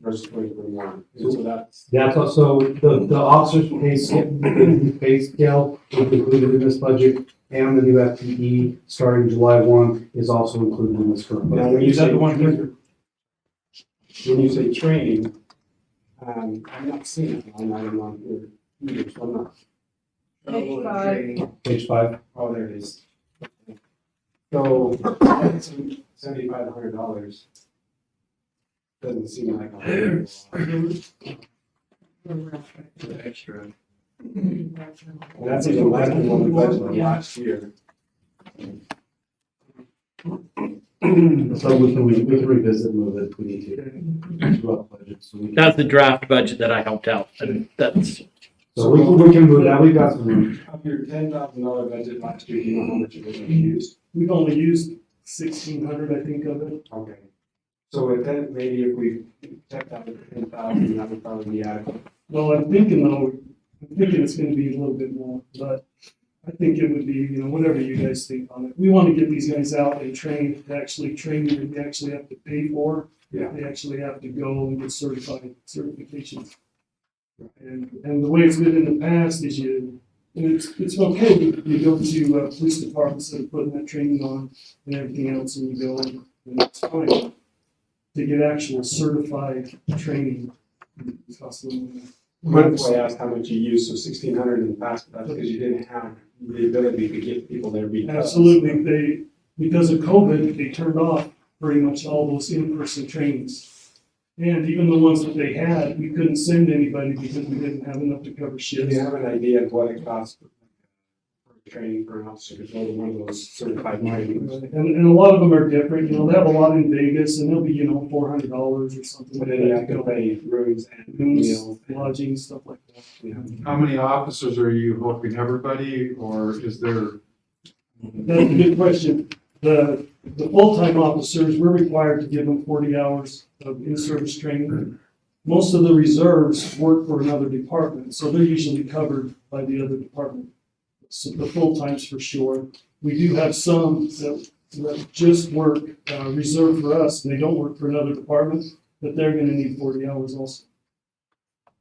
versus 2021. So That's also, the officers pay scale is included in this budget, and the new FTE starting July 1 is also included in this current now, budget. when you Is that say the one? training, I'm not seeing it line item on here either, so I'm not. Page 5. Page 5. Oh, there it is. So, $7,500 doesn't seem like a whole lot. Extra. And that's even less than what we budgeted last year. So we can revisit, move it if we need to. Throughout budget, so we can- That's the draft budget that I helped out, and that's, So we can move that, we got some room. Of your $10,000 budget last year, do you know how much of it you used? We've only used 1,600, I think, of it. Okay. So with that, maybe if we checked out the 10,000, that would probably be adequate. Well, I'm thinking it's gonna be a little bit more, but I think it would be, whatever you guys think on it. We want to get these guys out and train, actually training that they actually have to pay for. Yeah. They actually have to go and get certifications. And the way it's been in the past is it's okay, you go to police departments that are putting that training on and everything else, and you go, and it's fine. To get actual certified training, it costs a little more. That's why I asked how much you used, so 1,600 in the past, but that's because you didn't have the ability to get people there. Absolutely, because of COVID, they turned off pretty much all those in-person trainings. And even the ones that they had, we couldn't send anybody because we didn't have enough to cover Do shifts. you have an idea of what it costs for training for an officer to go to one of those certified trainings? And a lot of them are different, they have a lot in Vegas and they'll be, $400 or something But like then you that have to to go. pay rooms and Rooms, meals. lodging, stuff like that. Yeah. How many officers are you hoping, everybody, or is there? That's a good question. The full-time officers, we're required to give them 40 hours of in-service training. Most of the reserves work for another department, so they're usually covered by the other department. So the full-times for sure. We do have some that just work reserved for us, and they don't work for another department, but they're gonna need 40 hours also.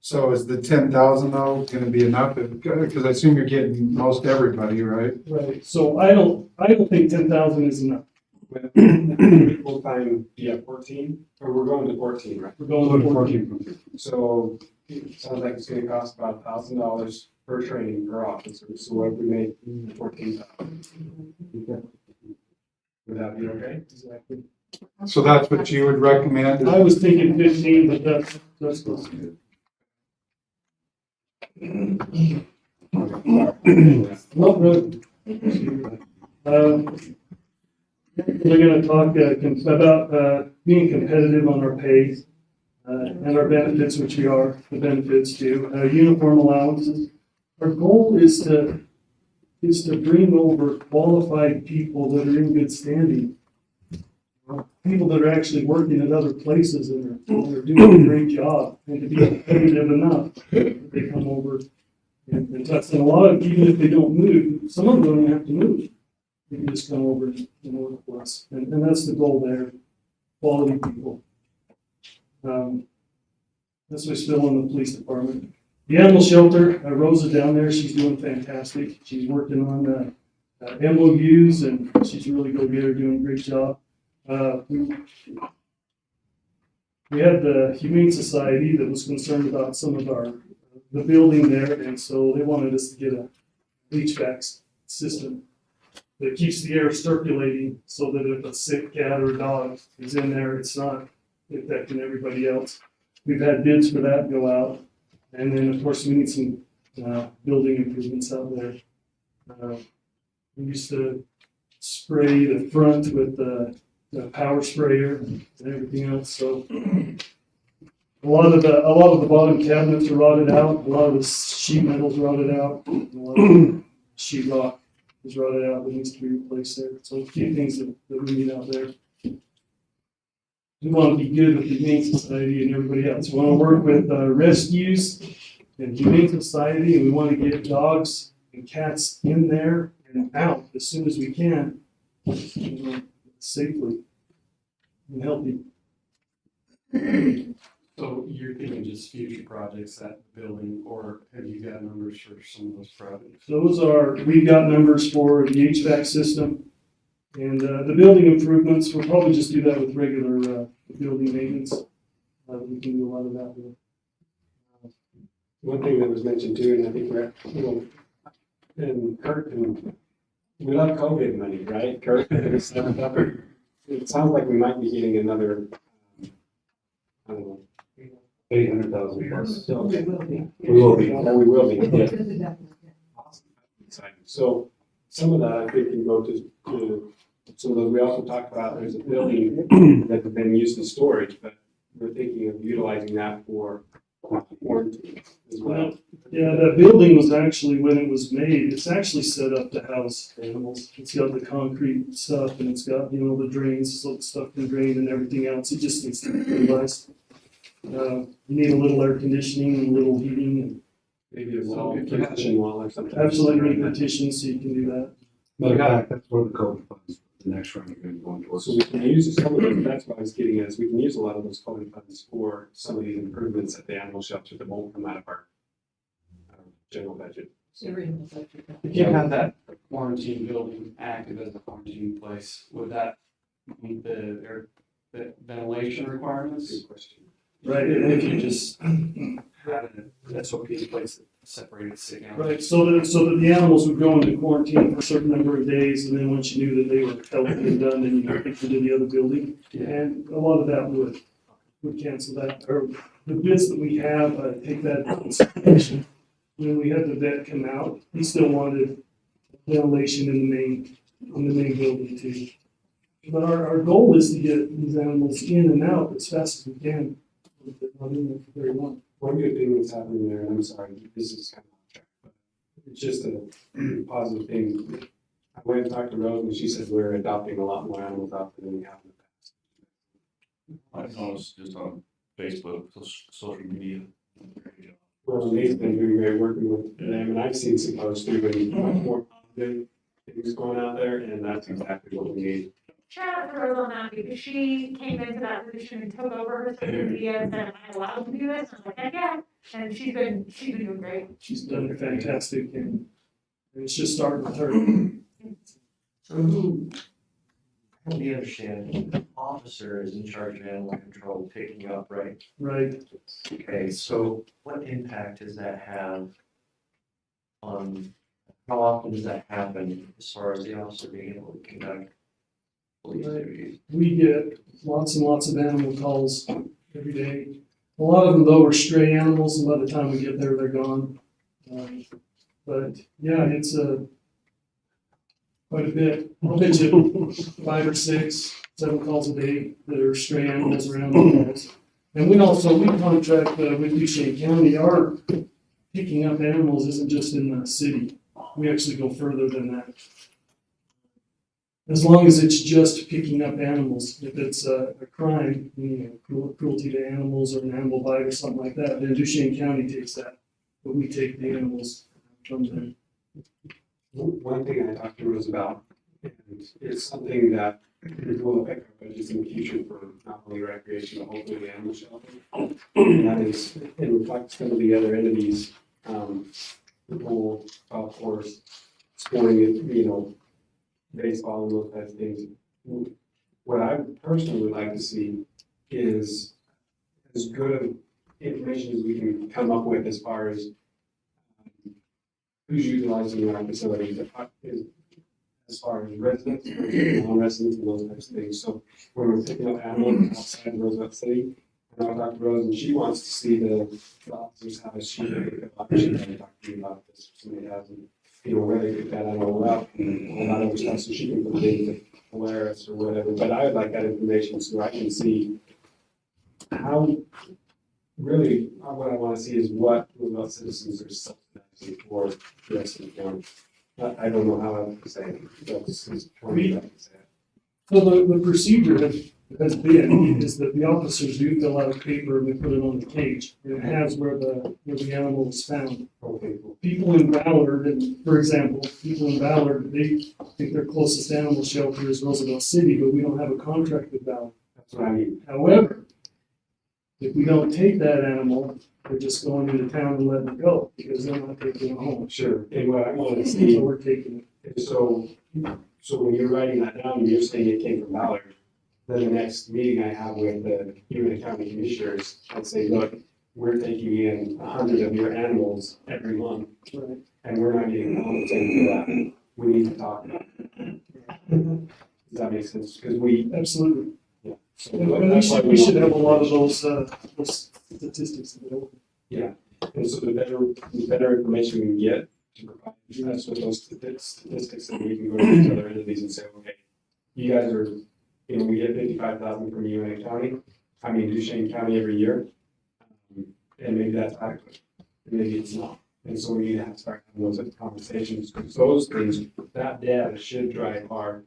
So is the 10,000 though gonna be enough? Because I assume you're getting most everybody, right? Right, so I don't think 10,000 is enough. Full time, 14, or we're going to 14, right? We're going to 14. So it sounds like it's gonna cost about $1,000 per training per officer, so what if we made 14,000? Would that be okay? Exactly. So that's what you would recommend? I was thinking 15, but that's close to it. Well, really. They're gonna talk about being competitive on our pay and our benefits, which we are, the benefits too, uniform allowances. Our goal is to bring over qualified people that are in good standing. People that are actually working at other places and are doing a great job, and to be competitive enough, that they come over and touch. And a lot of, even if they don't move, some of them don't even have to move. They can just come over and work for us. And that's the goal there, quality people. That's what's still in the police department. The animal shelter, Rosa down there, she's doing fantastic. She's working on MOUs and she's really go-getter, doing a great job. We had the Humane Society that was concerned about some of the building there, and so they wanted us to get a HVAC system that keeps the air circulating so that if a sick cat or dog is in there, it's not affecting everybody else. We've had bids for that go out, and then of course we need some building improvements out there. We used to spray the front with the power sprayer and everything else. So a lot of the bottom cabinets are rotted out. A lot of the sheet metal's rotted out. A lot of the sheetrock is rotted out. That needs to be replaced there. So a few things that we need out there. We want to be good with the Humane Society and everybody else. We want to work with rescues and Humane Society, and we want to get dogs and cats in there and out as soon as we can, safely and healthy. So you're thinking just future projects at the building, or have you got numbers for some of those projects? We've got numbers for the HVAC system and the building improvements. We'll probably just do that with regular building maintenance. We can do a lot of that with. One thing that was mentioned too, and I think we're, and Kurt, and we love COVID money, right? Kurt, it sounds like we might be getting another, I don't know. 800,000 plus. So, We will be. we will be, yeah, we will be, yeah. Yeah. Exciting. So some of that I think can go to some of those, we also talked about, there's a building that has been used in storage, but we're thinking of utilizing that for quarantine as well. Yeah, that building was actually, when it was made, it's actually set up to house animals. It's got the concrete stuff and it's got, the drains, so the stuff can drain and everything else. It just needs to be utilized. You need a little air conditioning and a little heating and Maybe a wall, a partition wall or something. absolutely need partition so you can do that. Matter of fact, that's where the COVID funds, the next round are going towards. So we can use some of those, that's what I was getting at, is we can use a lot of those COVID funds for some of these improvements at the animal shelter that won't come out of our general budget. If you have that quarantine building active as a quarantine place, would that meet the ventilation requirements? Good question. Right, and if you just had an SOP in place that separated sick animals. Right, so that the animals would go into quarantine for a certain number of days, and then once you knew that they were healthy and done, then you could take them to the other building. And a lot of that would cancel that, or the bids that we have, take that into consideration. When we had the vet come out, he still wanted ventilation in the main building too. But our goal is to get these animals in and out as fast as we can. Not in there for very long. One good thing that's happening there, and I'm sorry, this is kind of off track, but it's just a positive thing. I went and talked to Rose and she said we're adopting a lot more animals out than we have in the past. I noticed just on Facebook, social media. Well, Nate's been doing great working with them, and I've seen some posts too, and much more positive things going out there, and that's exactly what we need. Shout out to Rose on that because she came into that position and took over her social media and said, "Am I allowed to do this?" I was like, "Heck yeah!" And she's been doing great. She's done fantastic, and it's just starting with her. So who, help me understand, the officer is in charge of animal control, picking up, right? Right. Okay, so what impact does that have on, how often does that happen as far as the officer being able to conduct police duties? We get lots and lots of animal calls every day. A lot of them though are stray animals, and by the time we get there, they're gone. But yeah, it's quite a bit. I'll bet you 5 or 6, 7 calls a day that are stray animals around the house. And we contract with Duchesne County. Our picking up animals isn't just in the city. We actually go further than that. As long as it's just picking up animals. If it's a crime, cruelty to animals or an animal bite or something like that, then Duchesne County takes that. But we take the animals from them. One thing I talked to Rose about, and it's something that will affect our budgets in the future for not only recreation, but hopefully the animal shelter. And that is, it reflects some of the other entities, the pool, golf course, sporting, baseball and those types of things. What I personally would like to see is as good of information as we can come up with as far as who's utilizing our facilities, as far as residents, non-residents, and those types of things. So when we're picking up animals outside of Roosevelt City, and I'll talk to Rose, and she wants to see the officers have a sheet of she can talk to me about this, if somebody has, and where they pick that animal up and all that other stuff, so she can put it into Polaris or whatever. But I would like that information so I can see how, really, what I want to see is what Roosevelt citizens are subsidizing for the rest of the county. I don't know how else to say it. That's just trying to say it. So the procedure has been is that the officers do fill out a paper and we put it on the cage. And it has where the animal is found. Okay, cool. People in Ballard, and for example, people in Ballard, they think their closest animal shelter is Roosevelt City, but we don't have a contract with Ballard. That's what I mean. However, If we don't take that animal, we're just going into town and letting it go, because they're not taking it home. Sure, and what I want to see, So we're taking it. so when you're writing that down, you're saying it came from Ballard. Then the next meeting I have with the Union County Commissioners, I'd say, look, we're taking in 100 of your animals every month, Right. and we're not getting compensated for that. We need to talk about it. Does that make sense? Because we, Absolutely. yeah. So And we that's why should, we should want- have a lot of those statistics available. Yeah, and so the better information we can get to provide us with those statistics, and we can go to these other entities and say, okay, you guys are, we get 55,000 from Duchesne County every year. And maybe that's adequate, and maybe it's not. And so we need to have to start having those conversations, because those things, that data should drive our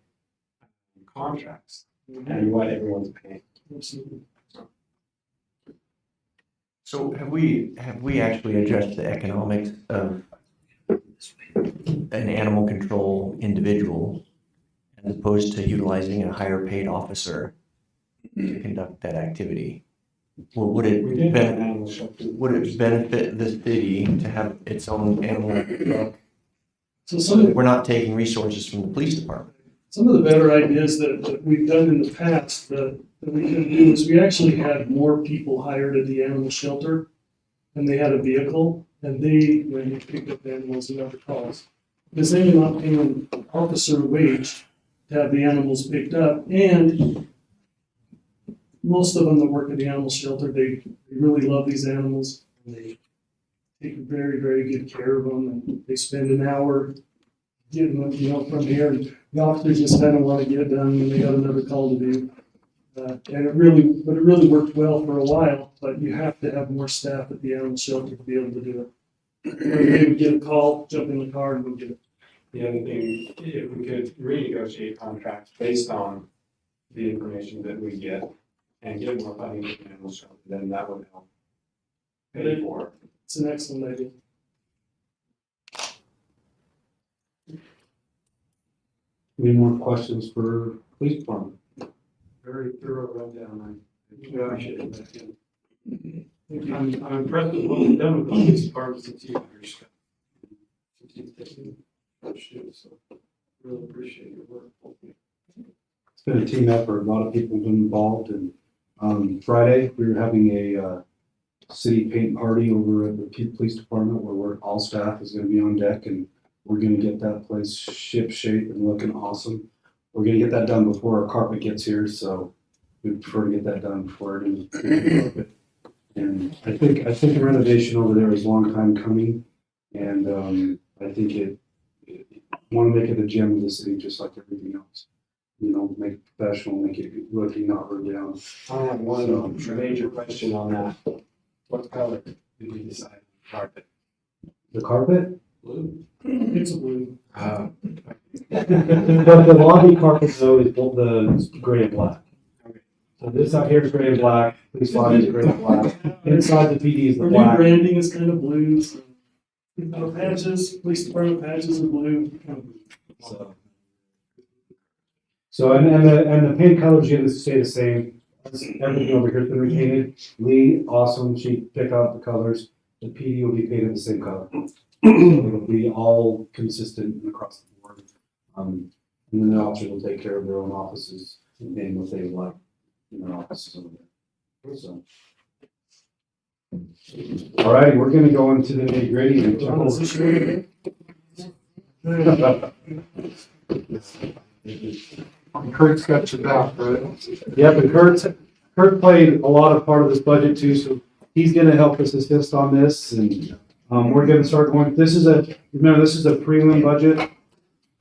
contracts and what everyone's paying. Absolutely. So have we actually addressed the economics of an animal control individual as opposed to utilizing a higher paid officer to conduct that activity? Or would it We did have an benefit, animal shelter. would it benefit the city to have its own animal truck? So some of, We're not taking resources from the police department. some of the better ideas that we've done in the past that we can do is we actually had more people hired at the animal shelter, and they had a vehicle, and they went and picked up animals and other calls. Because they were not paying an officer wage to have the animals picked up, and most of them that work at the animal shelter, they really love these animals, and they take very, very good care of them, and they spend an hour getting them, from here, and the officers just kind of want to get it done, and they got another call to do. And it really worked well for a while, but you have to have more staff at the animal shelter to be able to do it. They would get a call, jump in the car, and go get it. The other thing, if we could renegotiate contracts based on the information that we get and get more funding for the animal shelter, then that would help pay for it. It's an excellent idea. Any more questions for police department? Very thorough rundown. I appreciate it. I'm impressed with what we've done with the police department since you've been here, Scott. Since you've taken ownership, so really appreciate your work. It's been a team effort. A lot of people have been involved, and Friday, we were having a city paint party over at the police department where all staff is gonna be on deck, and we're gonna get that place ship shape and looking awesome. We're gonna get that done before our carpet gets here, so we prefer to get that done before it is. And I think the renovation over there is a long time coming, and I think want to make it a gem of the city, just like everything else. Make it professional, make it looking, not run down. I have one major question on that. What color did we decide on the carpet? The carpet? Blue. It's a blue. But the lobby carpet though is the gray and black. So this out here is gray and black, police lobby is gray and black. Inside the PD is the Our new black. branding is kind of blue, so our patches, police department patches are blue. Kind of blue. So and the paint colors are gonna stay the same. Everything over here has been repainted. Lee, awesome, she picked out the colors. The PD will be painted the same color. It'll be all consistent across the board. And then the officers will take care of their own offices and name what they like in their offices over there. So. All right, we're gonna go into the nitty gritty. Kurt's got your back, right? Yep, and Kurt played a lot of part of this budget too, so he's gonna help us assist on this, and we're gonna start going, this is a prelim budget.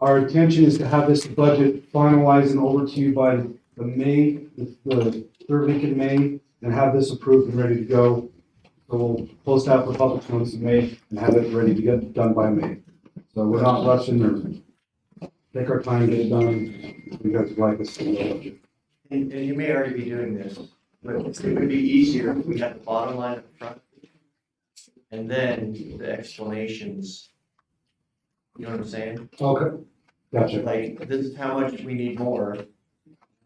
Our intention is to have this budget finalized and over to you by the third week in May, and have this approved and ready to go. So we'll post out for public notice in May and have it ready to get done by May. So we're not rushing or take our time, get it done, because we like this budget. And you may already be doing this, but it would be easier if we had the bottom line up front. And then the explanations, you know what I'm saying? Okay, gotcha. Like, this is how much we need more.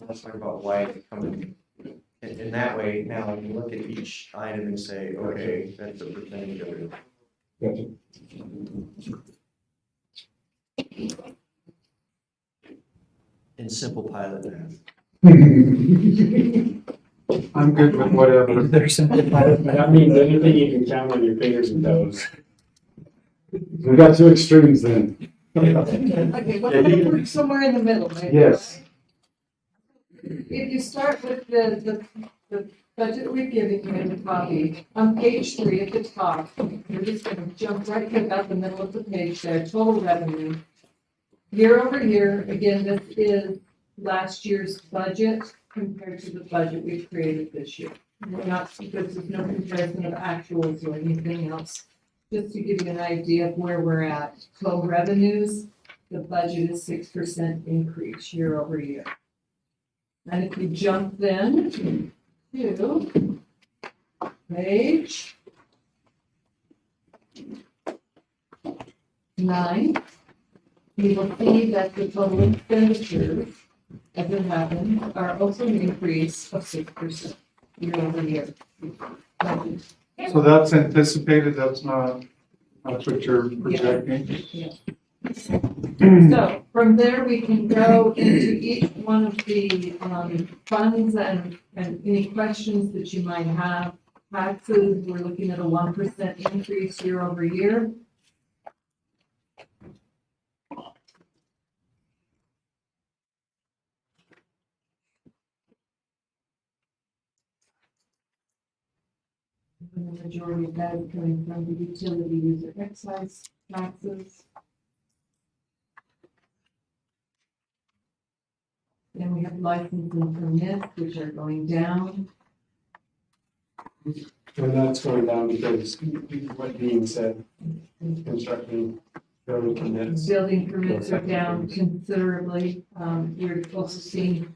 Let's talk about why it's coming. And that way, now I can look at each item and say, okay, that's a percentage of it. In simple pilot math. I'm good with whatever. They're simplified. That means anything you can count on your fingers and toes. We got two extremes then. Okay, well, I'm gonna work somewhere in the middle, maybe. Yes. If you start with the budget we've given you in the copy, on page 3 at the top, you're just gonna jump right about the middle of the page there, total revenue. Year over year, again, this is last year's budget compared to the budget we've created this year. We're not, because there's no comparison of actuals or anything else. Just to give you an idea of where we're at, total revenues, the budget is 6% increase year over year. And if you jump then to page 9, you will see that the total expenditures, as it happened, are also an increase of 6% year over year. So that's anticipated, that's not what you're projecting? Yeah. So from there, we can go into each one of the funds and any questions that you might have. Taxes, we're looking at a 1% increase year over year. And the majority of that is coming from the utility user excise taxes. Then we have licensing permits, which are going down. And that's going down because what Dean said, construction, building permits. Building permits are down considerably. You're also seeing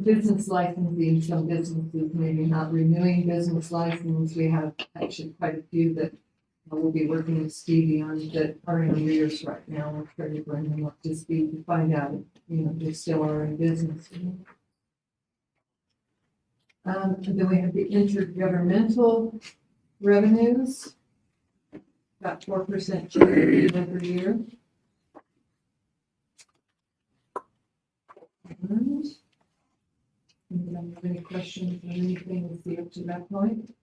business licensing, some businesses maybe not renewing business license. We have actually quite a few that we'll be working with Stevie on that are in arrears right now. We're trying to bring them up to speed to find out if, they still are in business. And then we have the intergovernmental revenues, about 4% change every year. And anyone have any questions on anything we see up to that point?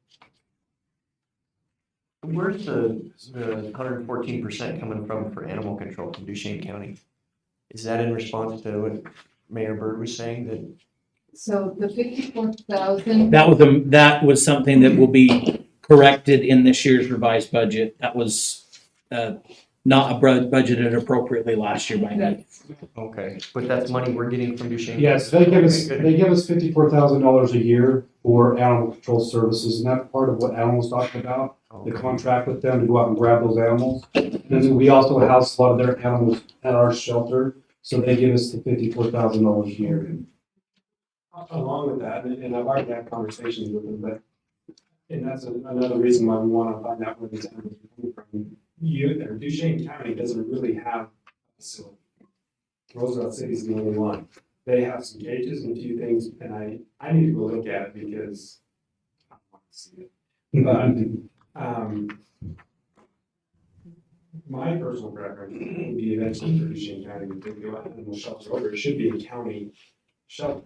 Where's the 114% coming from for animal control from Duchesne County? Is that in response to what Mayor Bird was saying that? So the 54,000. That was something that will be corrected in this year's revised budget. That was not budgeted appropriately last year by me. Okay, but that's money we're getting from Duchesne? Yes, they give us $54,000 a year for animal control services, and that's part of what Animals talked about. The contract with them to go out and grab those animals. And then we also house a lot of their animals at our shelter, so they give us the $54,000 a year. Along with that, and I've already had conversations with them, and that's another reason why we want to find out where these animals are coming from. Duchesne County doesn't really have a facility. Roosevelt City's the only one. They have some cages and a few things, and I need to go look at it because I want to see it. But my personal preference would be eventually for Duchesne County to go out and shelter over. It should be a county shelter.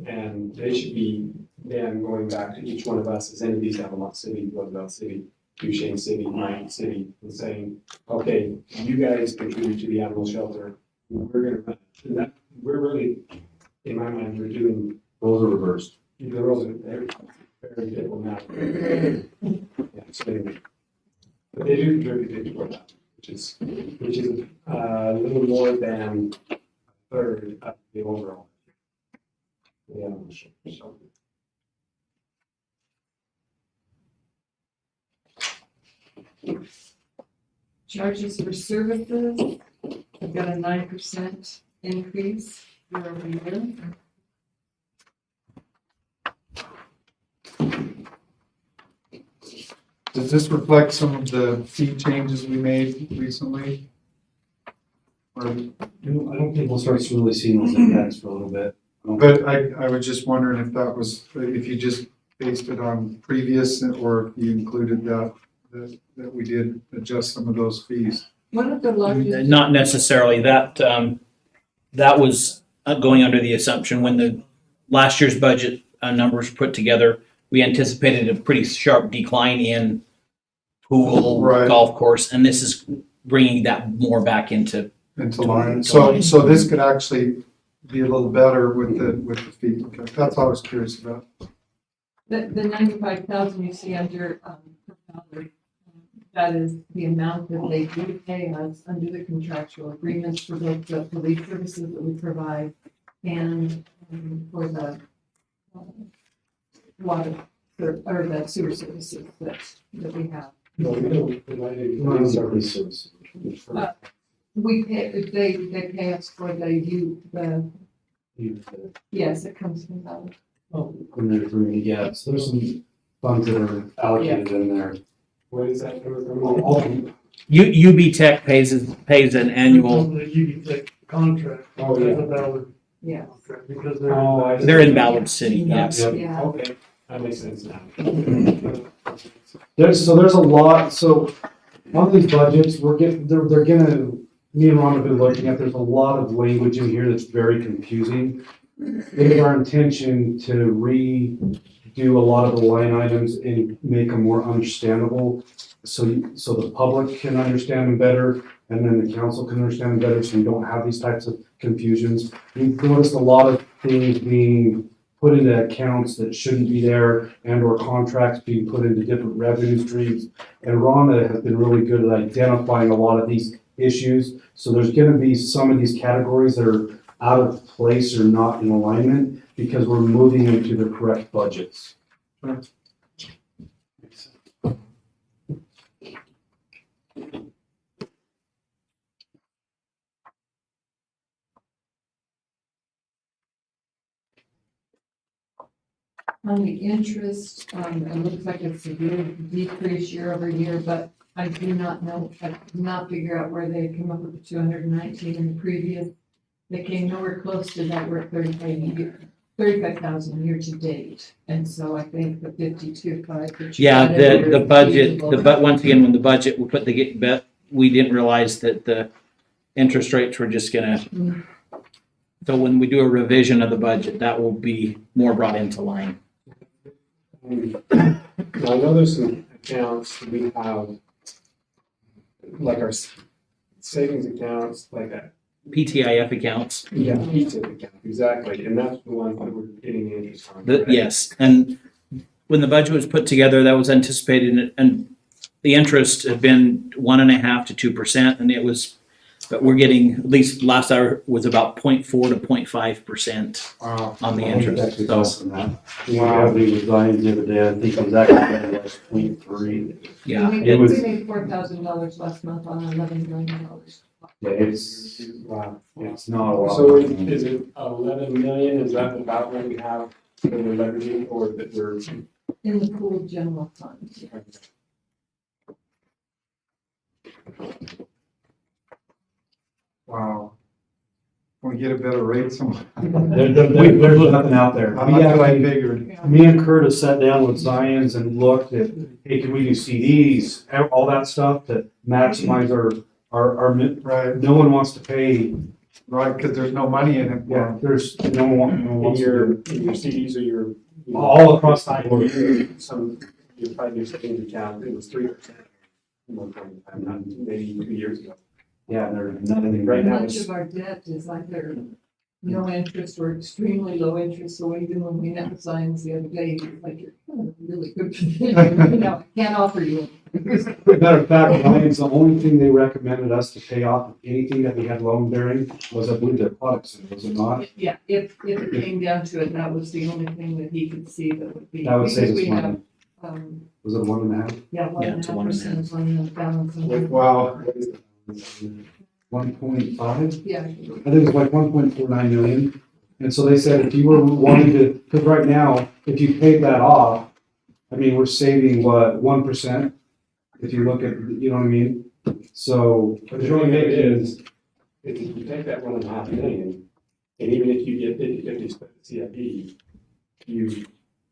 And they should be then going back to each one of us as entities, Avalon City, Roosevelt City, Duchesne City, Mine City, and saying, okay, you guys contribute to the animal shelter. We're gonna run it. And that, we're really, in my mind, we're doing roles are reversed. The roles are very diplomatic. Yeah, so anyway. But they do contribute toward that, which is a little more than a third of the overall. Yeah, sure. Charges for services, we've got a 9% increase year over year. Does this reflect some of the fee changes we made recently? Or I don't think we'll start really seeing those impacts for a little bit. But I was just wondering if that was, if you just based it on previous or if you included that we did adjust some of those fees. One of the largest. Not necessarily. That was going under the assumption when the last year's budget numbers put together, we anticipated a pretty sharp decline in pool, Right. golf course, and this is bringing that more back into Line. to So line. this could actually be a little better with the fee. Okay, that's all I was curious about. The 95,000 you see under, per salary, that is the amount that they do pay us under the contractual agreements for both the police services that we provide and for the water, or the sewer services that we have. No, we don't provide any services. We pay, they pay us for the yes, it comes from that. When they're through, yeah, so there's some funds that are allocated in there. What is that coming from? UB Tech pays an annual. The UD contract. Oh, yeah. That's a valid Yeah. contract because They're in Ballard City. Yes. Yeah. Okay, that makes sense now. There's a lot, so on these budgets, they're gonna, me and Ron have been looking at, there's a lot of language in here that's very confusing. It is our intention to redo a lot of the line items and make them more understandable. So the public can understand them better and then the council can understand them better, so we don't have these types of confusions. We've noticed a lot of things being put into accounts that shouldn't be there and or contracts being put into different revenue streams. And Rhonda has been really good at identifying a lot of these issues. So there's gonna be some of these categories that are out of place or not in alignment because we're moving into the correct budgets. On the interest, it looks like it's a decrease year over year, but I do not know, I could not figure out where they came up with the 219 in the previous. They came nowhere close to that, we're at 35,000 year to date. And so I think the 52.5. Yeah, the budget, once again, when the budget, we put we didn't realize that the interest rates were just gonna. So when we do a revision of the budget, that will be more brought into line. I know there's some accounts that we have, like our savings accounts, like that. PTIF accounts. Yeah, PTIF account, exactly, and that's the one that we're getting the interest on. Yes, and when the budget was put together, that was anticipated, and the interest had been 1.5% to 2%, and it was, but we're getting, at least last hour was about 0.4 to 0.5% on the interest. Actually less than that. We have the designs the other day, I think it was actually like 0.3. Yeah. We It was, made $4,000 last month on $11 million. yeah, it's not a lot. So is it 11 million, is that about what we have for the leveraging or that we're? In the pool general fund. Wow. Can we get a better rate somewhere? There's nothing out there. How much did I figured? Me and Curtis sat down with Zions and looked at, hey, can we do CDs, all that stuff to maximize our, Right, no one wants to pay. right, because there's no money in it. Yeah, there's, no one wants to do Your CDs or your. all across the board. Some, your 5-year savings account, it was 3%. Maybe 2 years ago. Yeah, there's nothing Right now, Much of our debt is either no interest or extremely low interest, so even when we met with Zions the other day, he was like, you're kind of in a really good position, you know, I can't offer you. Matter of fact, Zions, the only thing they recommended us to pay off of anything that we had loan bearing was, I believe, their products, was it not? Yeah, if it came down to it, that was the only thing that he could see that would be. That would save us because we have, money. Was it 1.5? Yeah, it's a 1.5% on the balance. Wow. 1.5? Yeah. I think it's like 1.49 million. And so they said if you were wanting to, because right now, if you paid that off, I mean, we're saving what, 1%? If you look at, you know what I mean? So. But the only thing is, if you take that 1.5 million And even if you get 50/50 split CIP, you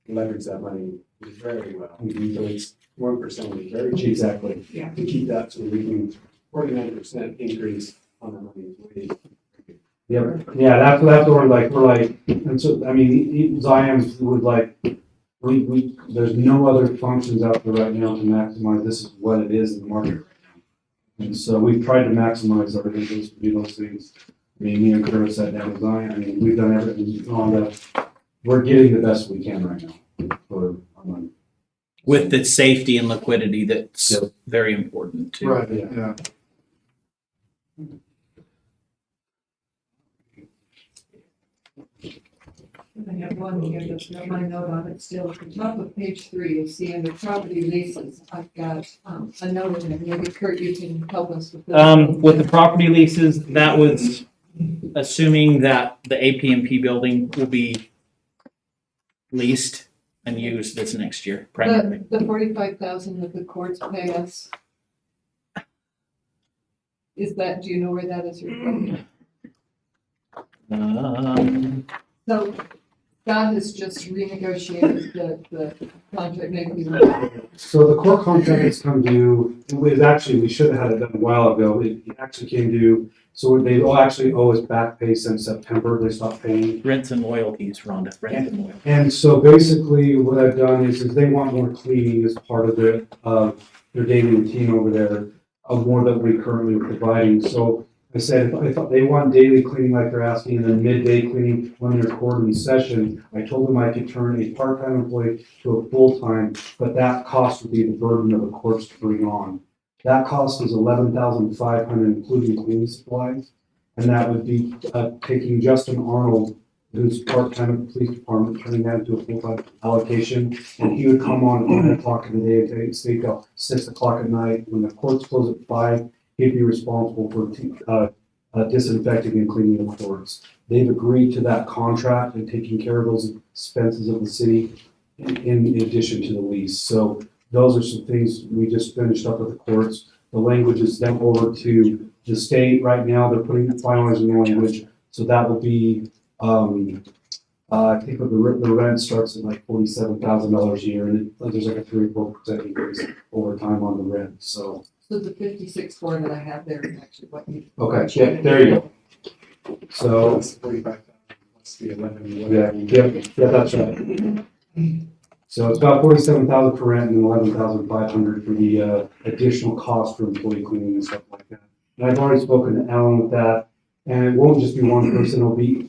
leverage that money very well. So it's 1% is very cheap. Exactly. Yeah. To keep that, so we can 49% increase on the money. Is way- Yeah, that's where we're like, and so, I mean, Zion would like, we, there's no other functions out there right now to maximize, this is what it is in the market right now. And so we've tried to maximize everything, those, do those things. I mean, me and Curtis sat down with Zion, I mean, we've done everything on that. We're getting the best we can right now for our money. With the safety and liquidity that's Yep. very important too. Right, Yeah. yeah. I have one here that's got my note on it still. At the top of page 3, you'll see under property leases, I've got a note in there. Maybe Kurt, you can help us with this. With the property leases, that was assuming that the APMP building will be leased and used this next year, primarily. The 45,000 that the courts pay us. Is that, do you know where that is from? So Scott has just renegotiated the contract, maybe. So the core contract has come due, it was actually, we should have had it done a while ago, it actually came due, so they all actually owe us back pay since September, they stopped paying. Rents and loyalties, Rhonda, rents and loyalties. And so basically what I've done is they want more cleaning as part of their daily routine over there, of more that we currently are providing, so I said, if they want daily cleaning like they're asking, and then midday cleaning when they're quarterly session, I told them I could turn a part-time employee to a full-time, but that cost would be the burden of the courts to bring on. That cost is $11,500, including cleaning supplies, and that would be taking Justin Arnold, who's part-time at the police department, turning that into a full-time allocation, and he would come on at 9 o'clock in the day and stay till 6 o'clock at night. When the courts close at 5, he'd be responsible for disinfecting and cleaning the courts. They've agreed to that contract and taking care of those expenses of the city in addition to the lease. So those are some things we just finished up with the courts. The language is then over to the state right now. They're finalizing the language. So that will be, I think the rent starts at like $47,000 a year, and there's like a 3 or 4% increase over time on the rent. So the 56.4 that I have there is actually what you. okay, yeah, there you go. So That's 45,000 plus the 11. yeah, that's right. So it's about 47,000 for rent and 11,500 for the additional cost for employee cleaning and stuff like that. And I've already spoken to Alan with that. And it won't just be one person, it'll be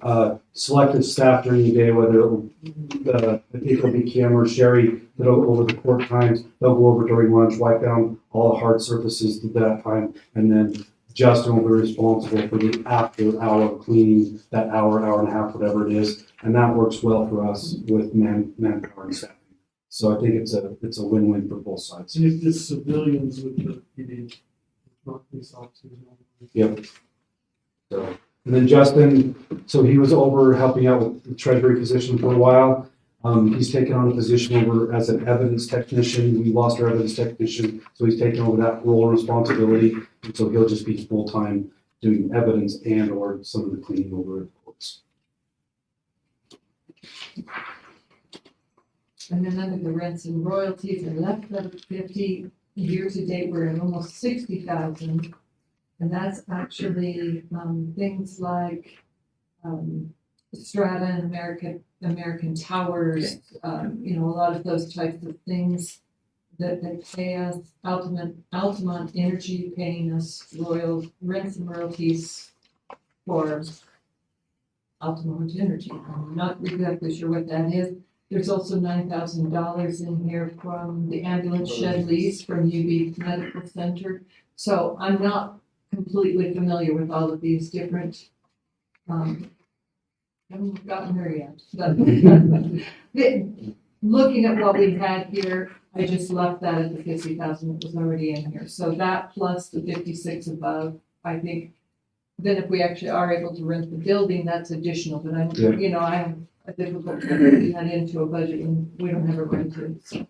selected staff during the day, whether it'll, I think it'll be Kim or Sherry, that'll over the court times, they'll go over during lunch, wipe down all the hard surfaces at that time, and then Justin will be responsible for the after hour cleaning, that hour and a half, whatever it is, and that works well for us with manpower and staffing. So I think it's a win-win for both sides. It's just civilians with the PD, not police officers. Yep. So, and then Justin, so he was over helping out with the treasury position for a while. He's taken on a position over as an evidence technician. We lost our evidence technician, so he's taken over that role and responsibility. And so he'll just be full-time doing evidence and or some of the cleaning over at the courts. And then under the rents and royalties, I left that at 50. Year to date, we're at almost 60,000. And that's actually things like Strata and American Towers, a lot of those types of things that pay us. Altamont Energy paying us rents and royalties for Altamont Energy. I'm not exactly sure what that is. There's also $9,000 in here from the ambulance shed lease from UB Medical Center. So I'm not completely familiar with all of these different, haven't gotten there yet. But looking at what we had here, I just left that at the 50,000 that was already in here. So that plus the 56 above, I think, then if we actually are able to rent the building, that's additional, but I have a difficult time putting that into a budget and we don't have it rented. So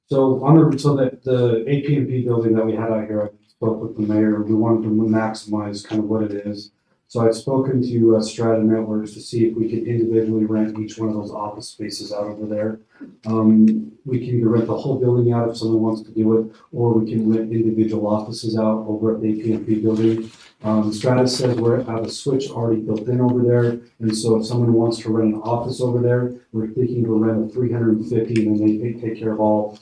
the APMP building that we had out here, I spoke with the mayor, we wanted to maximize kind of what it is. So I've spoken to Strata Networks to see if we could individually rent each one of those office spaces out over there. We can either rent the whole building out if someone wants to do it, or we can rent individual offices out over at the AT&T building. Strata says we have a switch already built in over there, and so if someone wants to rent an office over there, we're thinking to rent a 350, and then they take care of all.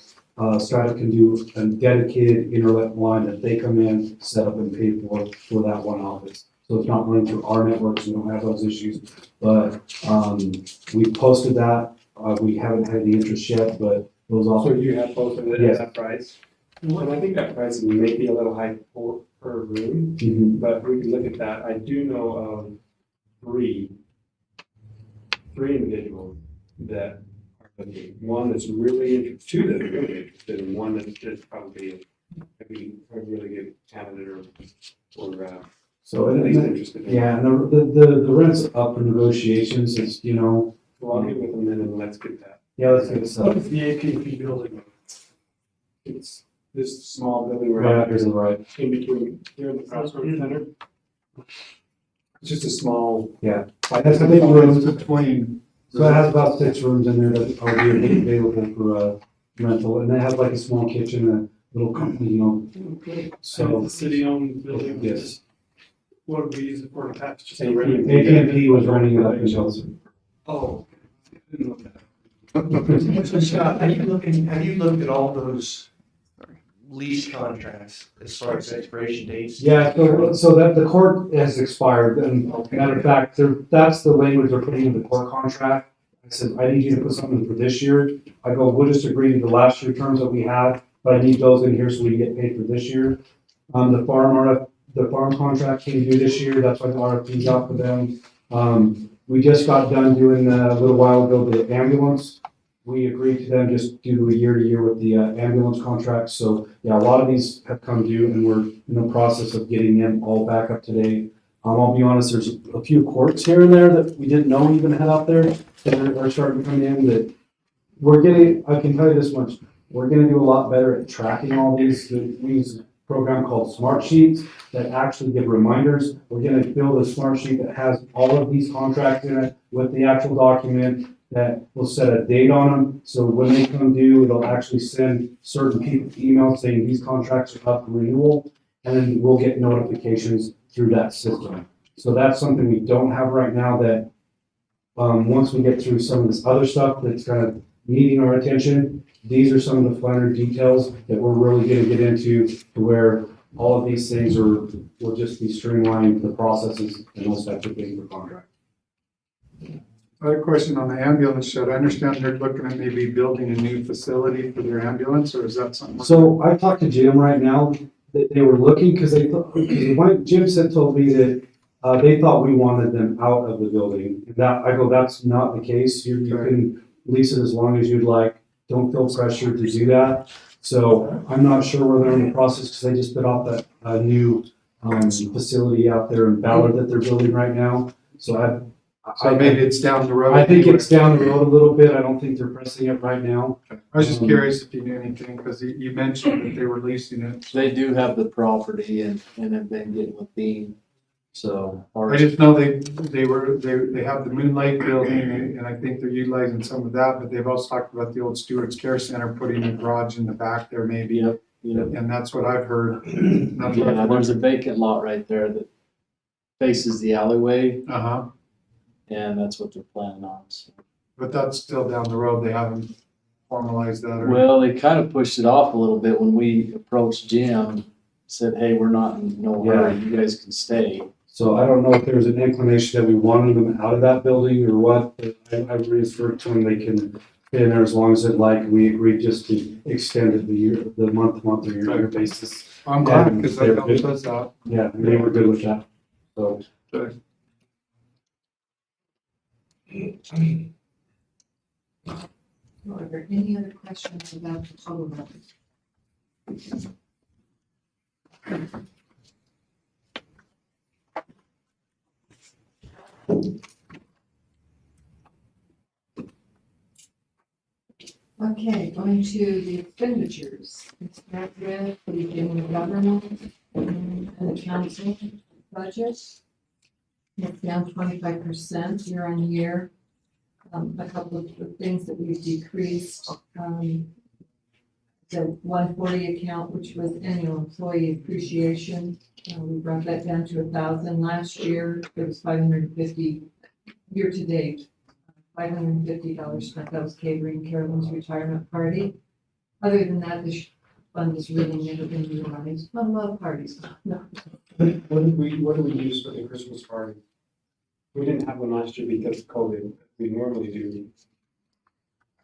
Strata can do a dedicated internet line that they come in, set up and pay for that one office. So it's not running through our networks, we don't have those issues, but, we posted that, we haven't had the interest yet, but those So offers. you have posted it Yes. at that price? And I think that price may be a little high per room, but we can look at that. I do know of three individuals that are looking. One that's really interested, two that are really interested, and one that's probably a really good candidate or So, at and least then- interested in. yeah, and the rent's up for negotiations, it's, you know. Well, I'll get with them then and let's get that. Yeah, let's get this What up. is the AT&T building? It's this small building Right right out here to the right. in between here in the crossroads center. It's just a small. Yeah. That's That's a big room. Between. So it has about 6 rooms in there that are available for rental, and they have like a small kitchen, a little company, you know. So, The city-owned building? yes. What do we use it for in the past? Just Hey, renting. AT&T was running it up in Chelsea. Oh. Didn't know that. Scott, have you looked at all those lease contracts as far as expiration dates? Yeah, so that the court has expired, and matter of fact, that's the language they're putting in the court contract. I said, I need you to put something for this year. I go, we'll just agree to the last year terms that we had, but I need those in here so we get paid for this year. The farm contract came due this year, that's why the RFP's out for them. We just got done doing a little while ago, the ambulance. We agreed to them just do a year to year with the ambulance contract. So yeah, a lot of these have come due and we're in the process of getting them all back up to date. I'll be honest, there's a few courts here and there that we didn't know even had out there that are starting to come in that we're getting, I can tell you this much, we're gonna do a lot better at tracking all these. We use a program called Smart Sheets that actually give reminders. We're gonna build a smart sheet that has all of these contracts in it with the actual document that will set a date on them. So when they come due, it'll actually send certain people emails saying these contracts are up for renewal. And then we'll get notifications through that system. So that's something we don't have right now that, once we get through some of this other stuff that's kind of needing our attention, these are some of the finer details that we're really gonna get into to where all of these things will just be streamlined, the processes and those types of things for contract. I have a question on the ambulance shed. I understand they're looking at maybe building a new facility for their ambulance, or is that something? So I talked to Jim right now, that they were looking, because Jim told me that, they thought we wanted them out of the building. I go, that's not the case. You can lease it as long as you'd like. Don't feel pressure to do that. So I'm not sure where they're in the process, because they just put out that, new, facility out there in Ballard that they're building right now. So So maybe it's down the road. I think it's down the road a little bit. I don't think they're pressing it right now. I was just curious if you knew anything, because you mentioned that they were leasing it. They do have the property and have been getting with Bean, so. I just know they have the Moonlight building, and I think they're utilizing some of that, but they've also talked about the old Stewart's Care Center, putting a garage in the back there maybe. Yep. And that's what I've heard. Yeah, there's a vacant lot right there that faces the alleyway, Uh-huh, and that's what they're planning on, so. but that's still down the road. They haven't formalized that or. Well, they kind of pushed it off a little bit when we approached Jim, said, hey, we're not in no hurry, you guys can stay. So I don't know if there's an inclination that we wanted them out of that building or what, but I referred to them, they can stay in there as long as they'd like. We agreed just to extend it the month or year basis. I'm glad, because They're that good. helps us out. Yeah, they were good with that, so. Good. Are there any other questions about the total revenue? Okay, going to the expenditures. Let's start with the general government and the council budget. It's down 25% year on year. A couple of the things that we've decreased, the 140 account, which was annual employee appreciation, we brought that down to 1,000. Last year, it was 550, year to date, $550 spent. That was catering Carolyn's retirement party. Other than that, this fund has really never been utilized. I love parties. No. What do we use for the Christmas party? We didn't have one last year because of COVID. We normally do.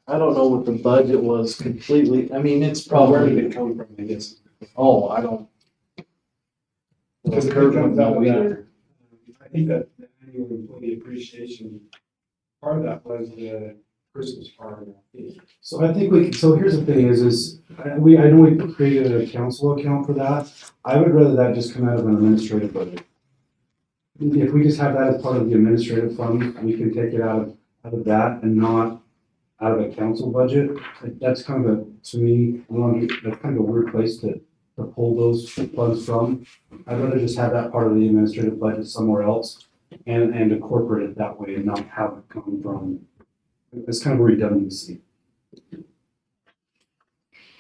I don't know what the budget was completely. I mean, it's Where did probably, it come from, I guess? oh, I don't. Because it Kurt comes would out know of either. that, I think that the annual employee appreciation, part of that was the Christmas party. So I think so here's the thing I know we created a council account for that. I would rather that just come out of an administrative budget. If we just have that as part of the administrative fund, we can take it out of that and not out of a council budget. That's kind of to me, that's kind of a weird place to pull those funds from. I'd rather just have that part of the administrative budget somewhere else and incorporate it that way and not have it come from, it's kind of redundancy.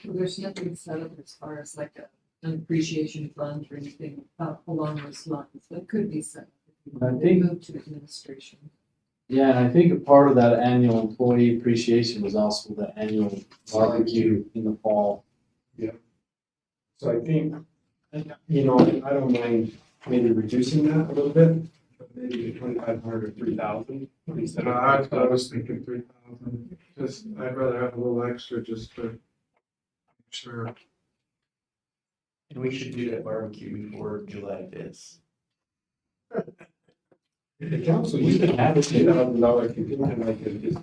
Well, there's nothing set up as far as like an appreciation fund or anything along those lines. That could be set up. I They think- move to administration. Yeah, and I think a part of that annual employee appreciation was also the annual barbecue in the fall. So I think, you know, I don't mind maybe reducing that a little bit, but maybe to 2,500 or 3,000 instead I of. was thinking 3,000, just, I'd rather have a little extra just to make sure. And we should do that barbecue before July 5th. The council used to have a $2,000 contingent like it just.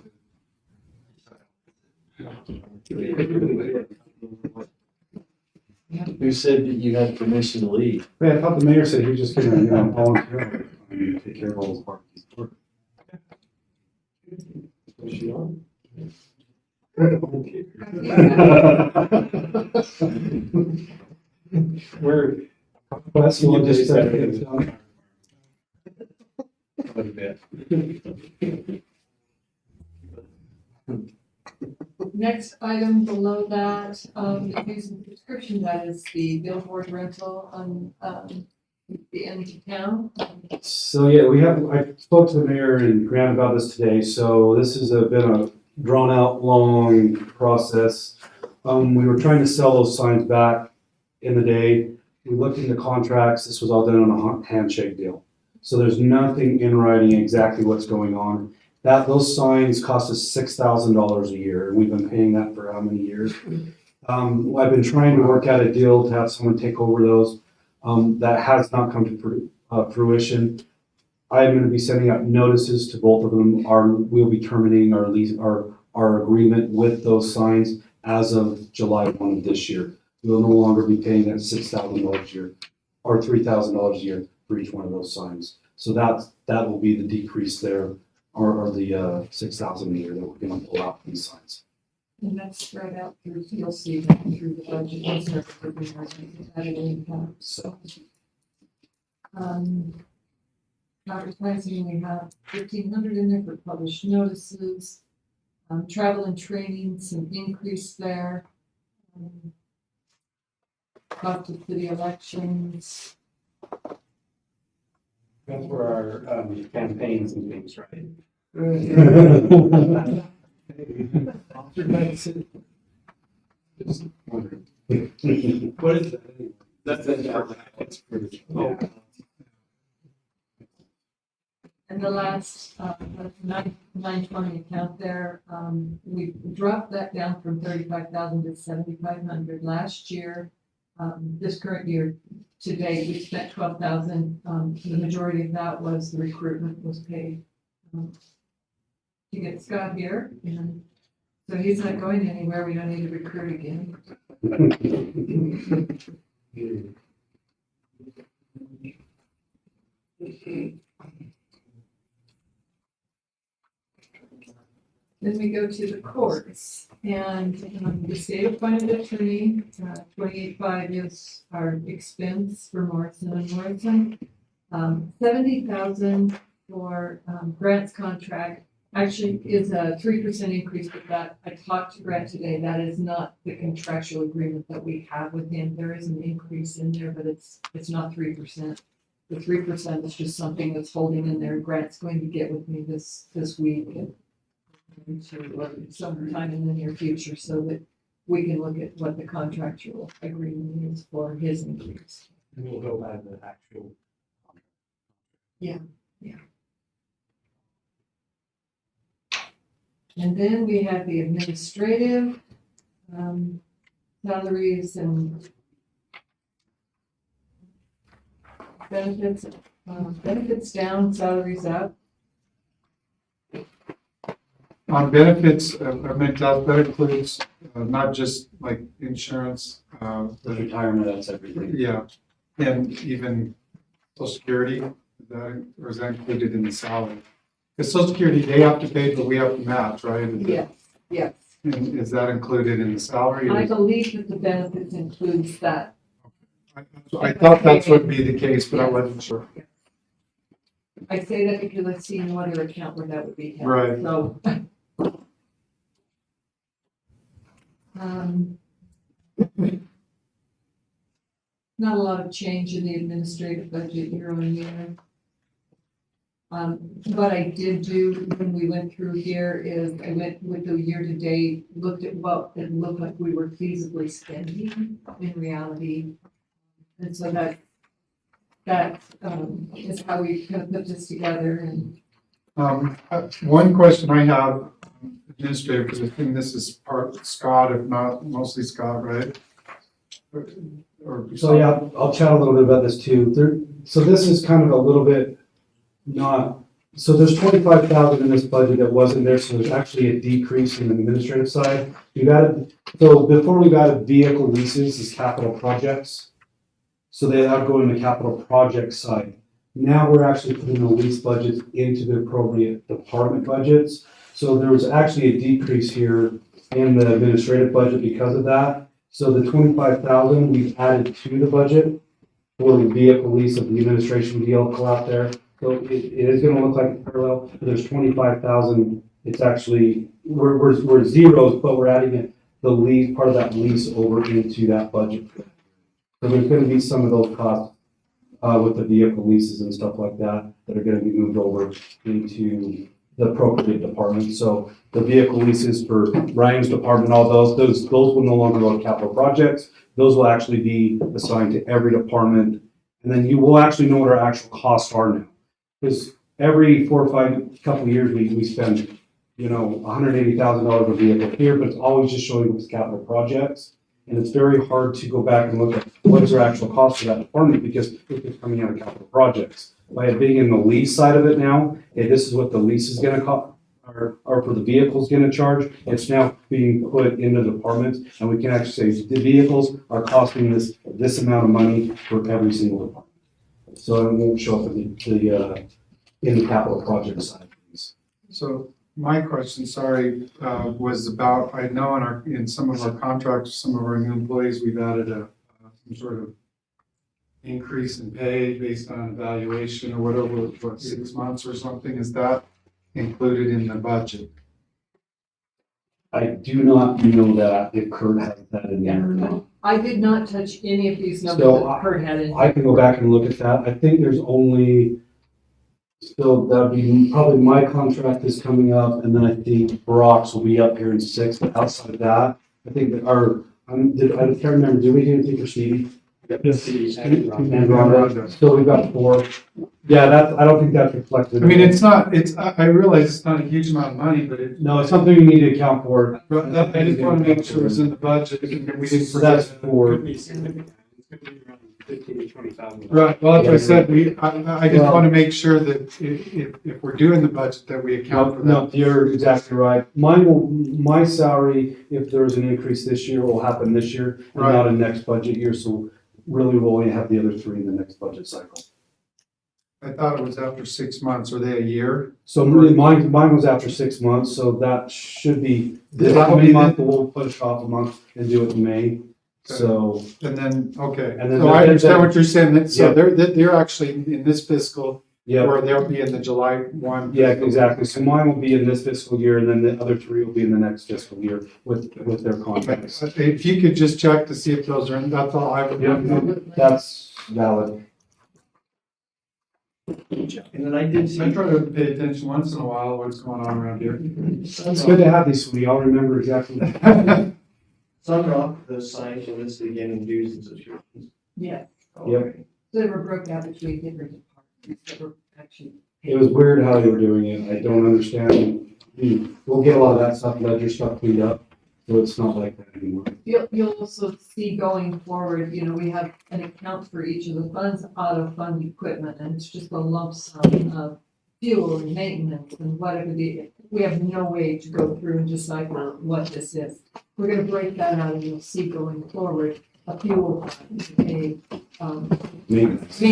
Who said that you had permission to leave? Man, I thought the mayor said he was just gonna, volunteer to take care of all those barbecues. Was she on? We're. That's the one just said. A little bit. Next item below that, using prescription, that is the billboard rental on, the end of town. So, yeah, I spoke to the mayor and Grant about this today, so this has been a drawn out, long process. We were trying to sell those signs back in the day. We looked into contracts, this was all done on a handshake deal. So there's nothing in writing exactly what's going on. Those signs cost us $6,000 a year, and we've been paying that for how many years? I've been trying to work out a deal to have someone take over those. That has not come to fruition. I'm gonna be sending out notices to both of them. We'll be terminating our lease, our agreement with those signs as of July 1 of this year. We will no longer be paying that $6,000 a year or $3,000 a year for each one of those signs. So that will be the decrease there, or the 6,000 a year that we're gonna pull out from these signs. And that's spread out through, you'll see that through the budget. Those are the added income. So Advertising, we have 1,500 in there for published notices. Travel and training, some increase there. Cost of city elections. That's where our campaigns and things, right? Just wondering. What is that? That's Yeah. And the last, 920 account there, we dropped that down from 35,000 to 7,500 last year. This current year to date, we spent 12,000. The majority of that was the recruitment was paid. To get Scott here, and so he's not going anywhere. We don't need to recruit again. Then we go to the courts, and the state appointed attorney, 28.5 is our expense for Morrison and Morrison. $70,000 for, Grant's contract actually is a 3% increase, but that, I talked to Grant today, that is not the contractual agreement that we have with him. There is an increase in there, but it's not 3%. The 3% is just something that's holding in there. Grant's going to get with me this week and sometime in the near future so that we can look at what the contractual agreement is for his increase. And we'll go by the actual. And then we have the administrative, salaries and benefits, benefits down, salaries up. On benefits, I meant that includes not just like insurance, The retirement, that's everything. yeah, and even social security, or is that included in the salary? Because social security, they have to pay, but we have to match, right? Yes. And is that included in the salary? I believe that the benefits includes that. I thought that's would be the case, but I wasn't sure. I say that because I've seen no other account where that would be held. Right. So. Not a lot of change in the administrative budget year on year. What I did do when we went through here is I went with the year-to-date, looked at what it looked like we were feasibly spending in reality. And so that is how we kind of put this together and. One question I have, administrator, because I think this is part Scott, if not mostly Scott, right? Or So yeah, I'll chat a little bit about this too. So this is kind of a little bit not, so there's 25,000 in this budget that wasn't there, so there's actually a decrease in the administrative side. So before we've added vehicle leases as capital projects. So they have to go in the capital project side. Now we're actually putting the lease budgets into the appropriate department budgets. So there was actually a decrease here in the administrative budget because of that. So the 25,000 we've added to the budget for the vehicle lease of the administration deal out there. So it is gonna look like a parallel, but there's 25,000. It's actually, we're zeros, but we're adding it, the lease, part of that lease over into that budget. So there's gonna be some of those costs with the vehicle leases and stuff like that that are gonna be moved over into the appropriate department. So the vehicle leases for Ryan's department, all those will no longer go to capital projects. Those will actually be assigned to every department. And then you will actually know what our actual costs are now. Because every 4 or 5 couple of years, we spend, $180,000 a vehicle here, but it's always just showing up as capital projects. And it's very hard to go back and look at what is our actual cost for that department because it's coming out of capital projects. By it being in the lease side of it now, this is what the lease is gonna cost, or for the vehicle's gonna charge. It's now being put into the departments, and we can actually say the vehicles are costing this amount of money for every single department. So it won't show up in the capital project side of things. So my question, sorry, was about, I know in some of our contracts, some of our new employees, we've added some sort of increase in pay based on evaluation or whatever, 6 months or something. Is that included in the budget? I do not know that if Kurt has that in there or not. I did not touch any of these numbers So that Kurt had in. I can go back and look at that. I think there's only, still, that'd be probably my contract is coming up, and then I think Brock's will be up here in 6, but outside of that, I think that I can't remember, did we do anything for Stevie? Yes. And Rhonda, so we've got 4. Yeah, I don't think that's reflected. I mean, I realize it's not a huge amount of money, but No, it's something we need to account for. I just want to make sure it's in the budget and we didn't So that's forget. for, 15 to 20,000. Right, well, that's what I said, I just want to make sure that if we're doing the budget, that we account for that. no, you're exactly right. My salary, if there's an increase this year, will happen this year and not in next budget year. So really we'll only have the other 3 in the next budget cycle. I thought it was after 6 months, are they a year? So really mine was after 6 months, so that should be this That will coming be month, but we'll push off a month and do it in May. So, And then, okay, And then so I the- understand what you're saying, that, so Yeah. they're actually in this fiscal, yeah, where they'll be in the July 1. yeah, exactly. So mine will be in this fiscal year, and then the other three will be in the next fiscal year with their contracts. If you could just check to see if those are in, that's all I would. Yep, that's valid. And then I did see. I try to pay attention once in a while what's going on around here. It's good to have these, sweetie. I'll remember exactly. Sunrock, those signs are listed again in dues and subscriptions. Yeah, Yep. so they were broken out between different departments that were actually. It was weird how they were doing it. I don't understand. We'll get a lot of that stuff, ledger stuff cleaned up, so it's not like that anymore. You'll also see going forward, you know, we have an account for each of the funds, auto-fund equipment, and it's just a lump sum of fuel and maintenance and whatever we have no way to go through and decipher what this is. We're gonna break that out and you'll see going forward, a fuel fund, Maintenance.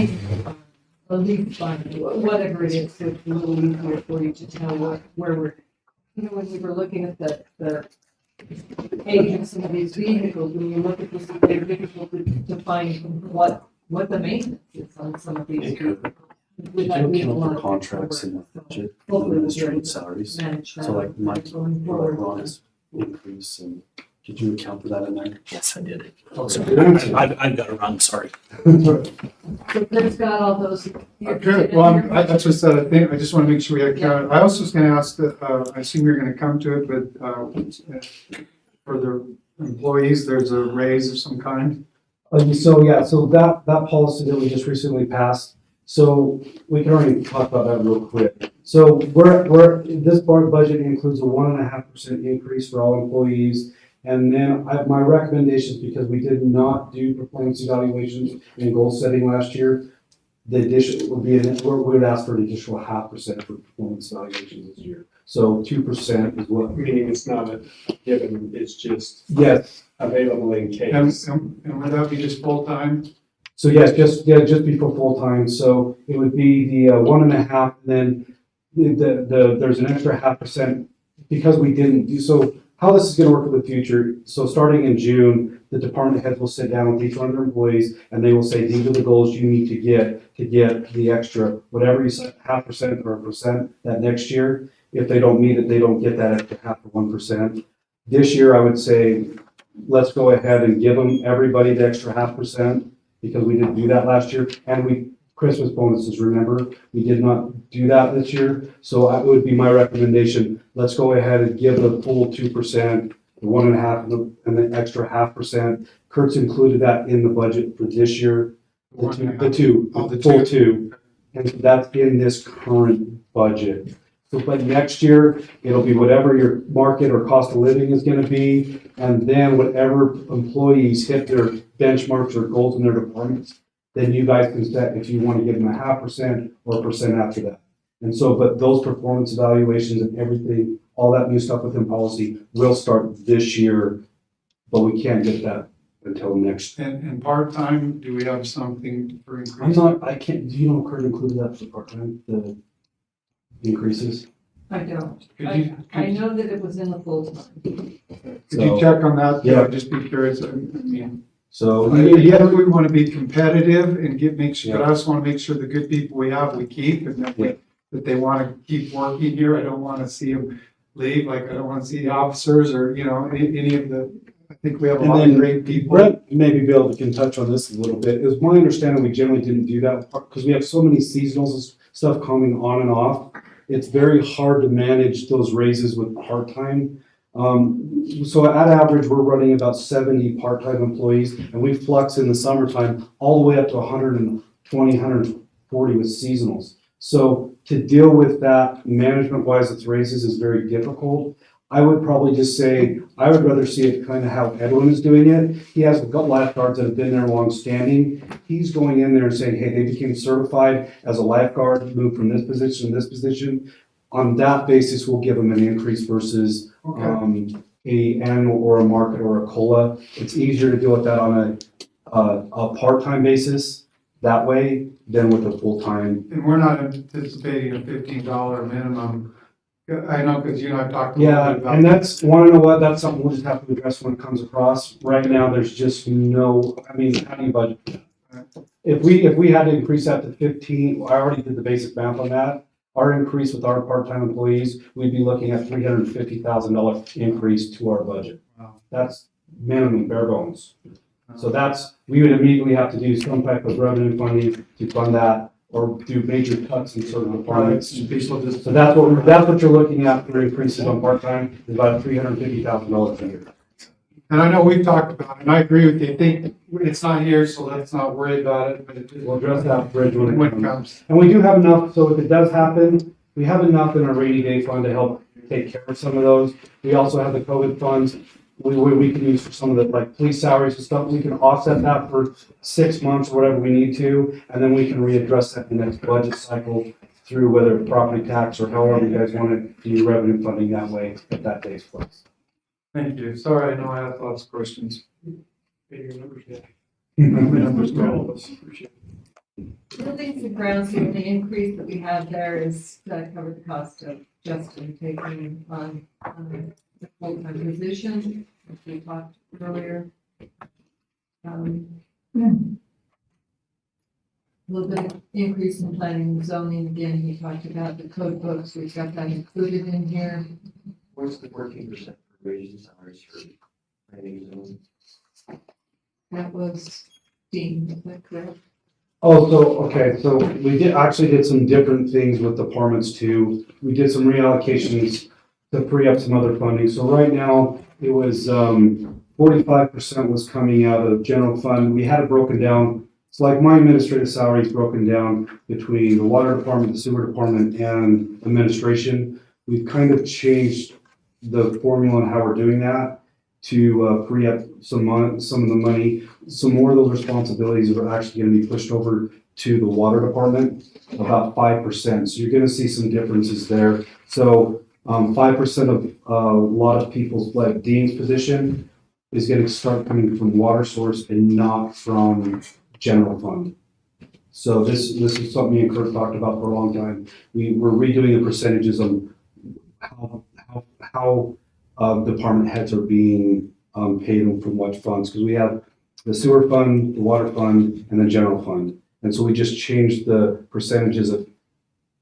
a leaf fund, whatever it is, so it's a little easier for you to tell where we're, you know, when we were looking at the age of some of these vehicles, when you look at this, they're difficult to find what the maintenance is on some of these vehicles. Did you account for contracts in the budget, administrative salaries? So like Ron is increase and did you account for that in there? Yes, I did. Oh, sorry. I've got to run, sorry. So Chris got all those. Okay, well, that's what I said, I think, I just want to make sure we had counted. I also was gonna ask that, I assume you're gonna come to it, but, for the employees, there's a raise of some kind. So that policy that we just recently passed, so we can already talk about that real quick. So this budget includes a 1.5% increase for all employees. And then my recommendations, because we did not do performance evaluations and goal setting last year, the addition would be, we would ask for an additional 0.5% for performance evaluations this year. So 2% is what. Meaning it's not a given, it's just Yes. available in case. And would that be just full-time? So yes, just before full-time. So it would be the 1.5, and then there's an extra 0.5% because we didn't do, so how this is gonna work in the future, so starting in June, the department heads will sit down with each one of their employees and they will say, these are the goals you need to get the extra, whatever you said, 0.5% or 1% that next year. If they don't meet it, they don't get that extra 0.5 or 1%. This year, I would say, let's go ahead and give them, everybody the extra 0.5%, because we didn't do that last year. And Christmas bonuses, remember, we did not do that this year. So it would be my recommendation, let's go ahead and give the full 2%, the 1.5 and the extra 0.5%. Kurt's included that in the budget for this year, the full two. And so that's in this current budget. So, but next year, it'll be whatever your market or cost of living is gonna be, and then whatever employees hit their benchmarks or goals in their departments, then you guys can set if you wanna give them 0.5% or 1% after that. And so, but those performance evaluations and everything, all that new stuff within policy will start this year, but we can't get that until next. And part-time, do we have something for increase? I can't, do you know Kurt included that for part-time, the increases? I don't. Could I know that it was in the full time. Could you check on that? Yeah. Just be curious, I mean. So. Yes, we want to be competitive and make sure, but I also want to make sure the good people we have, we keep, and that they want to keep working here. I don't want to see them leave, like I don't want to see the officers or, you know, any of the, I think we have a lot of great people. Brett maybe be able to touch on this a little bit. It was my understanding we generally didn't do that because we have so many seasonals and stuff coming on and off. It's very hard to manage those raises with part-time. So at average, we're running about 70 part-time employees, and we flux in the summertime all the way up to 120, 140 with seasonals. So to deal with that management-wise with raises is very difficult. I would probably just say, I would rather see it kind of how Edwin is doing it. He has a couple lifeguards that have been there long standing. He's going in there and saying, hey, they became certified as a lifeguard, moved from this position to this position. On that basis, we'll give them an increase versus a annual or a market or a COLA. It's easier to deal with that on a part-time basis that way than with a full-time. And we're not anticipating a $15 minimum I know, because you and I talked a little Yeah, bit about. and that's, wanna know what, that's something we'll just have to address when it comes across. Right now, there's just no, I mean, how do you budget? If we had to increase that to 15, I already did the basic math on that. Our increase with our part-time employees, we'd be looking at $350,000 increase to our budget. Wow. That's minimum bare bones. So that's, we would immediately have to do some type of revenue funding to fund that, or do major cuts in certain departments. So that's what you're looking at for increases on part-time, is about $350,000 a year. And I know we've talked about it, and I agree with you. I think it's not here, so let's not worry about it, but We'll address that bridge when when it it comes. comes. And we do have enough, so if it does happen, we have enough in our rainy day fund to help take care of some of those. We also have the COVID funds, we can use for some of the, like, police salaries and stuff. We can offset that for 6 months or whatever we need to, and then we can readdress that in the next budget cycle through whether property tax or however you guys want to do your revenue funding that way at that day's place. Thank you. Sorry, I know I asked lots of questions. Buildings and grounds, the only increase that we have there is to cover the cost of Justin taking on the full-time position, which we talked earlier. A little bit of increase in planning and zoning, again, we talked about the code books, we've got that included in here. What's the 14% for raises and salaries for planning and zoning? That was Dean, is that correct? Oh, so we did some different things with departments too. We did some reallocations to free up some other funding. So right now, it was 45% was coming out of general fund. We had it broken down. It's like my administrative salary is broken down between the water department, the sewer department, and administration. We've kind of changed the formula on how we're doing that to free up some of the money. Some more of those responsibilities are actually going to be pushed over to the water department, about 5%. So you're going to see some differences there. So 5% of a lot of people's, like Dean's position, is going to start coming from water source and not from general fund. So this is something me and Kurt talked about for a long time. We're redoing the percentages on how department heads are being paid from what funds, because we have the sewer fund, the water fund, and the general fund. And so we just changed the percentages of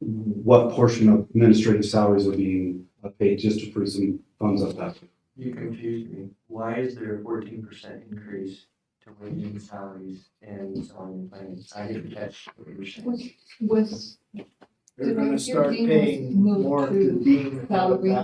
what portion of administrative salaries are being paid, just to free some funds up that. You confused me. Why is there a 14% increase to wages and salaries and zoning and planning? I didn't catch what you were saying. Was, They're did I gonna hear start Dean paying was more moved to to Dean. salary?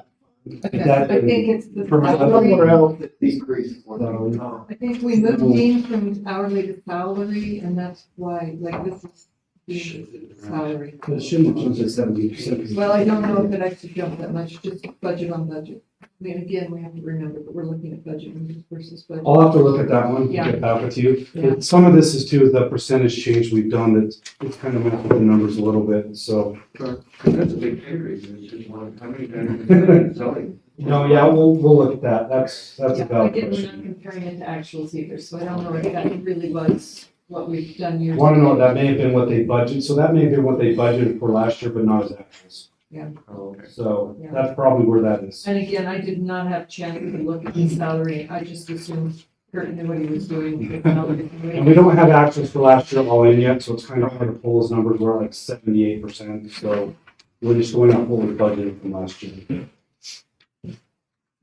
Okay, That- I think it's the Somewhere salary. else it decreased for them. Oh, I think we moved Dean from hourly to salary, and that's why, like, this is Dean's salary. It shouldn't have jumped at 70%. Well, I don't know if it actually jumped that much, just budget on budget. I mean, again, we have to remember that we're looking at budget versus budget. I'll have to look at that one, Yeah. get back with you. Yeah. Some of this is too, the percentage change we've done, that it's kind of messed with the numbers a little bit, so. that's a big increase. It's just one, how many times zoning? No, yeah, we'll look at that. That's a Yeah, valid again, we're not question. comparing it to actuals either, so I don't know if that really was what we've done years. Want to know, ago. that may have been what they budgeted, so that may have been what they budgeted for last year, but not as actuals. Yeah. Oh, okay. So Yeah. that's probably where that is. And again, I did not have a chance to look at the salary, I just assumed Kurt knew what he was doing. with salary. And we don't have actuals for last year all in yet, so it's kind of hard to pull those numbers. We're at like 78%, so we're just going off what we budgeted from last year.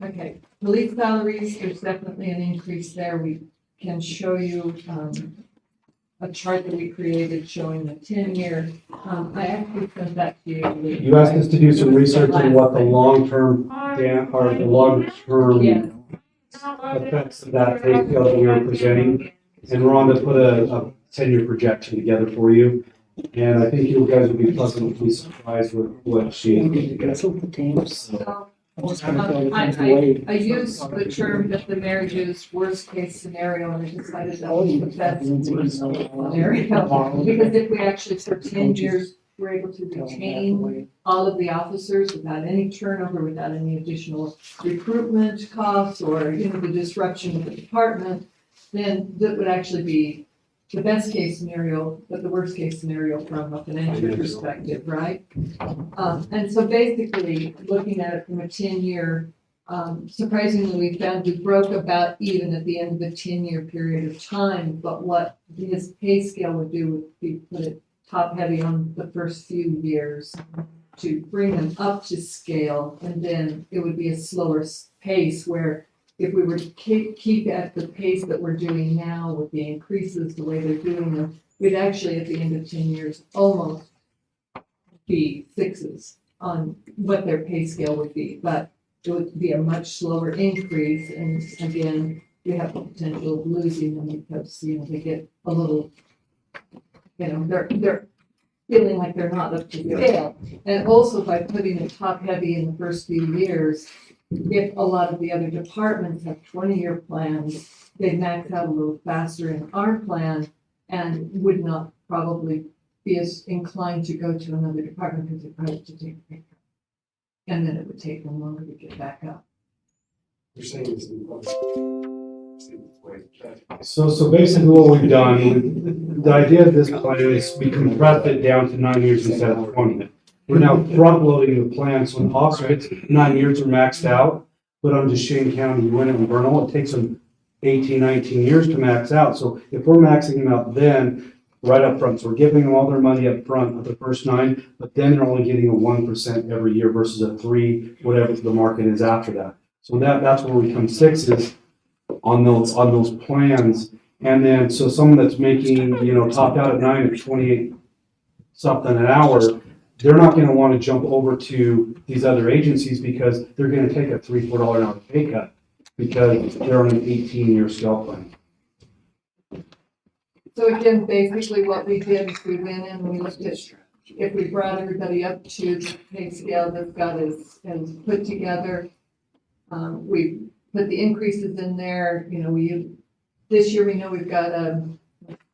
Okay, police salaries, there's definitely an increase there. We can show you a chart that we created showing the 10-year. I actually sent that to you. You asked us to do some research on what the long-term, or the long-term Yes. effects of that pay scale that we were presenting. And Rhonda put a 10-year projection together for you. And I think you guys will be pleasantly surprised with what she put together. So, I used the term that the mayor used, worst case scenario, and I decided that was the best scenario. Because if we actually for 10 years, we're able to retain all of the officers without any turnover, without any additional recruitment costs or, the disruption of the department, then that would actually be the best case scenario, but the worst case scenario from a financial perspective, right? And so basically, looking at it from a 10-year, surprisingly, we found we broke about even at the end of the 10-year period of time, but what his pay scale would do would be put it top heavy on the first few years to bring them up to scale, and then it would be a slower pace where if we were to keep at the pace that we're doing now with the increases, the way they're doing them, we'd actually at the end of 10 years almost be sixes on what their pay scale would be, but it would be a much slower increase, and again, we have the potential of losing them because, they get a little, they're feeling like they're not up to scale. And also by putting it top heavy in the first few years, if a lot of the other departments have 20-year plans, they max out a little faster in our plan and would not probably be as inclined to go to another department because they're probably to take a pay cut. And then it would take them longer to get back up. You're saying this in So basically what we've done, the idea of this plan is we compressed it down to 9 years instead of 20. We're now front loading the plan, so when officers 9 years are maxed out, but on Duchesne County, Winnet and Vernal, it takes them 18, 19 years to max out. So if we're maxing them out then, right up front, so we're giving them all their money up front of the first 9, but then they're only getting a 1% every year versus a 3, whatever the market is after that. So that's where we come 6s on those plans. And then, so someone that's making, topped out at 9 or 28 something an hour, they're not going to want to jump over to these other agencies because they're going to take a $3, $4 an hour pay cut because they're on an 18-year scale plan. So again, basically what we did is we went in and we looked at if we brought everybody up to the pay scale that's got is put together. We put the increases in there, this year we know we've got a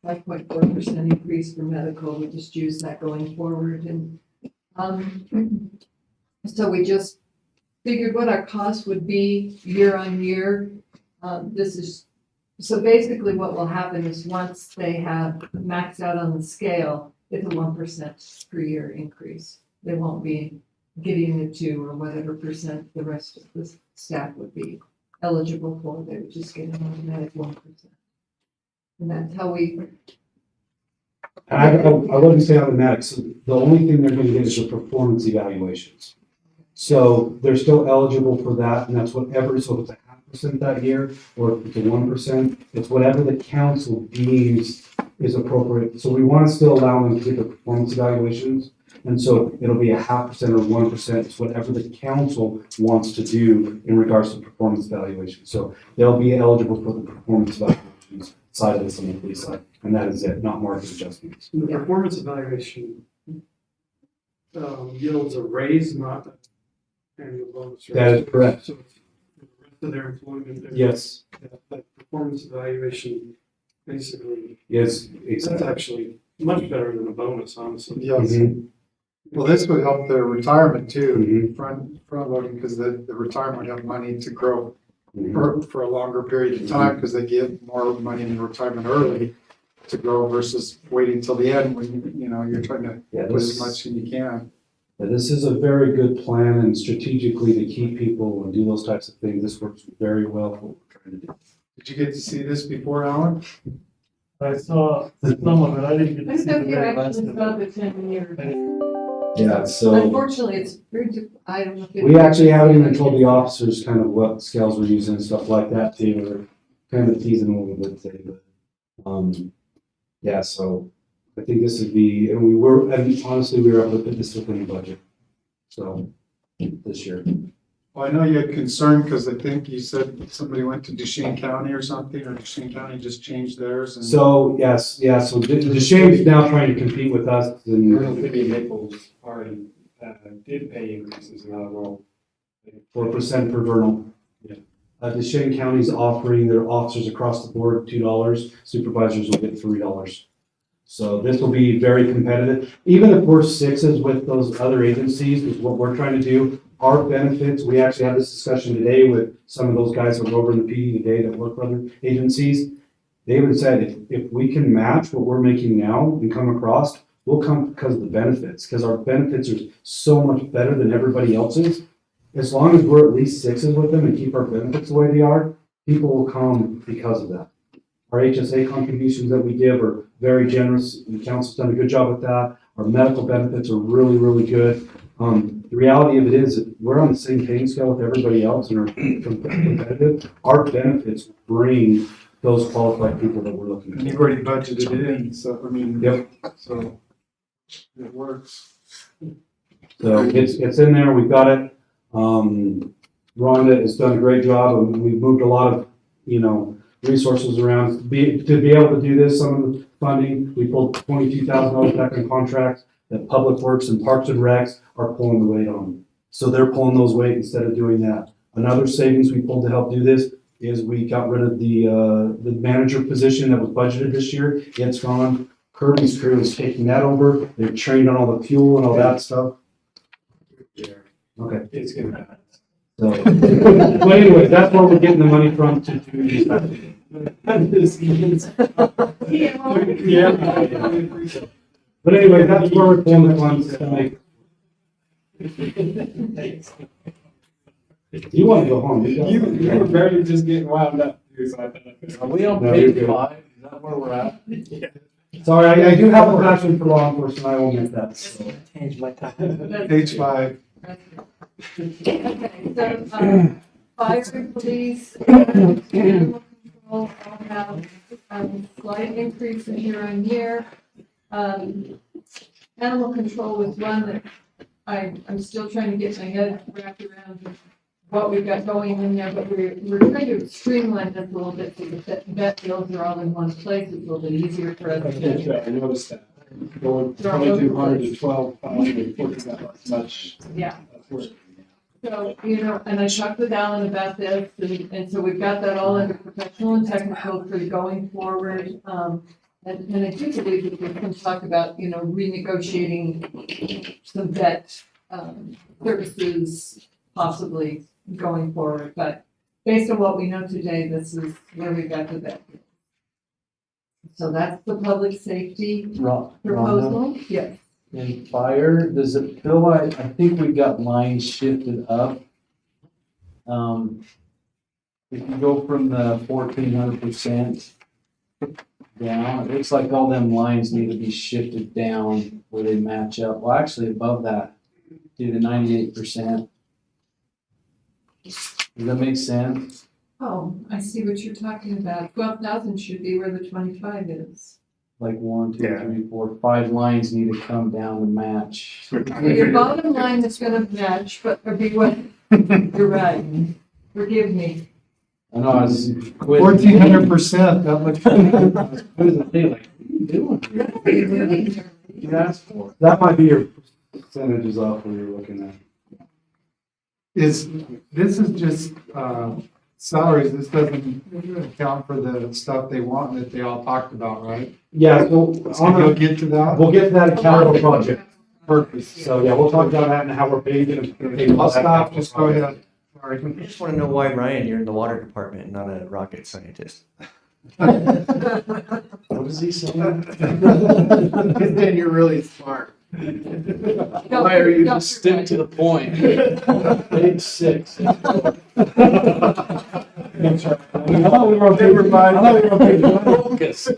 5.4% increase for medical. We just use that going forward. And so we just figured what our cost would be year on year. So basically what will happen is once they have maxed out on the scale, it's a 1% per year increase. They won't be getting the 2 or whatever percent the rest of the staff would be eligible for. They would just get an automatic 1%. And that's how we. I wouldn't say automatic. So the only thing they're going to get is the performance evaluations. So they're still eligible for that, and that's whatever. So if it's a 0.5% that year, or if it's a 1%, it's whatever the council deems is appropriate. So we want to still allow them to get the performance evaluations, and so it'll be a 0.5% or 1%. It's whatever the council wants to do in regards to performance evaluation. So they'll be eligible for the performance evaluations side of this on the police side, and that is it, not market adjustments. The performance evaluation yields a raise, not an annual bonus. Right? That is correct. So for the rest of their employment, Yes. That performance evaluation basically Yes, that's exactly. actually much better than a bonus, honestly. Yes. Mm-hmm. Well, this would help their retirement too, Mhm. front loading, because the retirement would have money to grow Mhm. for a longer period of time, because they get more money in retirement early to grow versus waiting till the end when, you're trying to Yeah, put as this- much as you can. Yeah, this is a very good plan, and strategically to keep people and do those types of things, this works very well for what we're trying to do. Did you get to see this before, Alan? I saw some of it, I didn't get I to see the still get very last actually of about it. the 10 years. Yeah, so Unfortunately, it's very, I don't know if. we actually haven't even told the officers kind of what scales we're using and stuff like that too. We're kind of teasing them a little bit today, but, yeah, so I think this would be, and honestly, we were able to put this within the budget. So, this year. Well, I know you had concern, because I think you said somebody went to Duchesne County or something, or Duchesne County just changed theirs. And So, yes, yeah, so Duchesne is now trying to compete with us Vernal and City and Naples already did pay increases in our role. 4% per vernal. Yeah. Duchesne County's offering their officers across the board $2, supervisors will get $3. So this will be very competitive. Even if we're 6s with those other agencies, is what we're trying to do. Our benefits, we actually had this discussion today with some of those guys that were over in the PD today that work for other agencies, David said, if we can match what we're making now and come across, we'll come because of the benefits, because our benefits are so much better than everybody else's. As long as we're at least sixes with them and keep our benefits the way they are, people will come because of that. Our HSA contributions that we give are very generous, and the council's done a good job with that. Our medical benefits are really, really good. The reality of it is that we're on the same paying scale with everybody else and are competitive. Our benefits bring those qualified people that we're looking And for. you've already budgeted it in, so, I mean. Yep. So it works. So it's in there, we've got it. Rhonda has done a great job, and we've moved a lot of, resources around. To be able to do this, some of the funding, we pulled $22,000 back in contracts that Public Works and Parks and Recs are pulling the weight on. So they're pulling those weight instead of doing that. Another savings we pulled to help do this is we got rid of the manager position that was budgeted this year. It's gone. Kirby's crew is taking that over. They're trained on all the fuel and all that stuff. Okay. It's gonna happen. So, but anyway, that's where we're getting the money from to do these. Yeah. But anyway, that's where we're pulling the funds to make. You want to go home? You were barely just getting wound up. So I thought, Are we on No, you're page good. 5? Is that where we're at? yeah. Sorry, I do have a passion for law enforcement. I will admit that. So. Change my time. Page 5. Okay, so, fire, police, animal control all have slight increase in year on year. Animal control was one that I'm still trying to get my head wrapped around what we've got going in there, but we're trying to streamline this a little bit so that vet bills are all in one place. It's a little bit easier for us to. I noticed that. Going 2,200 to 12,000, 14 that much. Yeah. That's work. So, and I talked with Alan about this, and so we've got that all under professional and technical for going forward. And I do believe that we're going to talk about, renegotiating some vet services possibly going forward. But based on what we know today, this is where we got to vet. So that's the public safety proposal. Yes. In fire, does it feel like, I think we got lines shifted up. If you go from the 1,400% down, it looks like all them lines need to be shifted down where they match up. Well, actually above that, do the 98%. Does that make sense? Oh, I see what you're talking about. 12,000 should be where the 25 is. Like 1, 2, Yeah. 3, 4, 5 lines need to come down to match. So your bottom line is gonna match, but, or be what, you're right. Forgive me. I know, I was quit. 1,400%, that looks. What is it, like, what are you doing? You asked for it. That might be your percentages off where you're looking at. This is just, salaries, this doesn't account for the stuff they want that they all talked about, right? Yeah, so So you'll get to that? we'll get to that at capital project. Perfect. So yeah, we'll talk about that and how we're paying it. I'll stop, just go ahead. I just want to know why, Ryan, you're in the water department, not a rocket scientist. What is he saying? Because then you're really smart. Why are you just stick to the point? Page 6. Never mind. Focus.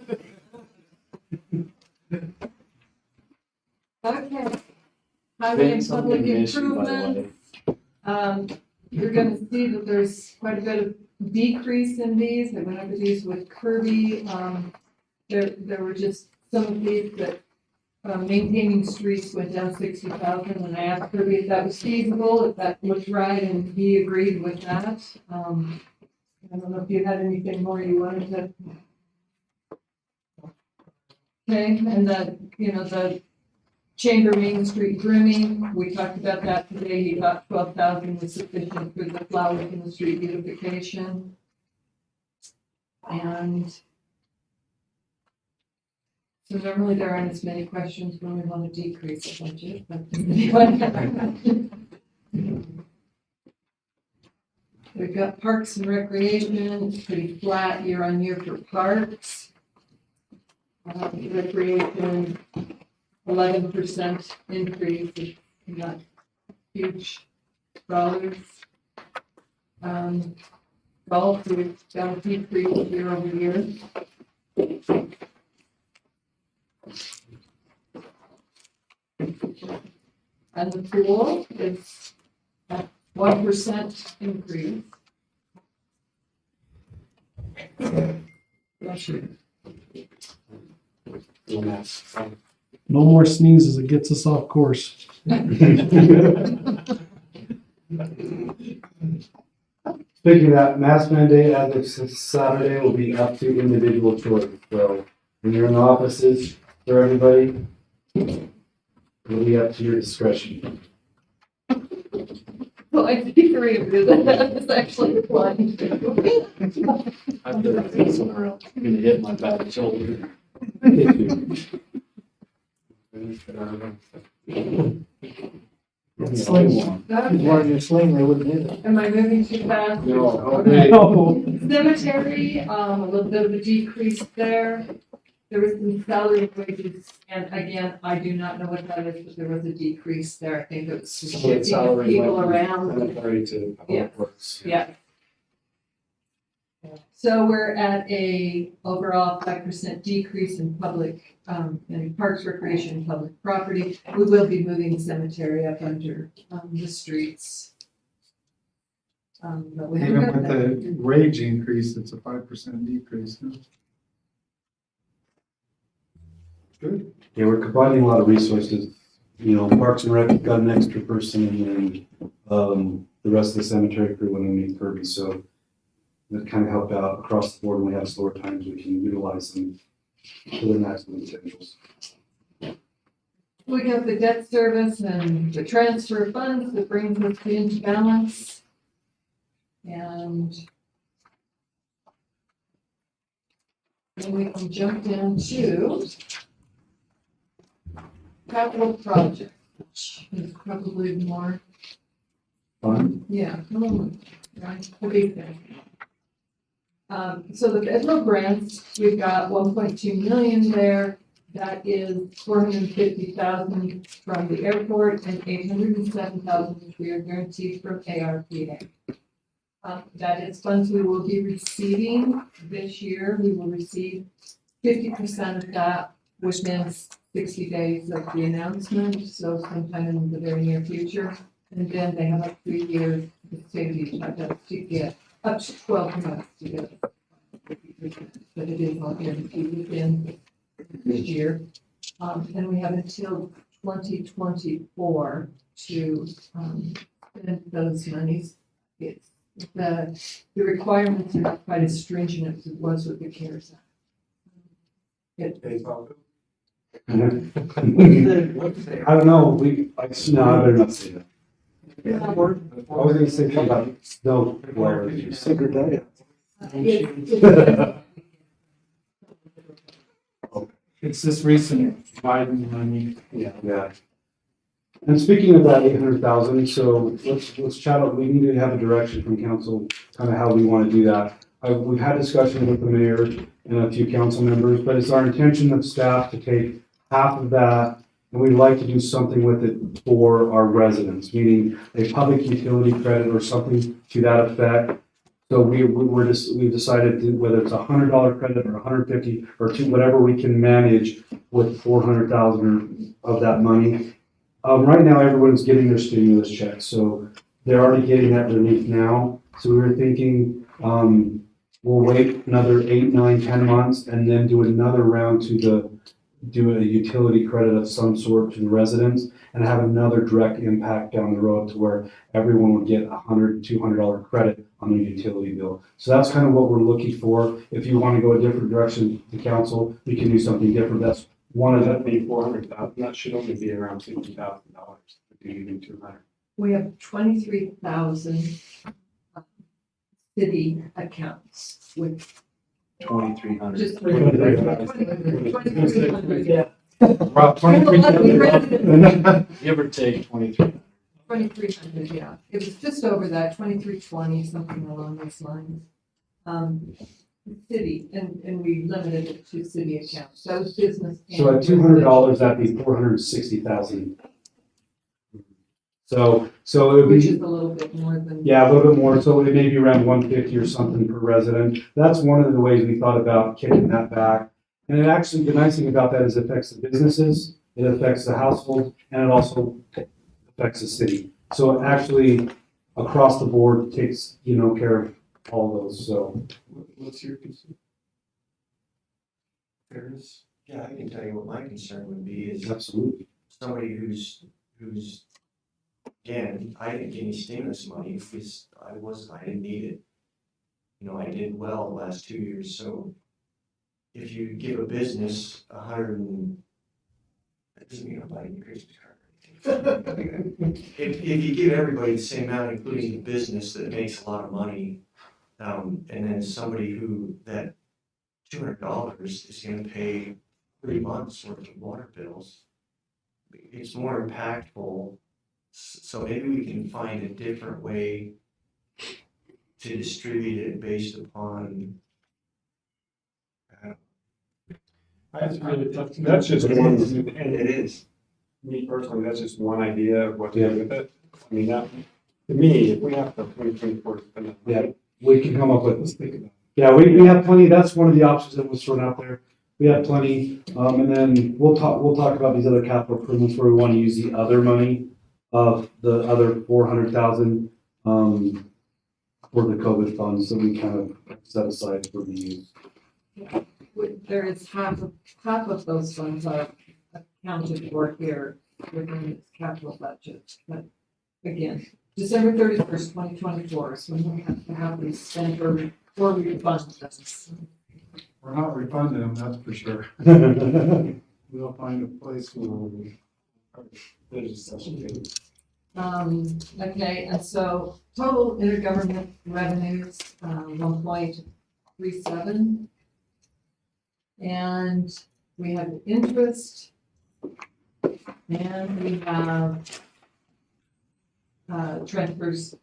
Okay. Highway and public improvement. You're gonna see that there's quite a bit of decrease in these. I went over these with Kirby. There were just some of these that maintaining streets went down 60,000, and I asked Kirby if that was feasible, if that looked right, and he agreed with that. I don't know if you had anything more you wanted to. Okay, and the Chamber Main Street trimming, we talked about that today. He thought 12,000 was sufficient for the flowers in the street beautification. And so normally there aren't as many questions when we want to decrease the budget, but We've got Parks and Recreation, it's pretty flat year on year for parks. Recreation, 11% increase, it's not huge dollars. Golf, we've got a decrease year over year. And the pool is at 1% increase. Bless you. No more sneezes, it gets us off course. Speaking of that, mask mandate as of Saturday will be up to individual choice. So when you're in the offices for everybody, it'll be up to your discretion. Well, I think three of you that is actually applying to. I've been facing around, I'm gonna hit my back shoulder. Sling. Wearing your sling, they wouldn't hit it. Am I moving too fast? No. Cemetery, a little bit of a decrease there. There was some salary wages, and again, I do not know what that is, but there was a decrease there. I think it was just shifting of people around. Cemetery to Yeah. public works. Yeah. So we're at a overall 5% decrease in public, in parks, recreation, and public property. We will be moving cemetery up under, the streets. But we haven't Even got with that. the wage increase, it's a 5% decrease. Huh? Good. Yeah, we're combining a lot of resources. You know, Parks and Rec got an extra person, and then the rest of the cemetery crew went underneath Kirby. So that kind of helped out across the board. When we have slower times, we can utilize them to their maximum potentials. We got the debt service and the transfer of funds that brings us into balance. And then we can jump into capital project, which is probably more, Fun. yeah, right, the big thing. So the federal grants, we've got 1.2 million there. That is 450,000 from the airport and 807,000, which we are guaranteed from ARPA. That is funds we will be receiving this year. We will receive 50% of that within 60 days of the announcement, so sometime in the very near future. And then they have up to 3 years, the state of Utah does, to get up to 12 months to get 50%, but it is all guaranteed within this year. And we have until 2024 to spend those monies. It's the requirements are not quite as stringent as it was with the CARES Act. I don't know. No, I better not say that. I was going to say something about snow blowers. Secret day. It's this recent Biden money. Yeah. And speaking of that 800,000, so let's chat up. We need to have a direction from council, kind of how we want to do that. We've had discussions with the mayor and a few council members, but it's our intention of staff to take half of that, and we'd like to do something with it for our residents, meaning a public utility credit or something to that effect. So we've decided to, whether it's $100 credit or 150 or whatever we can manage with 400,000 of that money. Right now, everyone's getting their stimulus checks, so they're already getting that relief now. So we were thinking we'll wait another 8, 9, 10 months and then do another round to do a utility credit of some sort to the residents and have another direct impact down the road to where everyone would get $100, $200 credit on the utility bill. So that's kind of what we're looking for. If you want to go a different direction, the council, we can do something different. That's one of That'd be 400,000. That should only be around $50,000. If you even 200. We have 23,000 city accounts with 2,300. just. 2,300. About 2,300. Give or take 2,300. 2,300, yeah. It was just over that, 2,320, something along those lines. City, and we limited it to city accounts, so business. So and at $200, that'd be 460,000. So it would Which be, is a little bit more than. yeah, a little bit more, so it may be around 150 or something per resident. That's one of the ways we thought about kicking that back. And it actually, the nice thing about that is it affects the businesses, it affects the household, and it also affects the city. So it actually, across the board, takes, care of all those, so. What's your concern? Fairness? Yeah, I can tell you what my concern would be is Absolutely. somebody who's, again, I didn't get any stimulus money because I didn't need it. I did well the last 2 years, so if you give a business that doesn't mean I'm buying a Christmas card. If you give everybody the same amount, including the business that makes a lot of money, and then somebody who, that $200 is gonna pay 3 months worth of water bills, it's more impactful. So maybe we can find a different way to distribute it based upon. That's just one, and It is. me personally, that's just one idea of what to do with it. I mean, that, to me, if we have to 2024, Yeah, we can come up with, let's think about it. Yeah, we have plenty, that's one of the options that was thrown out there. We have plenty, and then we'll talk about these other capital improvements where we want to use the other money of the other 400,000, for the COVID funds that we kind of set aside for the use. There is half of those funds are accounted for here within its capital budget. But again, December 31st, 2024 is when we have to have these spent or refund them. We're not refunding them, that's for sure. We'll find a place where we. there's a session table. Okay, and so total intergovernment revenues, 1.37. And we have interest, and we have transfers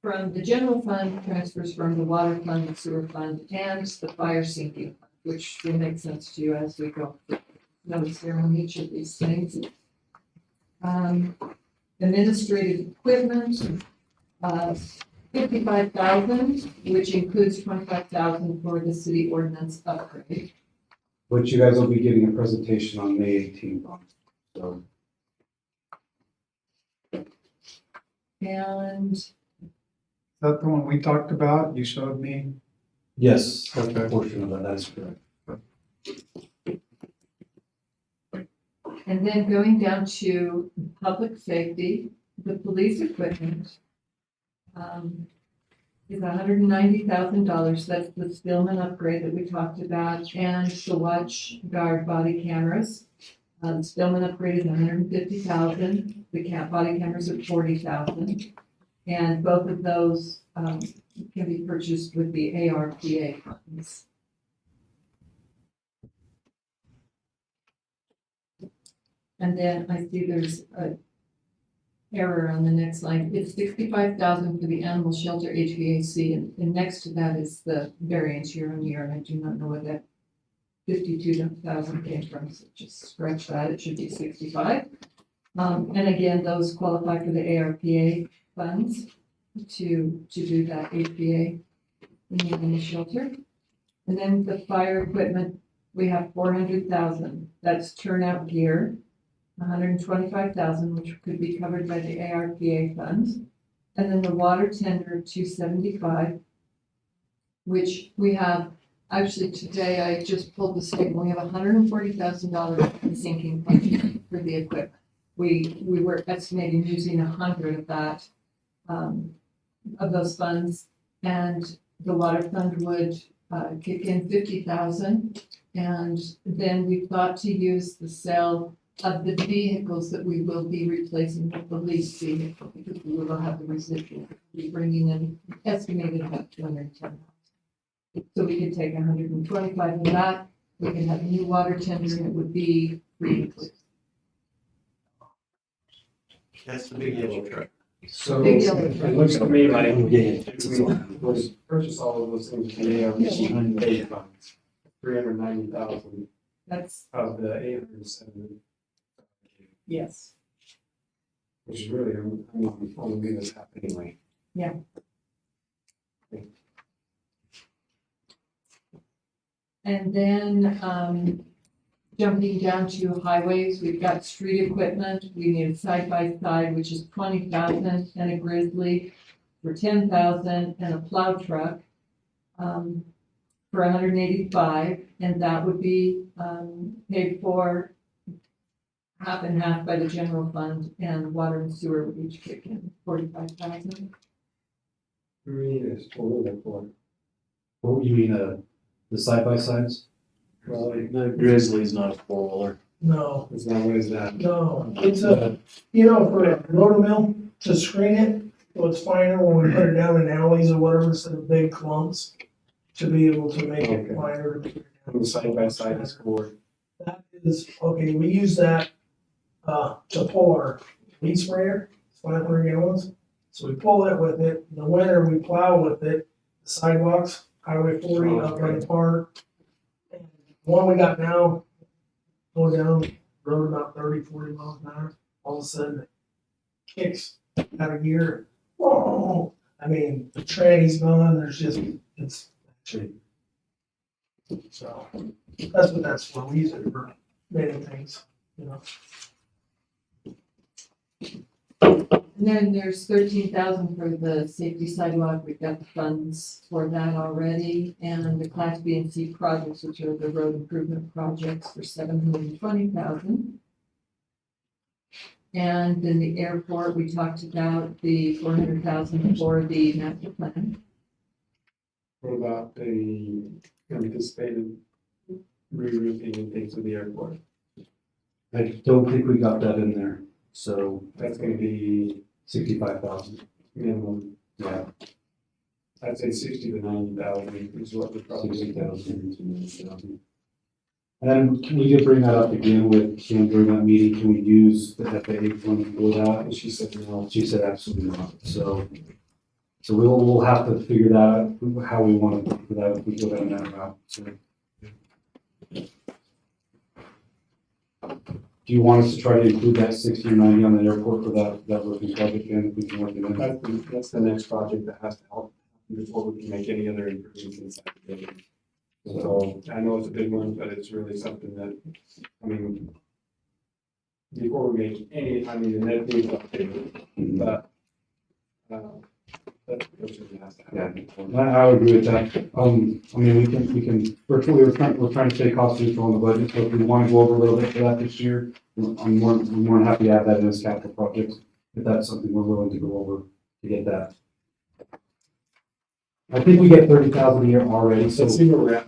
from the general fund, transfers from the water fund, the sewer fund, and the fire sinking fund, which will make sense to you as we go. Notice here on each of these things. Administrative equipment, 55,000, which includes 25,000 for the city ordinance upgrade. Which you guys will be giving a presentation on May 18th on, so. And Is that the one we talked about? You showed me? Yes, that's a portion of that, that is correct. And then going down to public safety, the police equipment is $190,000. That's the Stillman upgrade that we talked about, and the watch guard body cameras. The Stillman upgrade is $150,000. The body cameras are $40,000. And both of those can be purchased with the ARPA funds. And then I see there's a error on the next line. It's 65,000 for the animal shelter HVAC, and next to that is the variance year on year, and I do not know where that 52,000 came from, so just scratch that, it should be 65. And again, those qualify for the ARPA funds to do that HVA in the animal shelter. And then the fire equipment, we have 400,000, that's turnout gear. 125,000, which could be covered by the ARPA funds. And then the water tender, 275, which we have, actually today I just pulled the statement, we have $140,000 in sinking fund for the equipment. We were estimating using 100 of that, of those funds, and the water fund would kick in 50,000. And then we thought to use the sale of the vehicles that we will be replacing with the lease vehicle, because we will have the residual. We're bringing in estimated about 210,000. So we could take 125 of that, we can have a new water tender, and it would be free. That's the big yellow truck. So Big yellow it looks to me like we purchase all of those things from the ARP funds, 390,000 That's, of the 807, yes. which is really only this happened anyway. Yeah. And then, jumping down to highways, we've got street equipment, we need a side-by-side, which is 20,000, and a grizzly for 10,000, and a plow truck, for 185, and that would be, paid for half and half by the general fund, and water and sewer would each kick in 45,000. Is total for. What you mean, the side-by-sides? Well, The Grizzly's not a four-wheeler. No, it's not, what is that? no, it's a, you know, for a rotomill to screen it, so it's finer when we put it down in alleys or whatever, instead of big clumps, to be able to make it Okay. finer. The side by side is for. That is, okay, we use that, to pull our weed sprayer, it's 500 gallons. So we pull it with it, in the winter we plow with it, the sidewalks, Highway 40 up by the park. And the one we got now, going down the road about 30, 40 miles an hour, all of a sudden it kicks out of gear. Whoa! I mean, the tranny's gone, there's just, it's, so, that's what that's for, we use it for many things, you know. And then there's 13,000 for the safety sidewalk, we've got the funds for that already, and the Class B and C projects, which are the road improvement projects, for 720,000. And in the airport, we talked about the 400,000 for the master plan. What about the anticipated re-roofing and things of the airport? I don't think we got that in there, so That's gonna be 65,000. minimum, Yeah, I'd say 60 to 90,000 is what we probably. 60,000. And we did bring that up again with Kim during that meeting, can we use the FAA fund for that? And she said no. She said absolutely not, so we'll have to figure that out, how we want to do that if we go down that route, so. Do you want us to try to include that 60 or 90 on the airport for that roofing project, and if we can work it in? That's the next project that has to help before we can make any other improvements inside the building. So I know it's a big one, but it's really something that, I mean, before we make any, I mean, that needs updated, but, that really has to happen. I would agree with that. I mean, we can, we're trying to stay cost neutral on the budget, so if we want to go over a little bit for that this year, I'm more than happy to add that in as capital projects, if that's something we're willing to go over to get that. I think we get 30,000 a year already, so. Let's see where we're at.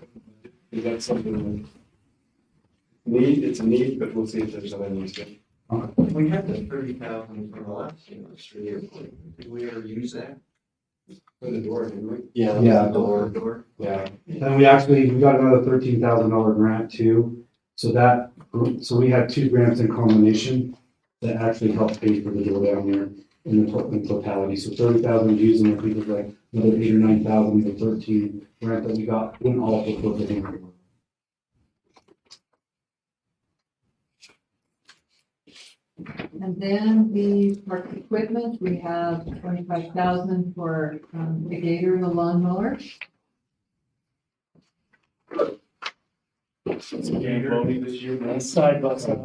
Is that something that it's a need, but we'll see if there's other needs. We had the 30,000 from the last year. Did we ever use that? For the door, didn't we? Yeah. Yeah. Door. Yeah, and we got another $13,000 grant too, so we had two grants in combination that actually helped pay for the door down there in totality, so 30,000 using, I think it was like another 8 or 9,000, the 13 grant that we got, went all for the door. And then the park equipment, we have 25,000 for the gator and the lawnmower. Game voting this year. Side by side.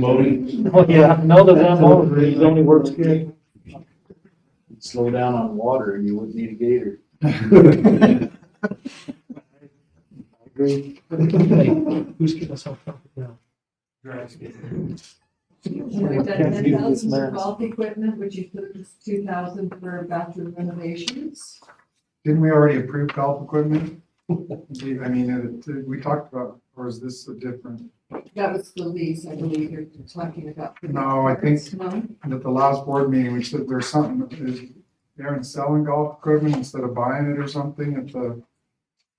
Voting. Oh, yeah, no, the Van Mower, he only works good. Slow down on water and you wouldn't need a gator. I agree. Who's getting us off topic now? We've got 10,000 for golf equipment, which includes 2,000 for bathroom renovations. Didn't we already approve golf equipment? I mean, we talked about, or is this a different? That was the lease, I believe you're talking about. No, I think No? at the last board meeting, we said there's something, is Aaron selling golf equipment instead of buying it or something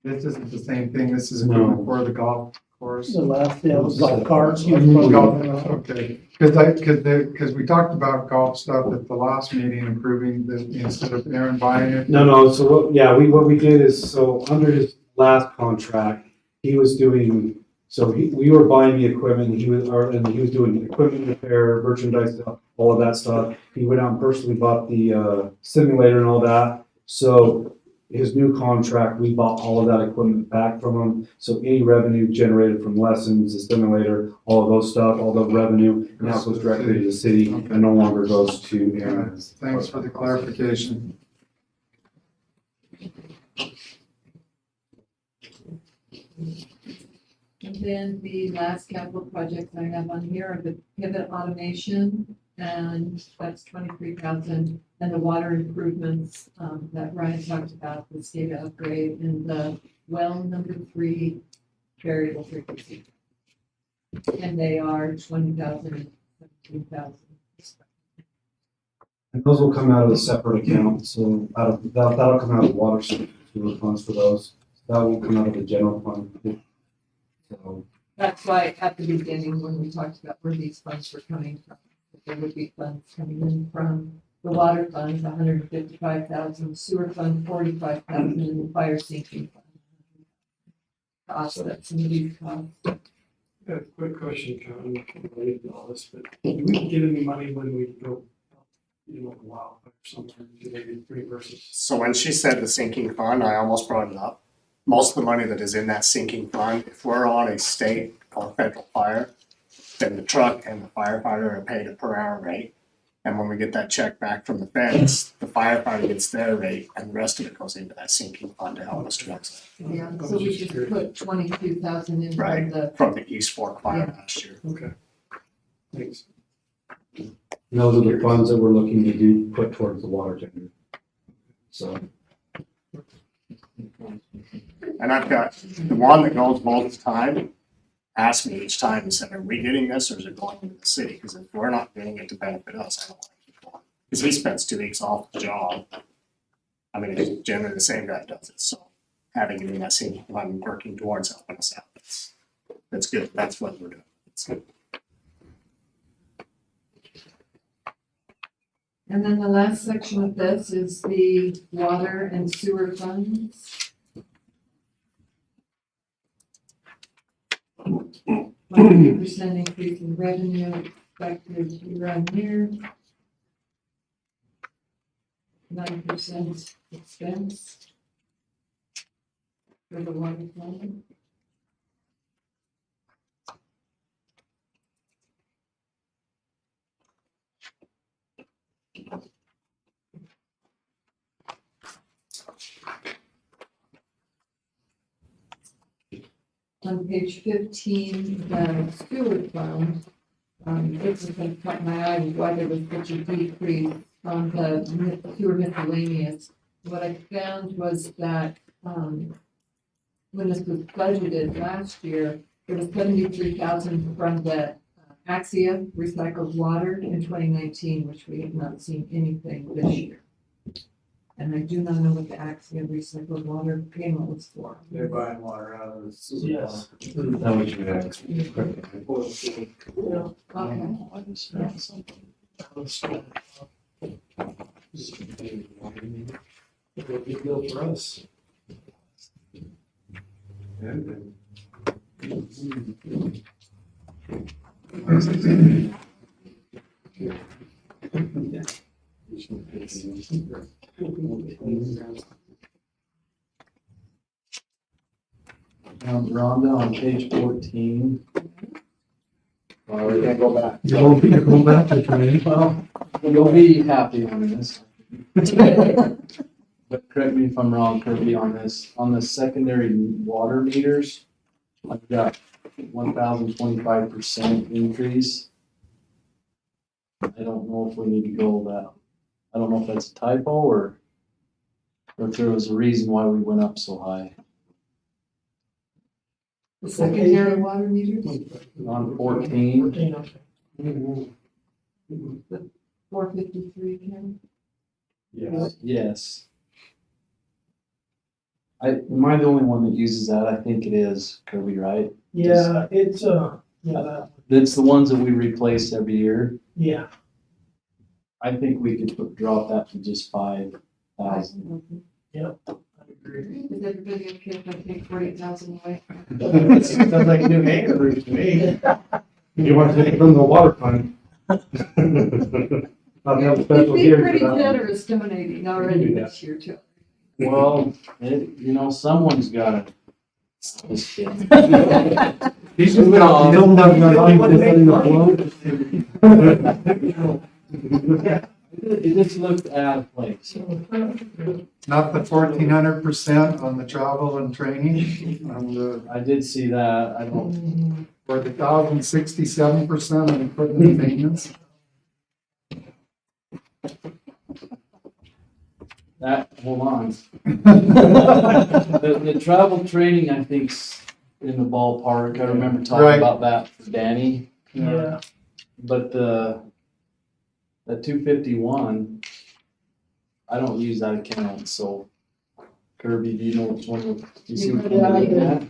this isn't the same thing, this is equipment for the golf course? The last, yeah, it was golf carts. Okay, because we talked about golf stuff at the last meeting, improving the, instead of Aaron buying it. No, so what we did is, so under his last contract, he was doing, we were buying the equipment, and he was doing equipment repair, merchandise, all of that stuff. He went out and personally bought the simulator and all that. So his new contract, we bought all of that equipment back from him. So any revenue generated from lessons, the simulator, all of those stuff, all the revenue now goes directly to the city and no longer goes to Aaron. Thanks for the clarification. And then the last capital projects I have on here are the pivot automation, and that's 23,000, and the water improvements, that Ryan talked about, the SCADA upgrade and the well number 3 variable frequency. And they are 20,000 and 17,000. And those will come out of a separate account, so that'll come out of the water sewer funds for those. That won't come out of the general fund. So, That's why at the beginning, when we talked about where these funds were coming from, that there would be funds coming in from the water funds, 155,000, sewer fund, 45,000, and the fire sinking fund. To offset some of these costs. A quick question, kind of related to all this, but do we get any money when we go, wildfire somewhere, do they get reimbursed? So when she said the sinking fund, I almost brought it up. Most of the money that is in that sinking fund, if we're on a state or federal fire, then the truck and the firefighter are paid a per hour rate. And when we get that check back from the feds, the firefighter gets their rate and the rest of it goes into that sinking fund to help us towards that. Yeah, so we just put 22,000 in Right, from the East Fork fire last year. Okay. Thanks. and those are the funds that we're looking to put towards the water tender. So. And I've got the one that goes most of the time, asked me each time and said, are we getting this or is it going into the city? Because if we're not getting it to benefit us, I don't want to keep going. Because he spends 2 weeks off the job. I mean, it's generally the same guy does it, so having it in that same, I'm working towards helping us out. That's good, that's what we're doing. It's good. And then the last section of this is the water and sewer funds. 100% increase in revenue expected year on year. 9% expense for the water fund. On page 15, the sewer fund, this is what caught my eye, why there was such a decrease on the sewer miscellaneous. What I found was that, when this was budgeted last year, there was 73,000 from the Axia recycled water in 2019, which we have not seen anything this year. And I do not know what the Axia recycled water payment was for. They're buying water out of the sewer. Yes. That was your next. It would be a deal for us. Rhonda, on page 14. We can't go back. You're going back to training. Well, you'll be happy on this. But correct me if I'm wrong, Kirby, on this. On the secondary water meters, I've got 1,025% increase. I don't know if we need to go that. I don't know if that's a typo or if there was a reason why we went up so high. The secondary water meters, On 14, 453, Ken? yes. Am I the only one that uses that? I think it is, Kirby, right? Yeah, it's, yeah, It's the ones that we replace every year. yeah. I think we could drop that to just 5,000. Yep. I agree. Is everybody okay if I take 40,000 away? Sounds like a new hangar route to me. You want to take it from the water fund? I'll have a special You've hearing been pretty for that one. generous donating already this year too. Well, someone's got to. Just kidding. He's Moving on. Don't have nothing to It just looked out of place. Not the 1,400% on the travel and training, on the, I did see that. I don't. or the 1,067% on equipment and maintenance. Hold on. The travel training, I think's in the ballpark. I remember talking Right. about that for Danny. Yeah. But the 251, I don't use that account, so Kirby, do you know which one, do you see which one Yeah, we're I looking do. at?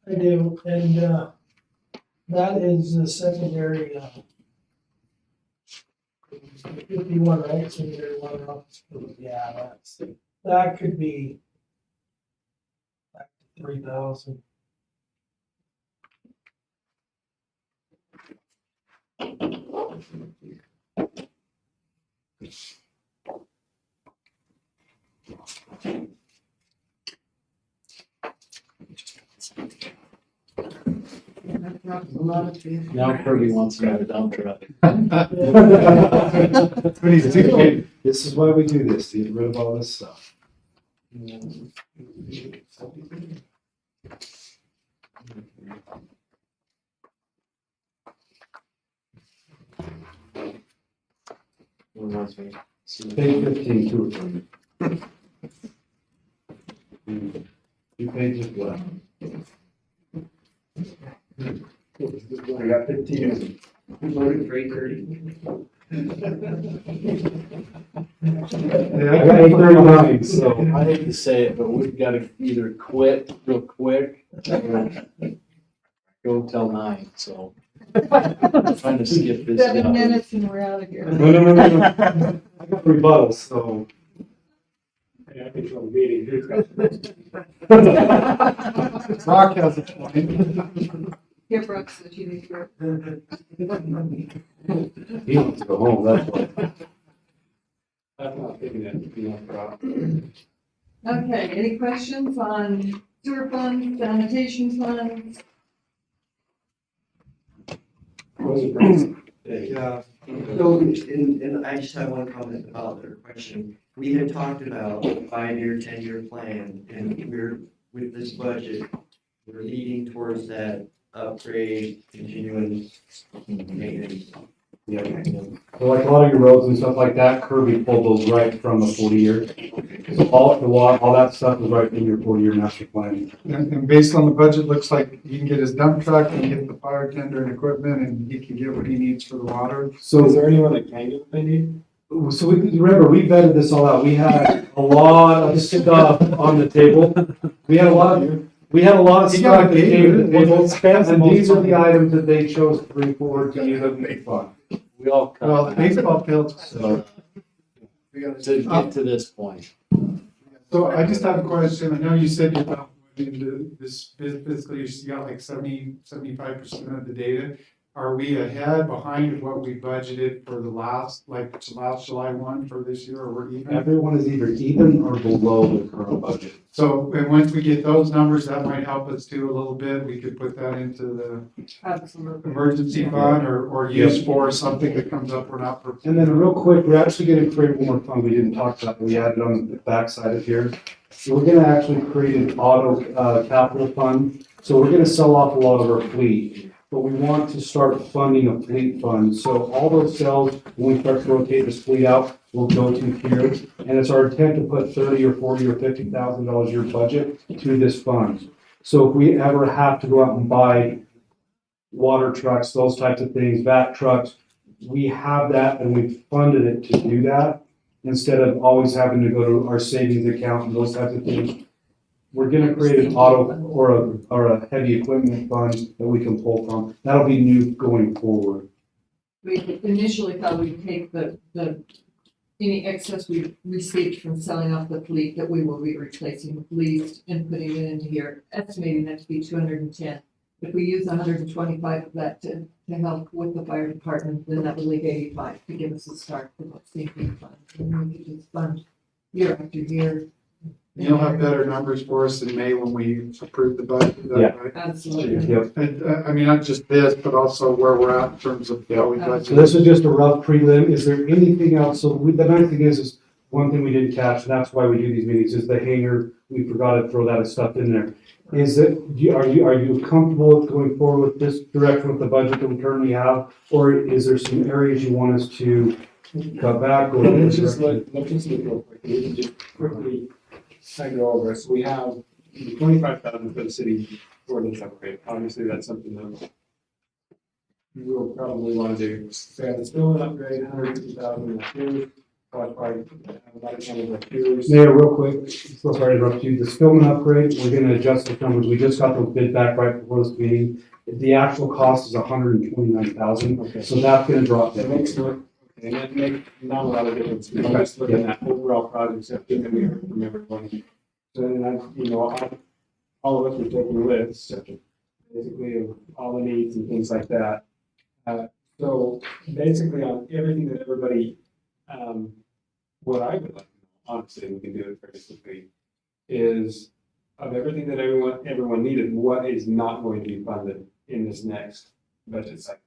I do, and, that is the secondary, 51, right, secondary water office, yeah, that could be back to 3,000. Now Kirby wants to have a dump truck. That's what he's doing. This is why we do this, to get rid of all this stuff. Page 15, two of them. Two pages left. I got 15. Voted for 8:30. I got 839, so. I hate to say it, but we've got to either quit real quick or go till 9, so. I'm trying to skip this. 7 down. minutes and we're out of here. No. I got rebuttals, so. Yeah, I control the meeting. Rock has a point. Here, Brooks, that you need to. He wants to go home, that's why. I'm not thinking that would be a problem. Okay, any questions on sewer funds, sanitation funds? Yeah, so, and I just have one comment about their question. We had talked about a 5-year, 10-year plan, and with this budget, we're leading towards that upgrade, continuing maintenance. Yeah. So like a lot of your roads and stuff like that, Kirby pulled those right from the 40-year. All that stuff is right in your 40-year master plan. And based on the budget, looks like he can get his dump truck and get the fire tender and equipment, and he can get what he needs for the water. So Is there anyone that can get what they need? So remember, we vetted this all out. We had a lot of stuff on the table. We had a lot of You stuff gotta that pay came to the for it. table, and these are the items that they chose to bring forward to you that make fun. We all cut Well, back baseball fields. So, to get to this point. So I just have a question. I know you said you're not into this fiscal year, you got like 75% of the data. Are we ahead, behind of what we budgeted for the last July 1 for this year, or we're even? everyone is either even or below the current budget. So, and once we get those numbers, that might help us too a little bit. We could put that into the Absolutely. emergency fund or use for something that comes up we're not. And then real quick, we're actually gonna create one more fund we didn't talk about, we added on the backside of here. So we're gonna actually create an auto, capital fund. So we're gonna sell off a lot of our fleet, but we want to start funding a fleet fund. So all those sales, when we start to rotate this fleet out, will go to here. And it's our intent to put $30,000 or $40,000 or $50,000 your budget to this fund. So if we ever have to go out and buy water trucks, those types of things, vac trucks, we have that and we've funded it to do that instead of always having to go to our savings account and those types of things. we're gonna create an auto or a heavy equipment fund that we can pull from. That'll be new going forward. We initially thought we'd take any excess we received from selling off the fleet that we will be replacing with leased and putting it into here, estimating that to be 210. If we use 125 of that to help with the fire department, then that would leave 85 to give us a start for that sinking fund. And then we could just fund year after year. You'll have better numbers for us in May when we approve the budget, is that Yeah. right? Absolutely. Yep. And, I mean, not just this, but also where we're at in terms of how we budget. So this is just a rough prelim. Is there anything else? So the nice thing is one thing we didn't catch, and that's why we do these meetings, is the hangar. We forgot to throw that stuff in there. Is it, are you comfortable with going forward with this direction with the budget that we currently have? Or is there some areas you want us to cut back or? Let's just look real quick. We can just quickly go over. So we have 25,000 for the city ordinance upgrade. Obviously, that's something that we'll probably want to do. So we have the Spillman upgrade, 150,000 here. Mayor, real quick, so sorry to interrupt you. The Spillman upgrade, we're gonna adjust those numbers. We just got those bid back right before this meeting. The actual cost is 129,000. Okay. So that's gonna drop That down. makes not a lot of difference. We're just looking at overall projects that we heard from everyone. So then all of us are taking lists, basically of all the needs and things like that. So basically on everything that everybody, what I would like, to know, honestly, we can do it very quickly, is of everything that everyone needed, what is not going to be funded in this next budget cycle?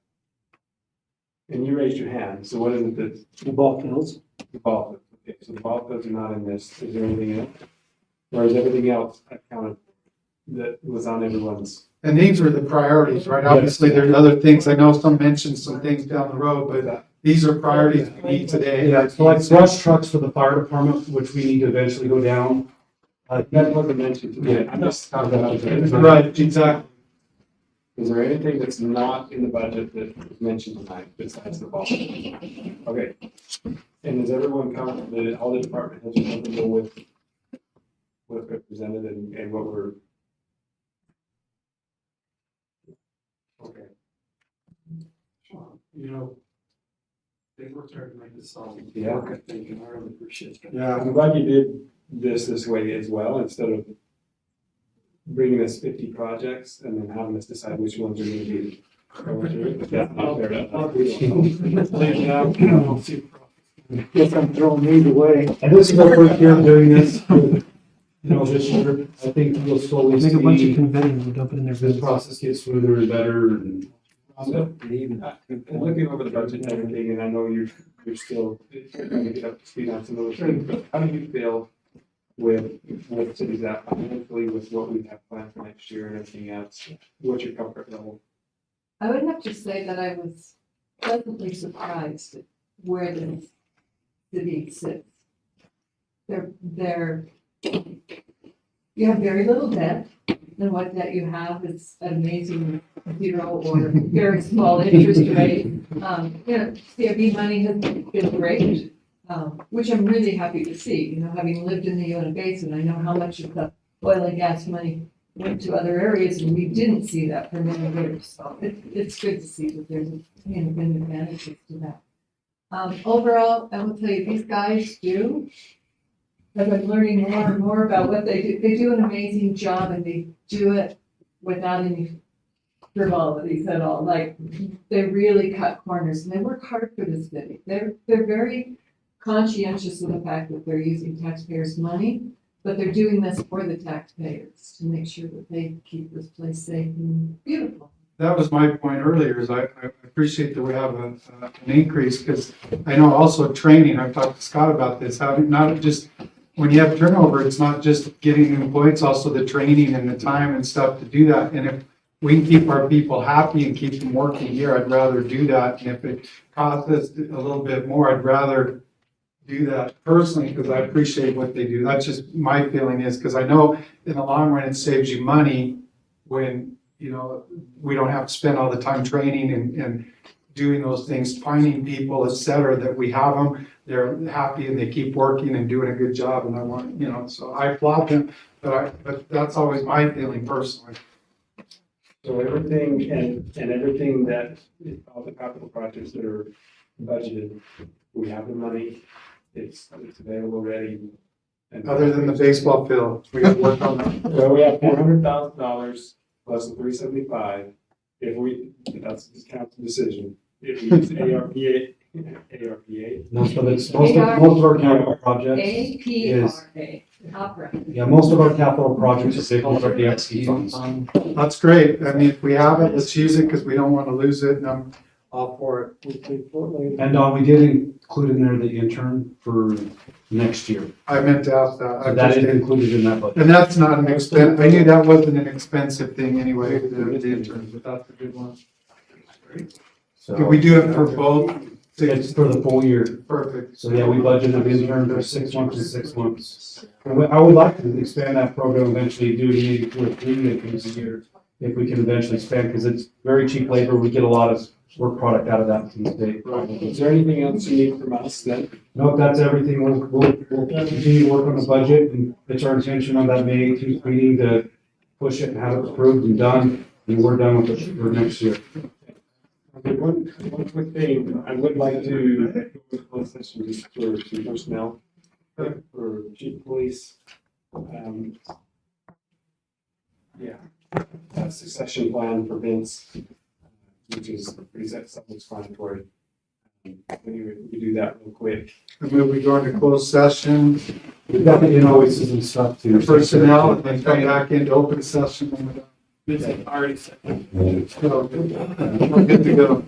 And you raised your hand, so what is it that? The ball fields. The ball fields, okay, so the ball fields are not in this, is there anything else? Or is everything else accounted for that was on everyone's? And these are the priorities, right? Obviously, there's other things. I know some mentioned some things down the road, but these are priorities we need today. Yeah, so like brush trucks for the fire department, which we need to eventually go down. That wasn't mentioned today, I'm just talking about. Right, exactly. Is there anything that's not in the budget that was mentioned tonight besides the ball? Okay. And is everyone comfortable, that all the department heads are comfortable with what's represented and what we're? Okay. You know, they worked hard to make this solid. Yeah. I think, and I really appreciate it. Yeah, I'm glad you did this way as well, instead of bringing us 50 projects and then having us decide which ones are gonna be going through. That's not fair. Guess I'm throwing these away. And this is our first year doing this. You know, this year, I think we'll slowly Make a bunch of see confetti and we'll dump it in their this bins. process get smoother and better and. Looking over the budget and everything, and I know you're still trying to get up to speed on some of those things, but how do you feel with the city's at financially, with what we have planned for next year and everything else? What's your comfort level? I would have to say that I was pleasantly surprised at where the city sits. You have very little debt, and what debt you have is an amazing 0 or very small interest rate. CIB money has been great, which I'm really happy to see. You know, having lived in the Uinta Basin, I know how much of the oil and gas money went to other areas, and we didn't see that for many years. So it's good to see that there's been advantages to that. Overall, I will tell you, these guys do. As I'm learning more and more about what they do an amazing job, and they do it without any frivolities at all. Like, they really cut corners, and they work hard for the city. They're very conscientious of the fact that they're using taxpayers' money, but they're doing this for the taxpayers to make sure that they keep this place safe and beautiful. That was my point earlier, is I appreciate that we have an increase, because I know also training, I've talked to Scott about this, having not just, when you have turnover, it's not just getting new employees, it's also the training and the time and stuff to do that. And if we can keep our people happy and keep them working here, I'd rather do that. And if it costs us a little bit more, I'd rather do that personally, because I appreciate what they do. That's just my feeling is, because I know in the long run, it saves you money when, you know, we don't have to spend all the time training and doing those things, finding people, et cetera, that we have them, they're happy and they keep working and doing a good job, and I want, so I applaud them, but that's always my feeling personally. So everything and everything that, all the capital projects that are budgeted, we have the money, it's available, ready. And Other than the baseball field, we got to work on that. So we have $400,000 plus the $375. That's the council decision. If we use ARPA. No, so that's, most of our capital projects is, APRA, opera. yeah, most of our capital projects is able to the XP funds. That's great. I mean, if we have it, let's use it because we don't want to lose it, and I'm all for it. And we did include in there the intern for next year. I meant to ask that. So that is included in that budget. And that's not an expense, I knew that wasn't an expensive thing anyway, the intern, but that's a good one. So Can we do it for both? it's for the full year. Perfect. So yeah, we budgeted an intern for 6 months and 6 months. And I would like to expand that program eventually, do maybe 2 or 3 interns a year, if we can eventually expand, because it's very cheap labor. We get a lot of work product out of that from the state. Is there anything else you need from us then? No, that's everything. We'll continue to work on the budget, and it's our intention on that May 18th meeting to push it and have it approved and done, and we're done with it for next year. Okay, one quick thing, I would like to go to closed session just for some personnel, for chief of police. Yeah, succession plan for Vince, which is pretty self-explanatory. We do that real quick. And then we go into closed session, We've got the invoices and stuff too. personnel, and then come back into open session. Vince, I already said. So, we're good to go.